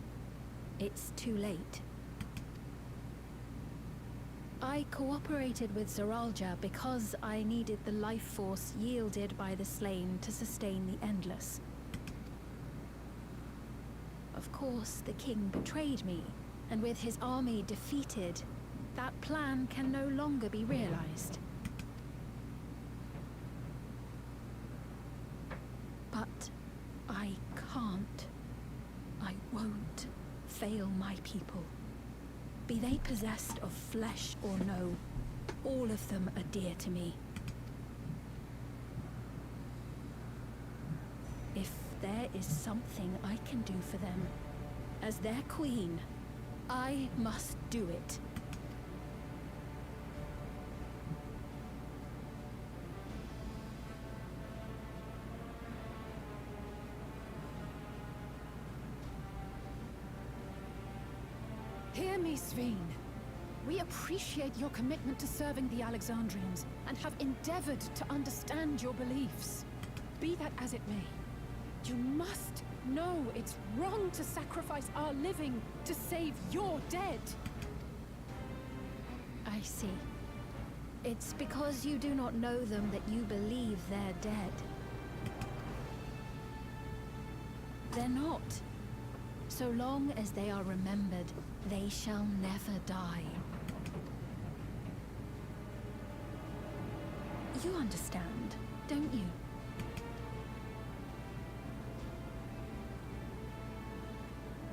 It's too late. I cooperated with Zeralja because I needed the life force yielded by the slain to sustain the Endless. Of course, the king betrayed me, and with his army defeated, that plan can no longer be realized. But I can't. I won't fail my people. Be they possessed of flesh or no, all of them are dear to me. If there is something I can do for them, as their queen, I must do it. Hear me, Sveen. We appreciate your commitment to serving the Alexandrians and have endeavored to understand your beliefs. Be that as it may, you must know it's wrong to sacrifice our living to save your dead. I see. It's because you do not know them that you believe they're dead. They're not. So long as they are remembered, they shall never die. You understand, don't you?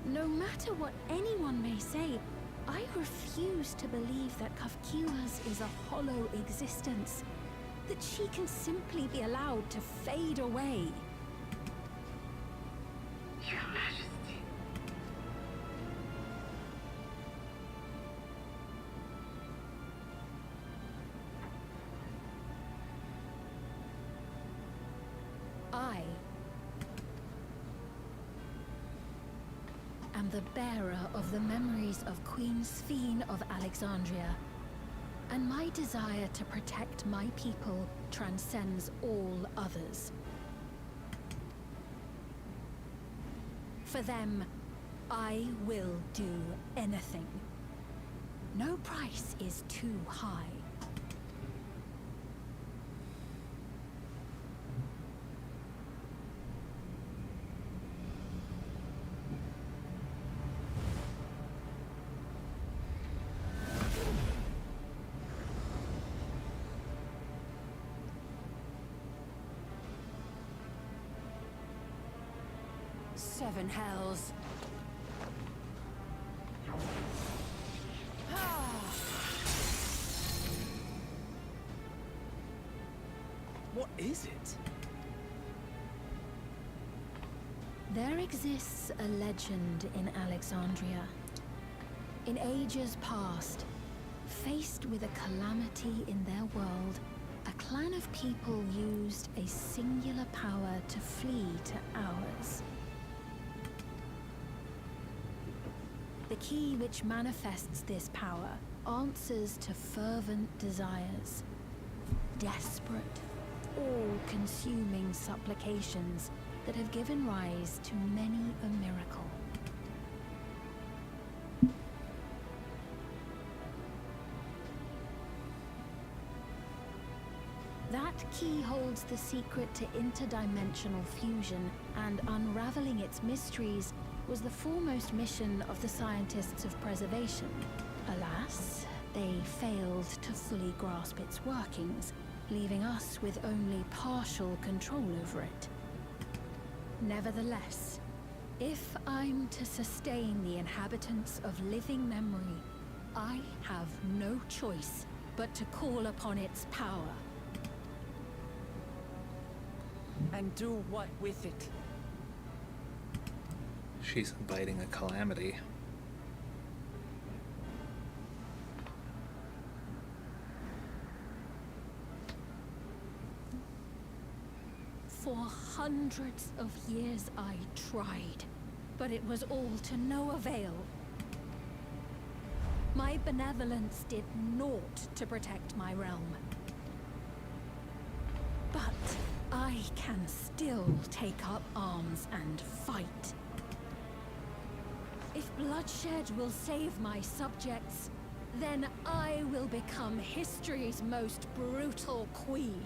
No matter what anyone may say, I refuse to believe that Kafkiwa's is a hollow existence, that she can simply be allowed to fade away. Your Majesty. I am the bearer of the memories of Queen Sveen of Alexandria, and my desire to protect my people transcends all others. For them, I will do anything. No price is too high. Seven hells. What is it? There exists a legend in Alexandria. In ages past, faced with a calamity in their world, a clan of people used a singular power to flee to ours. The key which manifests this power answers to fervent desires. Desperate, all-consuming supplications that have given rise to many a miracle. That key holds the secret to interdimensional fusion, and unraveling its mysteries was the foremost mission of the scientists of preservation. Alas, they failed to fully grasp its workings, leaving us with only partial control over it. Nevertheless, if I'm to sustain the inhabitants of living memory, I have no choice but to call upon its power. And do what with it? She's inviting a calamity. For hundreds of years I tried, but it was all to no avail. My benevolence did naught to protect my realm. But I can still take up arms and fight. If bloodshed will save my subjects, then I will become history's most brutal queen.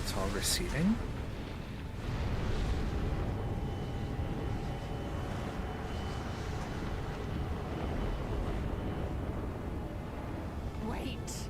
It's all receding? Wait.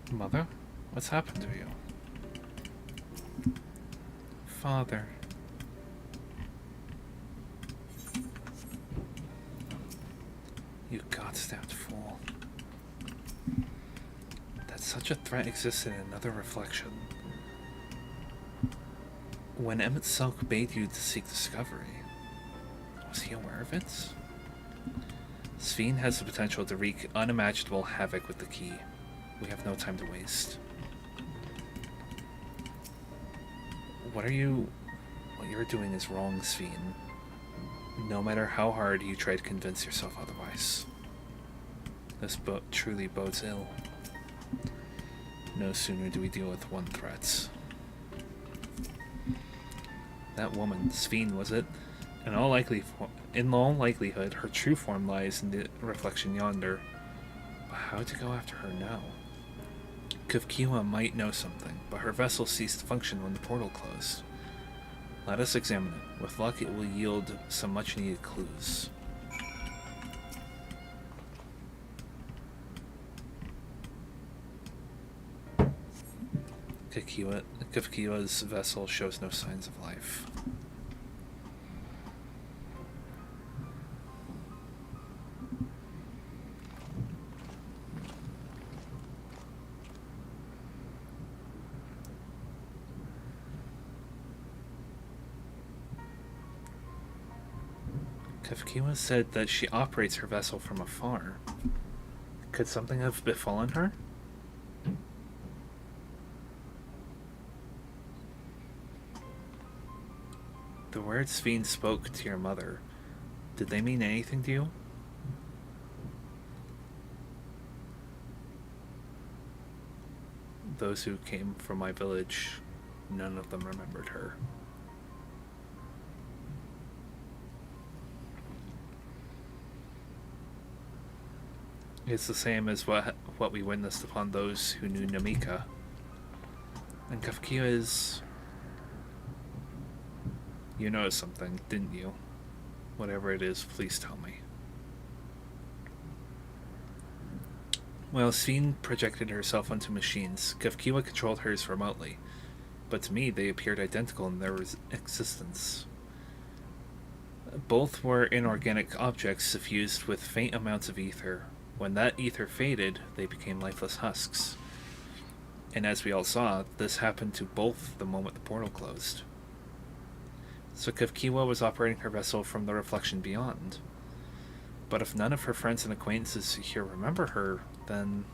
Mother? What's happened to you? Father. You god-stabbed fool. That such a threat existed in another reflection. When Emmett Silk bade you to seek discovery, was he aware of it? Sphene has the potential to wreak unimaginable havoc with the key. We have no time to waste. What you're doing is wrong, Sphene. No matter how hard you try to convince yourself otherwise. This truly bodes ill. No sooner do we deal with one threat. That woman, Sphene, was it? In all likelihood, her true form lies in the reflection yonder. But how to go after her now? Kufkiwa might know something, but her vessel ceased to function when the portal closed. Let us examine it. With luck, it will yield some much-needed clues. Kufkiwa's vessel shows no signs of life. Kufkiwa said that she operates her vessel from afar. Could something have befallen her? The words Sphene spoke to your mother, did they mean anything to you? Those who came from my village, none of them remembered her. It's the same as what we witnessed upon those who knew Namika. And Kufkiwa is... You noticed something, didn't you? Whatever it is, please tell me. Well, Sphene projected herself onto machines. Kufkiwa controlled hers remotely. But to me, they appeared identical in their existence. Both were inorganic objects suffused with faint amounts of ether. When that ether faded, they became lifeless husks. And as we all saw, this happened to both the moment the portal closed. So Kufkiwa was operating her vessel from the reflection beyond. But if none of her friends and acquaintances here remember her, then...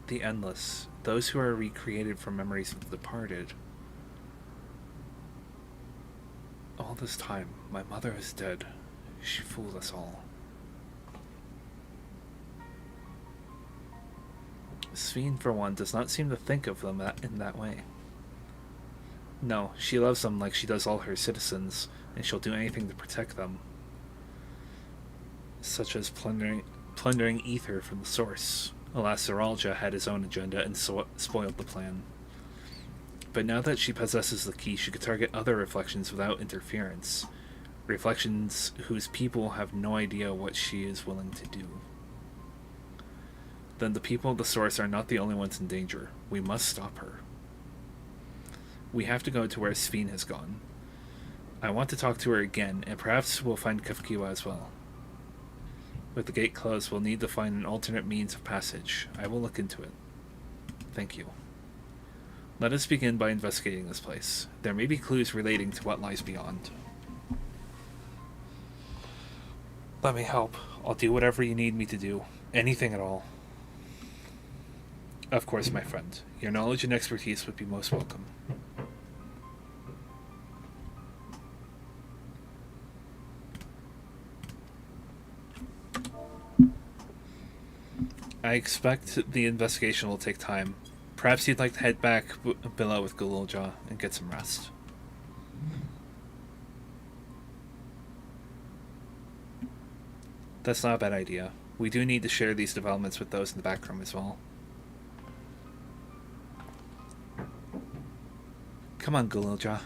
The endless. Those who are recreated from memories of the departed. All this time, my mother is dead. She fooled us all. Sphene, for one, does not seem to think of them in that way. No, she loves them like she does all her citizens, and she'll do anything to protect them. Such as plundering ether from the source. Alas, Zeralja had his own agenda and spoiled the plan. But now that she possesses the key, she could target other reflections without interference. Reflections whose people have no idea what she is willing to do. Then the people of the source are not the only ones in danger. We must stop her. We have to go to where Sphene has gone. I want to talk to her again, and perhaps we'll find Kefkiwa as well. With the gate closed, we'll need to find an alternate means of passage. I will look into it. Thank you. Let us begin by investigating this place. There may be clues relating to what lies beyond. Let me help. I'll do whatever you need me to do. Anything at all. Of course, my friend. Your knowledge and expertise would be most welcome. I expect the investigation will take time. Perhaps you'd like to head back below with Galulja and get some rest. That's not a bad idea. We do need to share these developments with those in the back room as well. Come on, Galulja.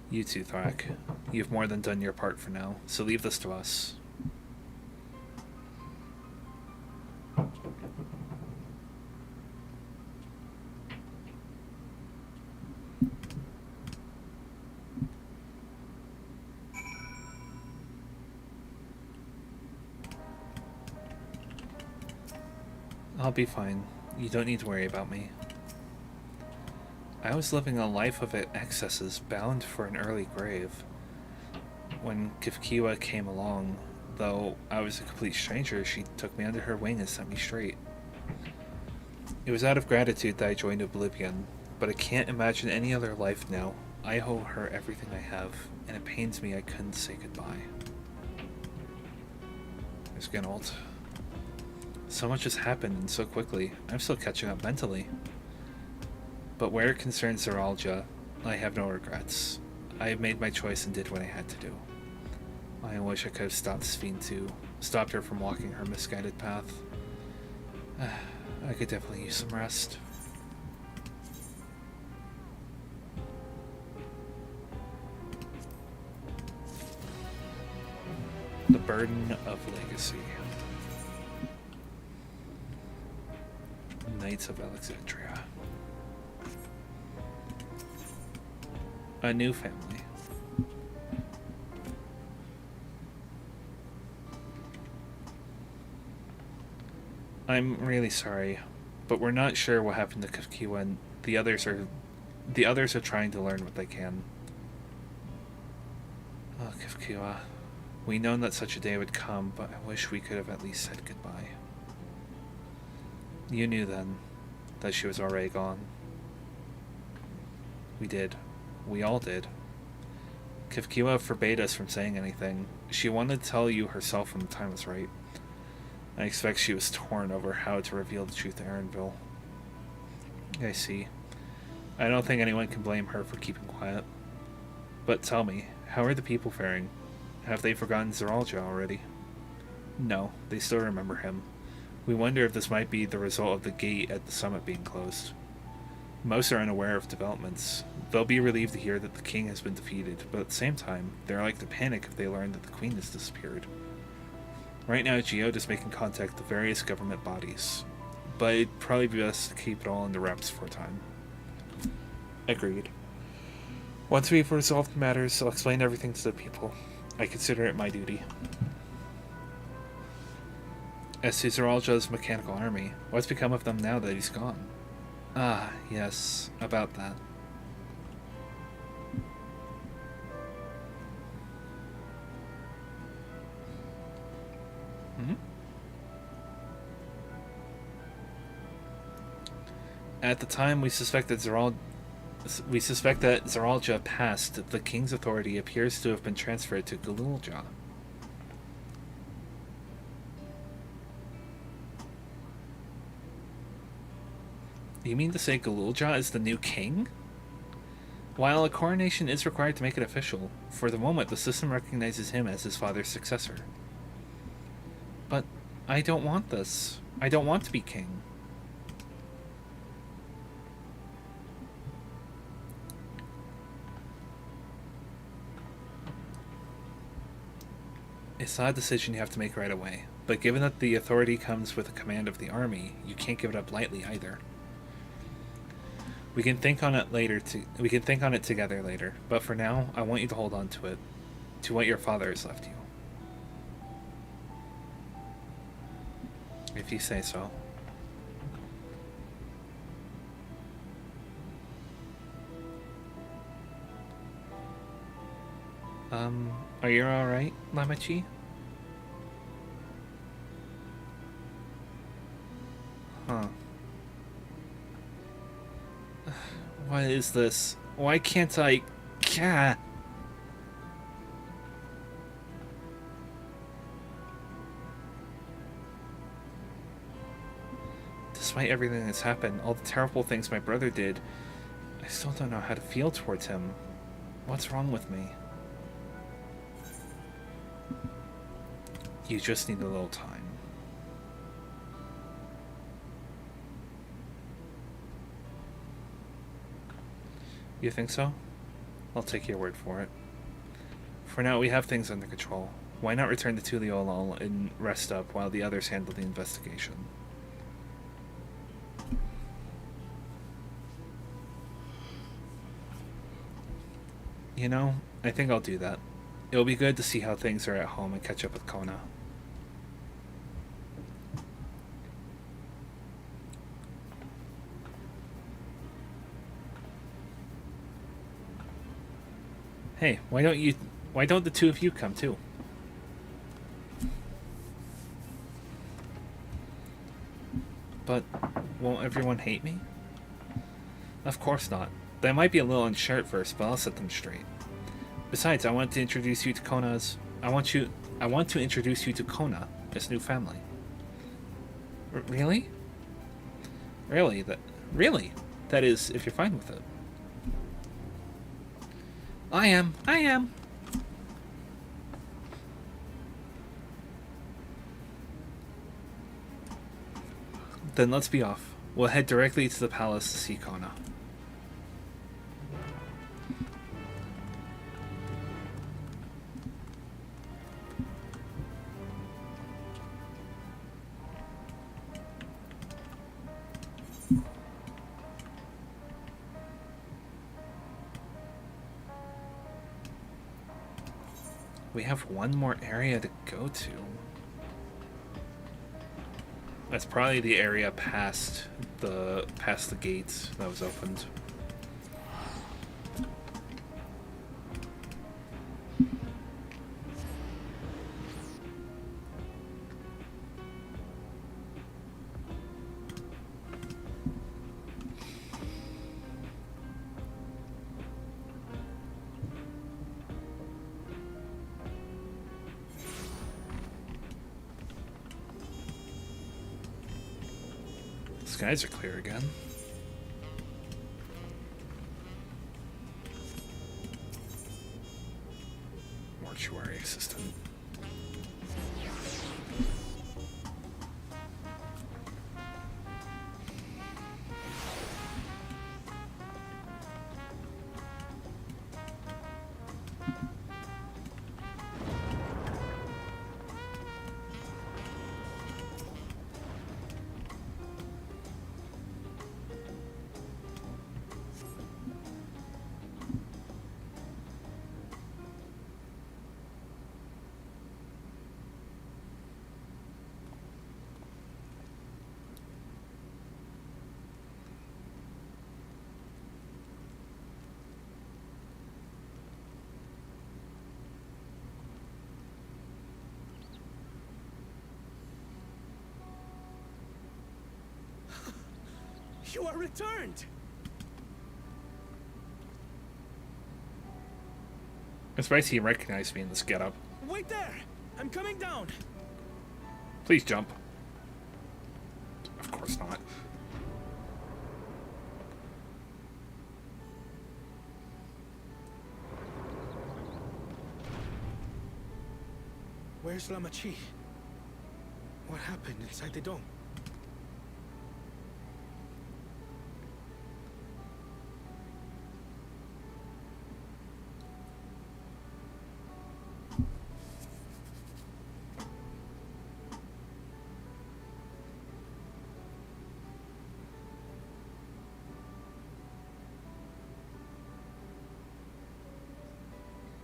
You too, Thrak. You've more than done your part for now, so leave this to us. I'll be fine. You don't need to worry about me. I was living a life of excesses, bound for an early grave. When Kefkiwa came along, though I was a complete stranger, she took me under her wing and set me straight. It was out of gratitude that I joined Oblivion, but I can't imagine any other life now. I owe her everything I have, and it pains me I couldn't say goodbye. It's getting old. So much has happened and so quickly. I'm still catching up mentally. But where it concerns Zeralja, I have no regrets. I have made my choice and did what I had to do. I wish I could have stopped Sphene too, stopped her from walking her misguided path. I could definitely use some rest. The burden of legacy. Knights of Alexandria. A new family. I'm really sorry, but we're not sure what happened to Kefkiwa, and the others are trying to learn what they can. Oh, Kefkiwa. We know that such a day would come, but I wish we could have at least said goodbye. You knew then that she was already gone. We did. We all did. Kefkiwa forbade us from saying anything. She wanted to tell you herself when the time was right. I expect she was torn over how to reveal the truth to Erenville. I see. I don't think anyone can blame her for keeping quiet. But tell me, how are the people faring? Have they forgotten Zeralja already? No, they still remember him. We wonder if this might be the result of the gate at the summit being closed. Most are unaware of developments. They'll be relieved to hear that the king has been defeated, but at the same time, they're like to panic if they learn that the queen has disappeared. Right now, Geode is making contact with various government bodies, but it'd probably be best to keep it all under wraps for a time. Agreed. Once we've resolved matters, I'll explain everything to the people. I consider it my duty. As to Zeralja's mechanical army, what's become of them now that he's gone? Ah, yes, about that. Hmm? At the time, we suspect that Zeralja passed. The king's authority appears to have been transferred to Galulja. You mean to say Galulja is the new king? While a coronation is required to make it official, for the moment the system recognizes him as his father's successor. But I don't want this. I don't want to be king. It's not a decision you have to make right away, but given that the authority comes with a command of the army, you can't give it up lightly either. We can think on it later. We can think on it together later. But for now, I want you to hold on to it, to what your father has left you. If you say so. Are you all right, Lamachi? Huh. What is this? Why can't I... Gah! Despite everything that's happened, all the terrible things my brother did, I still don't know how to feel towards him. What's wrong with me? You just need a little time. You think so? I'll take your word for it. For now, we have things under control. Why not return to Tuliolol and rest up while the others handle the investigation? You know, I think I'll do that. It'll be good to see how things are at home and catch up with Kona. Hey, why don't the two of you come too? But won't everyone hate me? Of course not. They might be a little unsure at first, but I'll set them straight. Besides, I want to introduce you to Kona's... I want to introduce you to Kona, this new family. Really? Really? Really? That is, if you're fine with it. I am. Then let's be off. We'll head directly to the palace to see Kona. We have one more area to go to. That's probably the area past the gates that was opened. Skies are clear again. Mortuary assistant. You are returned! I'm surprised he recognized me in this getup. Wait there! I'm coming down! Please jump. Of course not. Where's Lamachi? What happened inside the dome?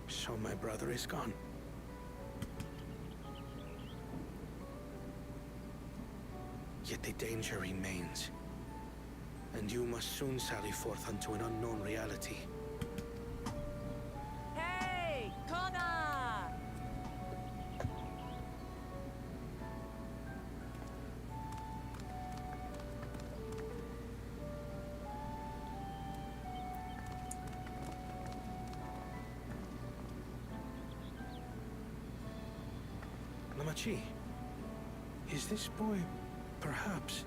So my brother is gone. Yet the danger remains. And you must soon sally forth unto an unknown reality. Hey, Kona! Lamachi, is this boy perhaps?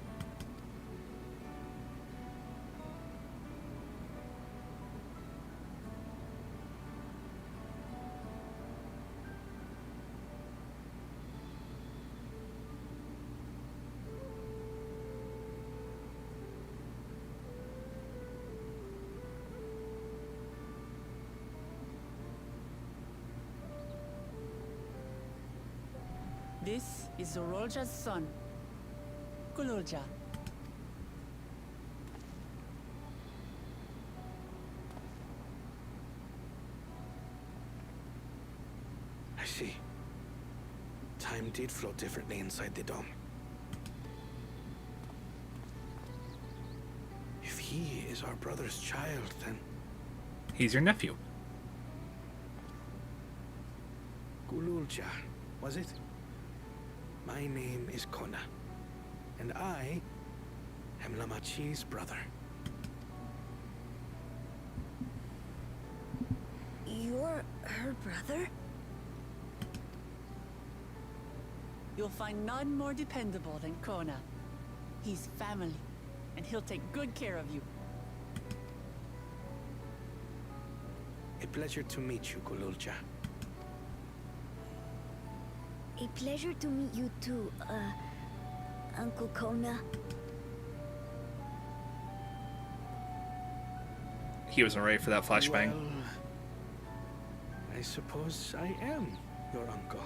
This is Zorolja's son, Gululja. I see. Time did flow differently inside the dome. If he is our brother's child, then... He's your nephew. Gululja, was it? My name is Kona, and I am Lamachi's brother. You're her brother? You'll find none more dependable than Kona. He's family, and he'll take good care of you. A pleasure to meet you, Gululja. A pleasure to meet you too, Uncle Kona. He wasn't ready for that flashbang. Well, I suppose I am your uncle.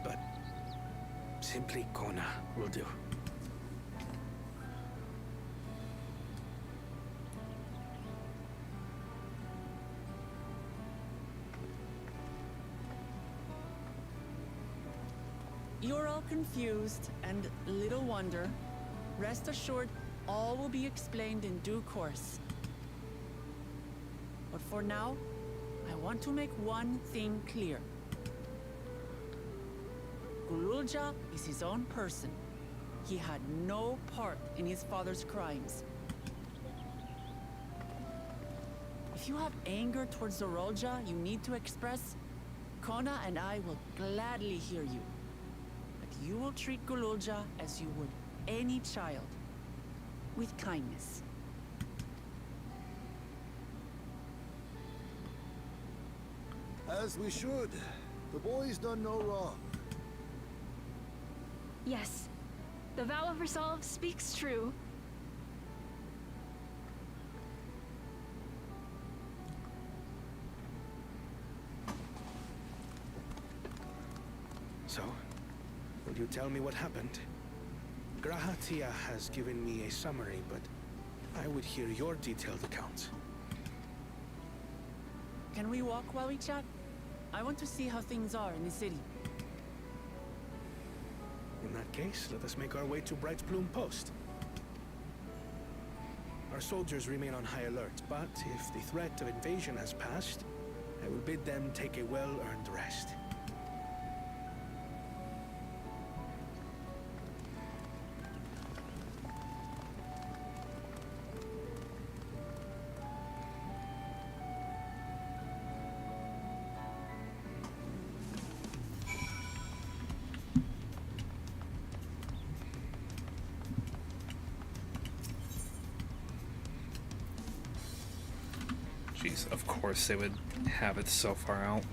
But simply Kona will do. You're all confused, and little wonder. Rest assured, all will be explained in due course. But for now, I want to make one thing clear. Gululja is his own person. He had no part in his father's crimes. If you have anger towards Zorolja you need to express, Kona and I will gladly hear you. But you will treat Gululja as you would any child, with kindness. As we should. The boy's done no wrong. Yes. The vow of resolve speaks true. So, will you tell me what happened? Grahatia has given me a summary, but I would hear your detailed account. Can we walk while we chat? I want to see how things are in the city. In that case, let us make our way to Bright Bloom Post. Our soldiers remain on high alert, but if the threat of invasion has passed, I will bid them take a well-earned rest. course they would have it so far out.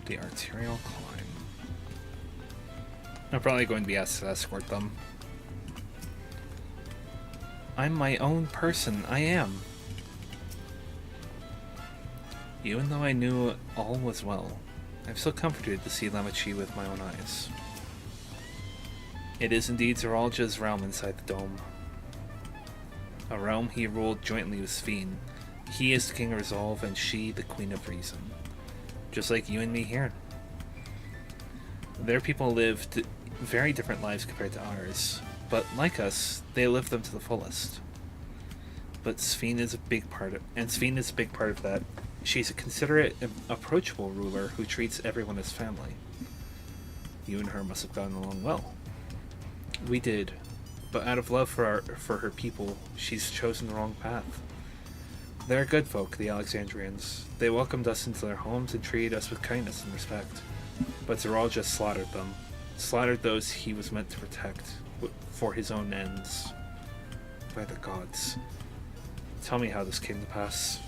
The arterial climb. I'm probably going to be asked to escort them. I'm my own person, I am. Even though I knew all was well, I'm still comforted to see Lamachi with my own eyes. It is indeed Zeralja's realm inside the dome. A realm he ruled jointly with Sphene. He is the King of Resolve and she the Queen of Reason. Just like you and me here. Their people lived very different lives compared to ours, but like us, they lived them to the fullest. But Sphene is a big part of that. She's a considerate and approachable ruler who treats everyone as family. You and her must have gotten along well. We did, but out of love for her people, she's chosen the wrong path. They're good folk, the Alexandrians. They welcomed us into their homes and treated us with kindness and respect. But Zeralja slaughtered them. Slaughtered those he was meant to protect, for his own ends. By the gods. Tell me how this came to pass.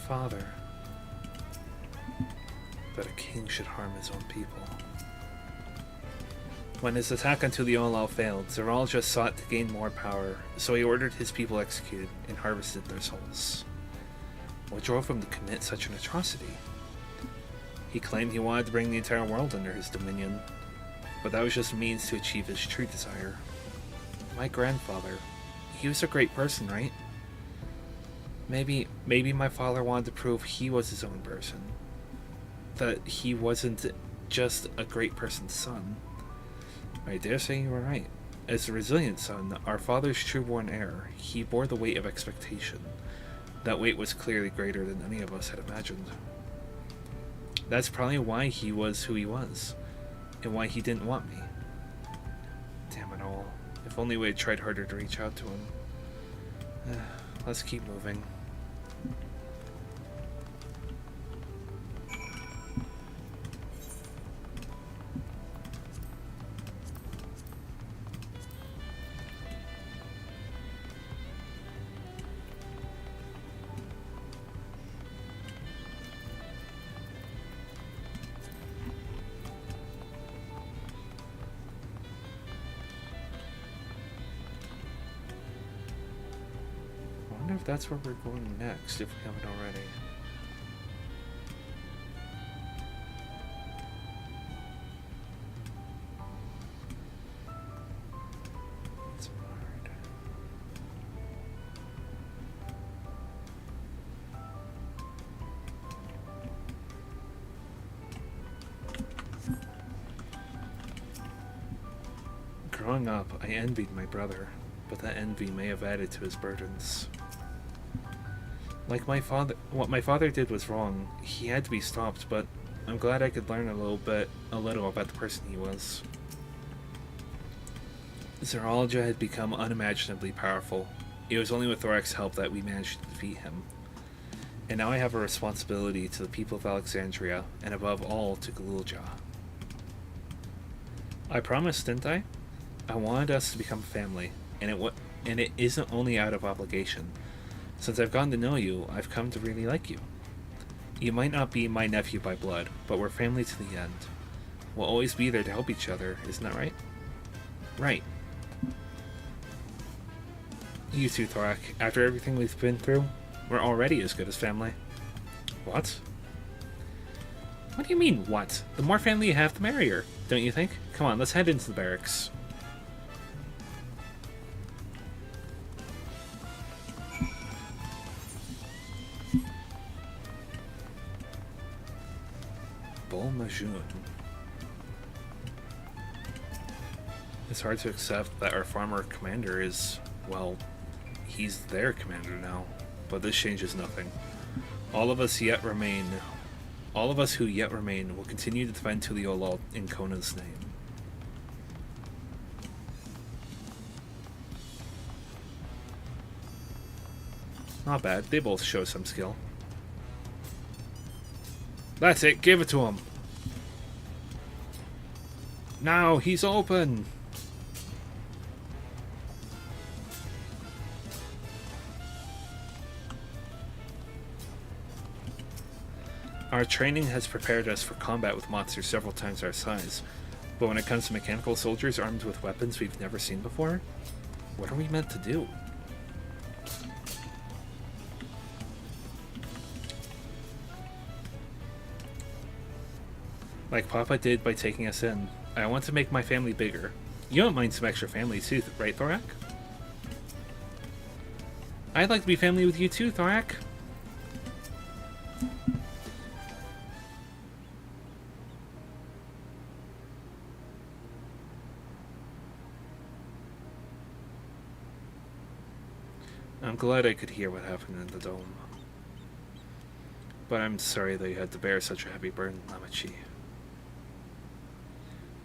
Father, that a king should harm his own people. When his attack on Tuliolao failed, Zeralja sought to gain more power, so he ordered his people executed and harvested their souls. What drove him to commit such an atrocity? He claimed he wanted to bring the entire world under his dominion, but that was just a means to achieve his true desire. My grandfather, he was a great person, right? Maybe my father wanted to prove he was his own person. That he wasn't just a great person's son. I dare say you were right. As a resilient son, our father's true-born heir, he bore the weight of expectation. That weight was clearly greater than any of us had imagined. That's probably why he was who he was, and why he didn't want me. Damn it all. If only we had tried harder to reach out to him. Let's keep moving. I wonder if that's where we're going next, if we haven't already. It's hard. Growing up, I envied my brother, but that envy may have added to his burdens. Like what my father did was wrong. He had to be stopped, but I'm glad I could learn a little about the person he was. Zeralja had become unimaginably powerful. It was only with Thorak's help that we managed to defeat him. And now I have a responsibility to the people of Alexandria, and above all to Galulja. I promised, didn't I? I wanted us to become family, and it isn't only out of obligation. Since I've gotten to know you, I've come to really like you. You might not be my nephew by blood, but we're family to the end. We'll always be there to help each other, isn't that right? Right. You too, Thorak. After everything we've been through, we're already as good as family. What? What do you mean, what? The more family you have, the merrier, don't you think? Come on, let's head into the barracks. June. It's hard to accept that our former commander is, well, he's their commander now. But this changes nothing. All of us who yet remain will continue to defend Tuliolal in Kona's name. Not bad. They both show some skill. That's it. Give it to him. Now he's open. Our training has prepared us for combat with monsters several times our size, but when it comes to mechanical soldiers armed with weapons we've never seen before, what are we meant to do? Like Papa did by taking us in, I want to make my family bigger. You don't mind some extra family too, right, Thorak? I'd like to be family with you too, Thorak. I'm glad I could hear what happened in the dome. But I'm sorry that you had to bear such a heavy burden, Namachi.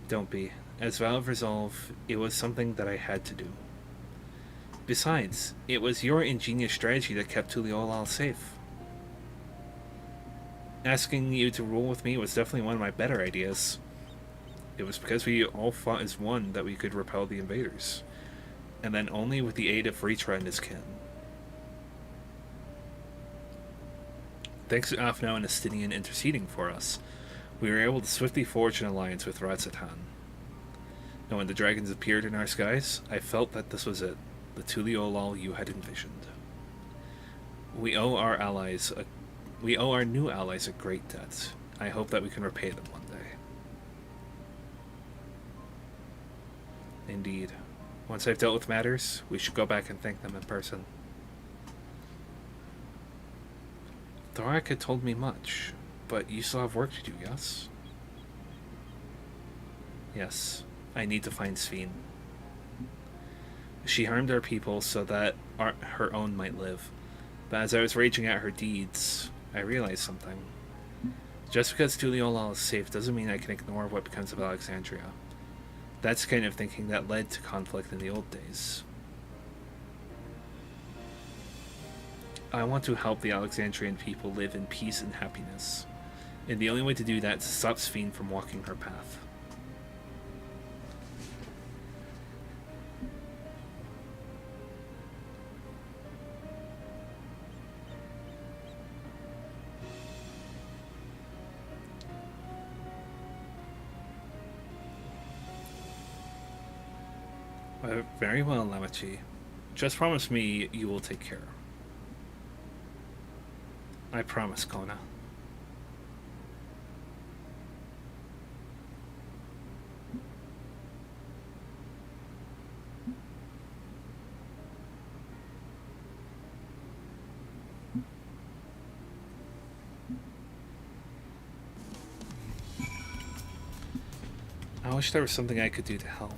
Don't be. As vow of resolve, it was something that I had to do. Besides, it was your ingenious strategy that kept Tuliolal safe. Asking you to rule with me was definitely one of my better ideas. It was because we all fought as one that we could repel the invaders. And then only with the aid of Ritra and his kin. Thanks to Afnau and Estinian interceding for us, we were able to swiftly forge an alliance with Ratsatan. And when the dragons appeared in our skies, I felt that this was it, the Tuliolal you had envisioned. We owe our new allies a great debt. I hope that we can repay them one day. Indeed. Once I've dealt with matters, we should go back and thank them in person. Thorak had told me much, but you still have work to do, yes? Yes, I need to find Sphene. She harmed our people so that her own might live. But as I was raging at her deeds, I realized something. Just because Tuliolal is safe doesn't mean I can ignore what becomes of Alexandria. That's the kind of thinking that led to conflict in the old days. I want to help the Alexandrian people live in peace and happiness. And the only way to do that is to stop Sphene from walking her path. Very well, Namachi. Just promise me you will take care. I promise, Kona. I wish there was something I could do to help.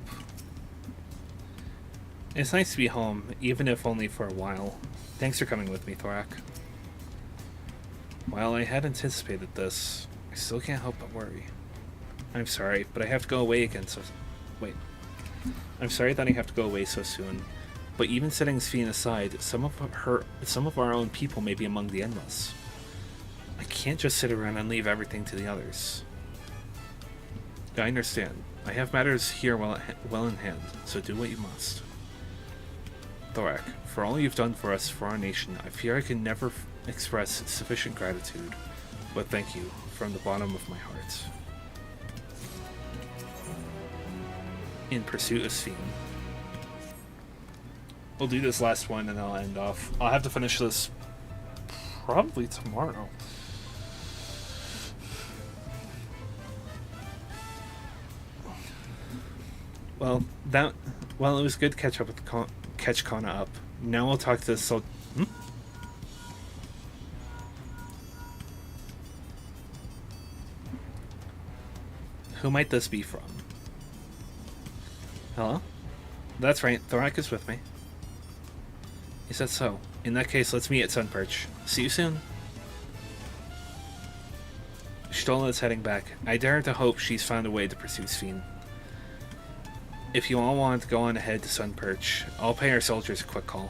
It's nice to be home, even if only for a while. Thanks for coming with me, Thorak. While I had anticipated this, I still can't help but worry. I'm sorry, but I have to go away again I'm sorry that I have to go away so soon, but even setting Sphene aside, some of our own people may be among the endless. I can't just sit around and leave everything to the others. I understand. I have matters here well in hand, so do what you must. Thorak, for all you've done for us, for our nation, I fear I can never express sufficient gratitude, but thank you from the bottom of my heart. In pursuit of Sphene. We'll do this last one and I'll end off. I'll have to finish this probably tomorrow. Well, it was good to catch up with catch Kona up. Now we'll talk to Who might this be from? Hello? That's right, Thorak is with me. Is that so? In that case, let's meet at Sunperch. See you soon. Stola is heading back. I dare to hope she's found a way to pursue Sven. If you all want to go on ahead to Sunperch, I'll pay our soldiers a quick call.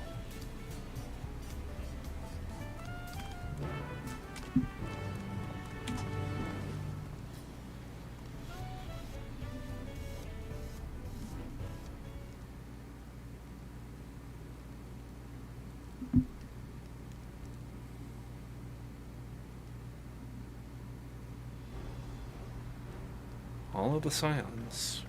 All of the Scions.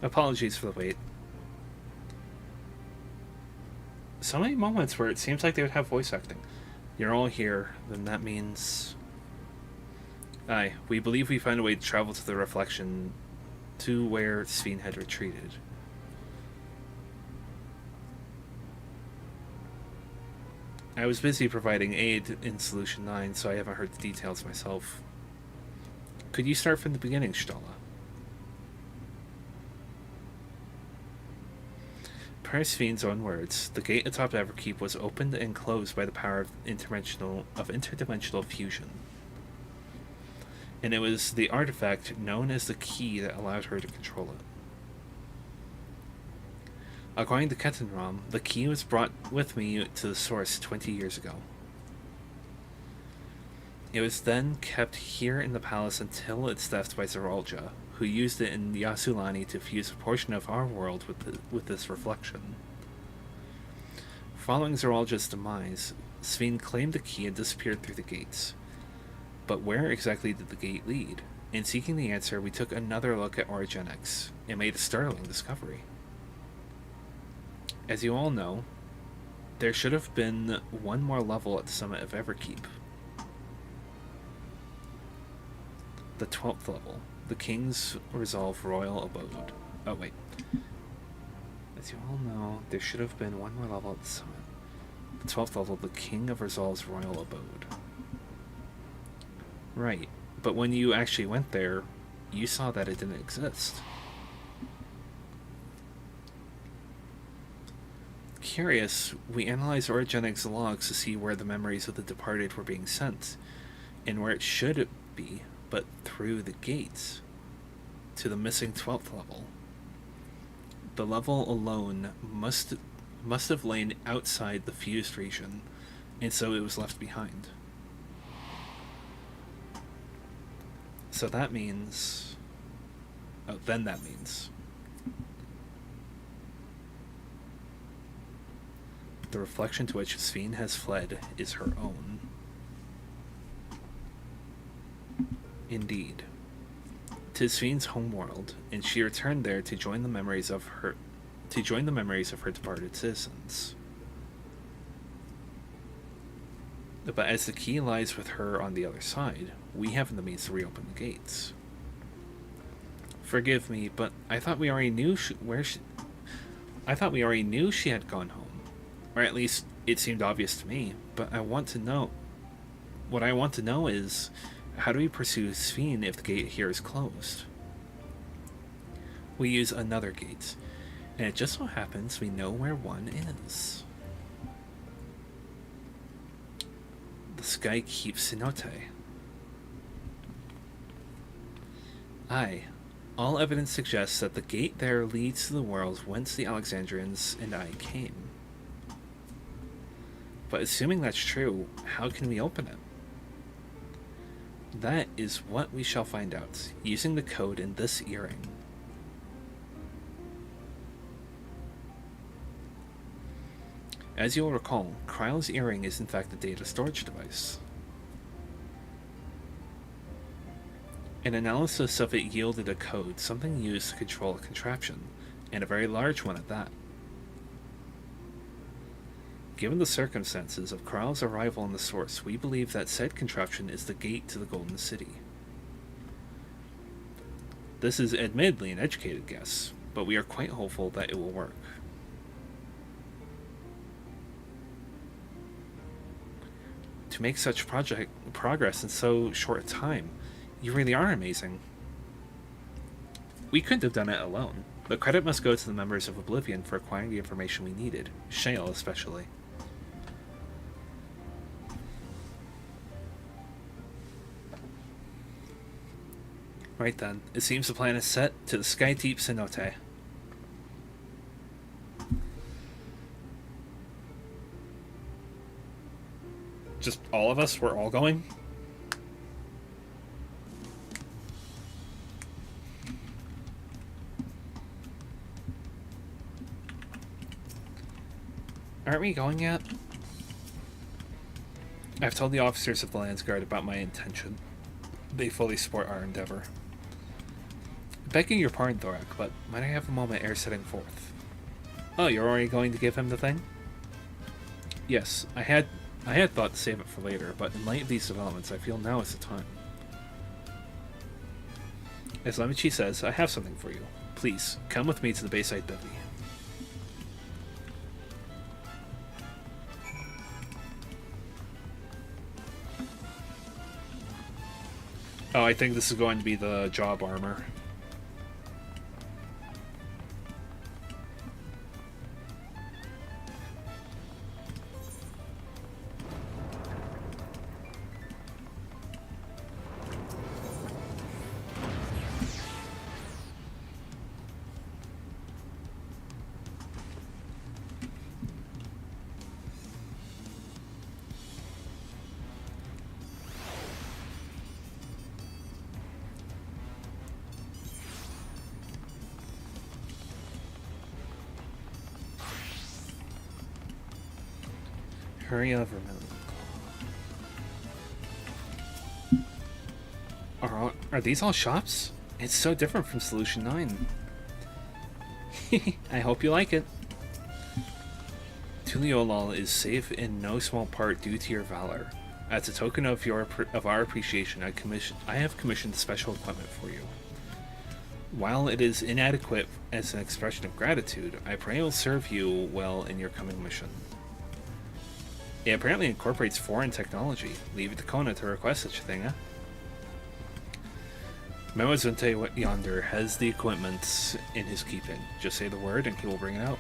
Apologies for the wait. So many moments where it seems like they would have voice acting. You're all here, then that means... Aye, we believe we found a way to travel to the reflection to where Sven had retreated. I was busy providing aid in Solution 9, so I haven't heard the details myself. Could you start from the beginning, Stola? Per Sven's own words, the gate atop Everkeep was opened and closed by the power of interdimensional fusion. And it was the artifact known as the key that allowed her to control it. According to Ketenram, the key was brought with me to the source 20 years ago. It was then kept here in the palace until its theft by Zeralja, who used it in Yasulani to fuse a portion of our world with this reflection. Following Zeralja's demise, Sven claimed the key and disappeared through the gates. But where exactly did the gate lead? In seeking the answer, we took another look at Origenics and made a startling discovery. As you all know, there should have been one more level at the summit of Everkeep. The 12th level, the King's Resolve Royal Abode. Oh wait. As you all know, there should have been one more level at the summit. The 12th level, the King of Resolve's Royal Abode. Right, but when you actually went there, you saw that it didn't exist. Curious, we analyzed Origenics logs to see where the memories of the departed were being sent, and where it should be, but through the gates, to the missing 12th level. The level alone must have lain outside the fused region, and so it was left behind. So that means... Oh, then that means... the reflection to which Sven has fled is her own. Indeed. 'Tis Sven's homeworld, and she returned there to join the memories of her departed citizens. But as the key lies with her on the other side, we haven't the means to reopen the gates. Forgive me, but I thought we already knew she had gone home. Or at least, it seemed obvious to me, but what I want to know is, how do we pursue Sven if the gate here is closed? We use another gate, and it just so happens we know where one is. The Skykeep Cenote. Aye, all evidence suggests that the gate there leads to the world whence the Alexandrians and I came. But assuming that's true, how can we open it? That is what we shall find out, using the code in this earring. As you'll recall, Kryle's earring is in fact a data storage device. An analysis of it yielded a code, something used to control a contraption, and a very large one at that. Given the circumstances of Kryle's arrival in the source, we believe that said contraption is the gate to the Golden City. This is admittedly an educated guess, but we are quite hopeful that it will work. to make such progress in so short a time. You really are amazing. We couldn't have done it alone, but credit must go to the members of Oblivion for acquiring the information we needed, Shale especially. Right then, it seems the plan is set to the Sky Deep Cenote. Just all of us? We're all going? Aren't we going yet? I've told the officers of the Landsguard about my intention. They fully support our endeavor. Begging your pardon, Thorak, but might I have a moment ere setting forth? Oh, you're already going to give him the thing? Yes, I had thought to save it for later, but in light of these developments, I feel now is the time. As Lemichi says, I have something for you. Please, come with me to the Bayside Bevy. Oh, I think this is going to be the job armor. Hurry over, Are these all shops? It's so different from Solution 9. I hope you like it. Tuliolal is safe in no small part due to your valor. As a token of our appreciation, I have commissioned special equipment for you. While it is inadequate as an expression of gratitude, I pray it will serve you well in your coming mission. It apparently incorporates foreign technology. Leave it to Kona to request such a thing, huh? Memozunte yonder has the equipment in his keeping. Just say the word and he will bring it out.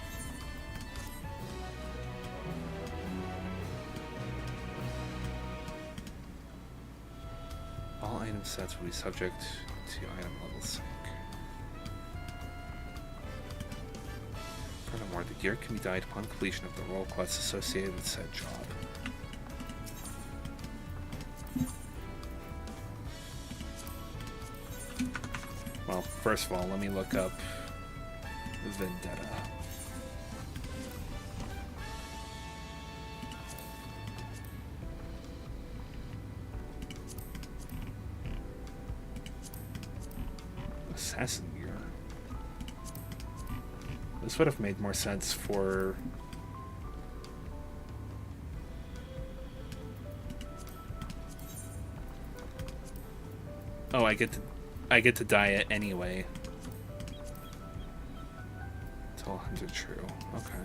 All item sets will be subject to item level sync. Furthermore, the gear can be dyed upon completion of the role quests associated with said job. Well, first of all, let me look up Vendetta. Assassin gear. This would have made more sense for... Oh, I get to dye it anyway. It's all 100 true. Okay.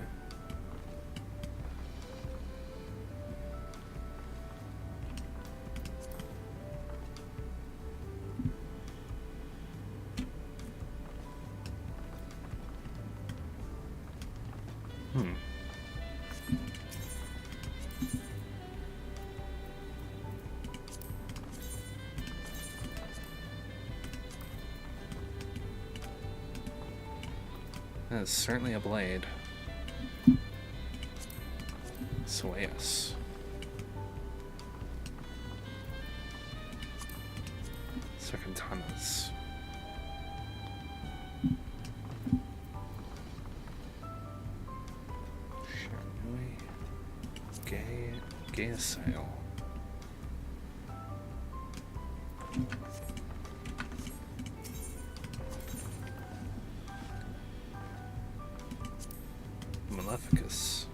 That is certainly a blade. So yes. Serpentanas. Shanui. Gay sail. Maleficus.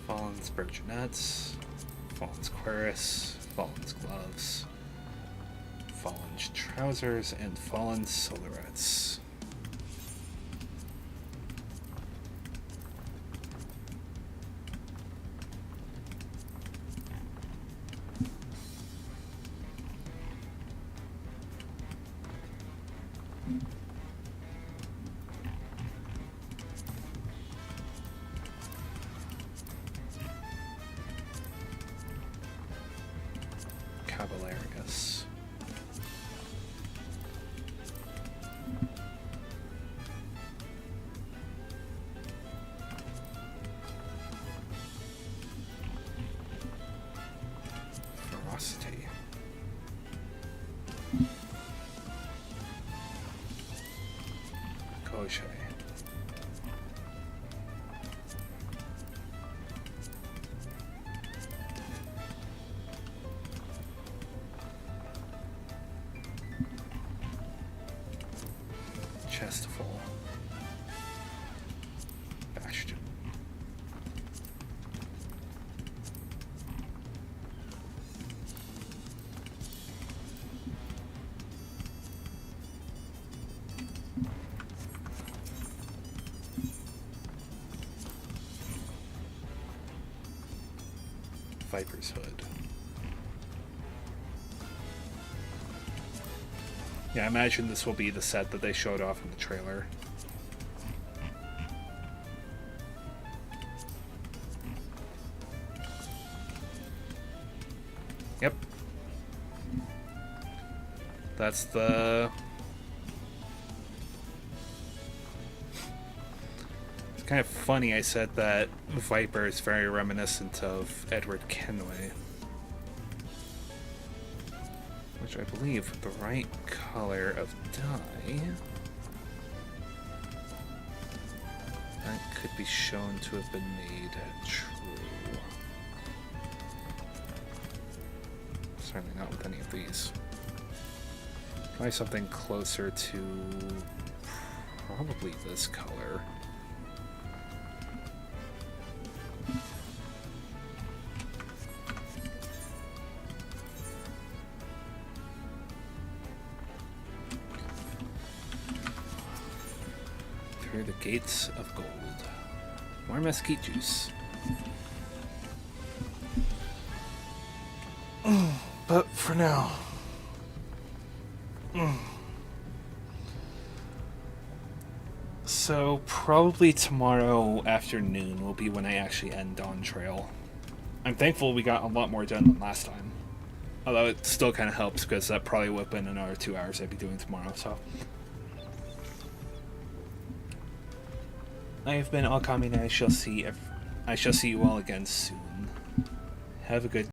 Fallen's Bergenets. Fallen's Querus. Fallen's Gloves. fallen trousers, and fallen solarets. Caballerius. Ferocity. Gauche. Chestful. Bastion. Viper's Hood. Yeah, I imagine this will be the set that they showed off in the trailer. Yep. That's the... It's kind of funny I said that Viper is very reminiscent of Edward Kenway. Which I believe with the right color of dye, that could be shown to have been made true. Certainly not with any of these. Probably something closer to probably this color. Through the gates of gold. More mesquite juice. But for now. So probably tomorrow afternoon will be when I actually end Dawntrail. I'm thankful we got a lot more done than last time. Although it still kind of helps because that probably would have been another 2 hours I'd be doing tomorrow, so. I have been Alkami, and I shall see you all again soon. Have a good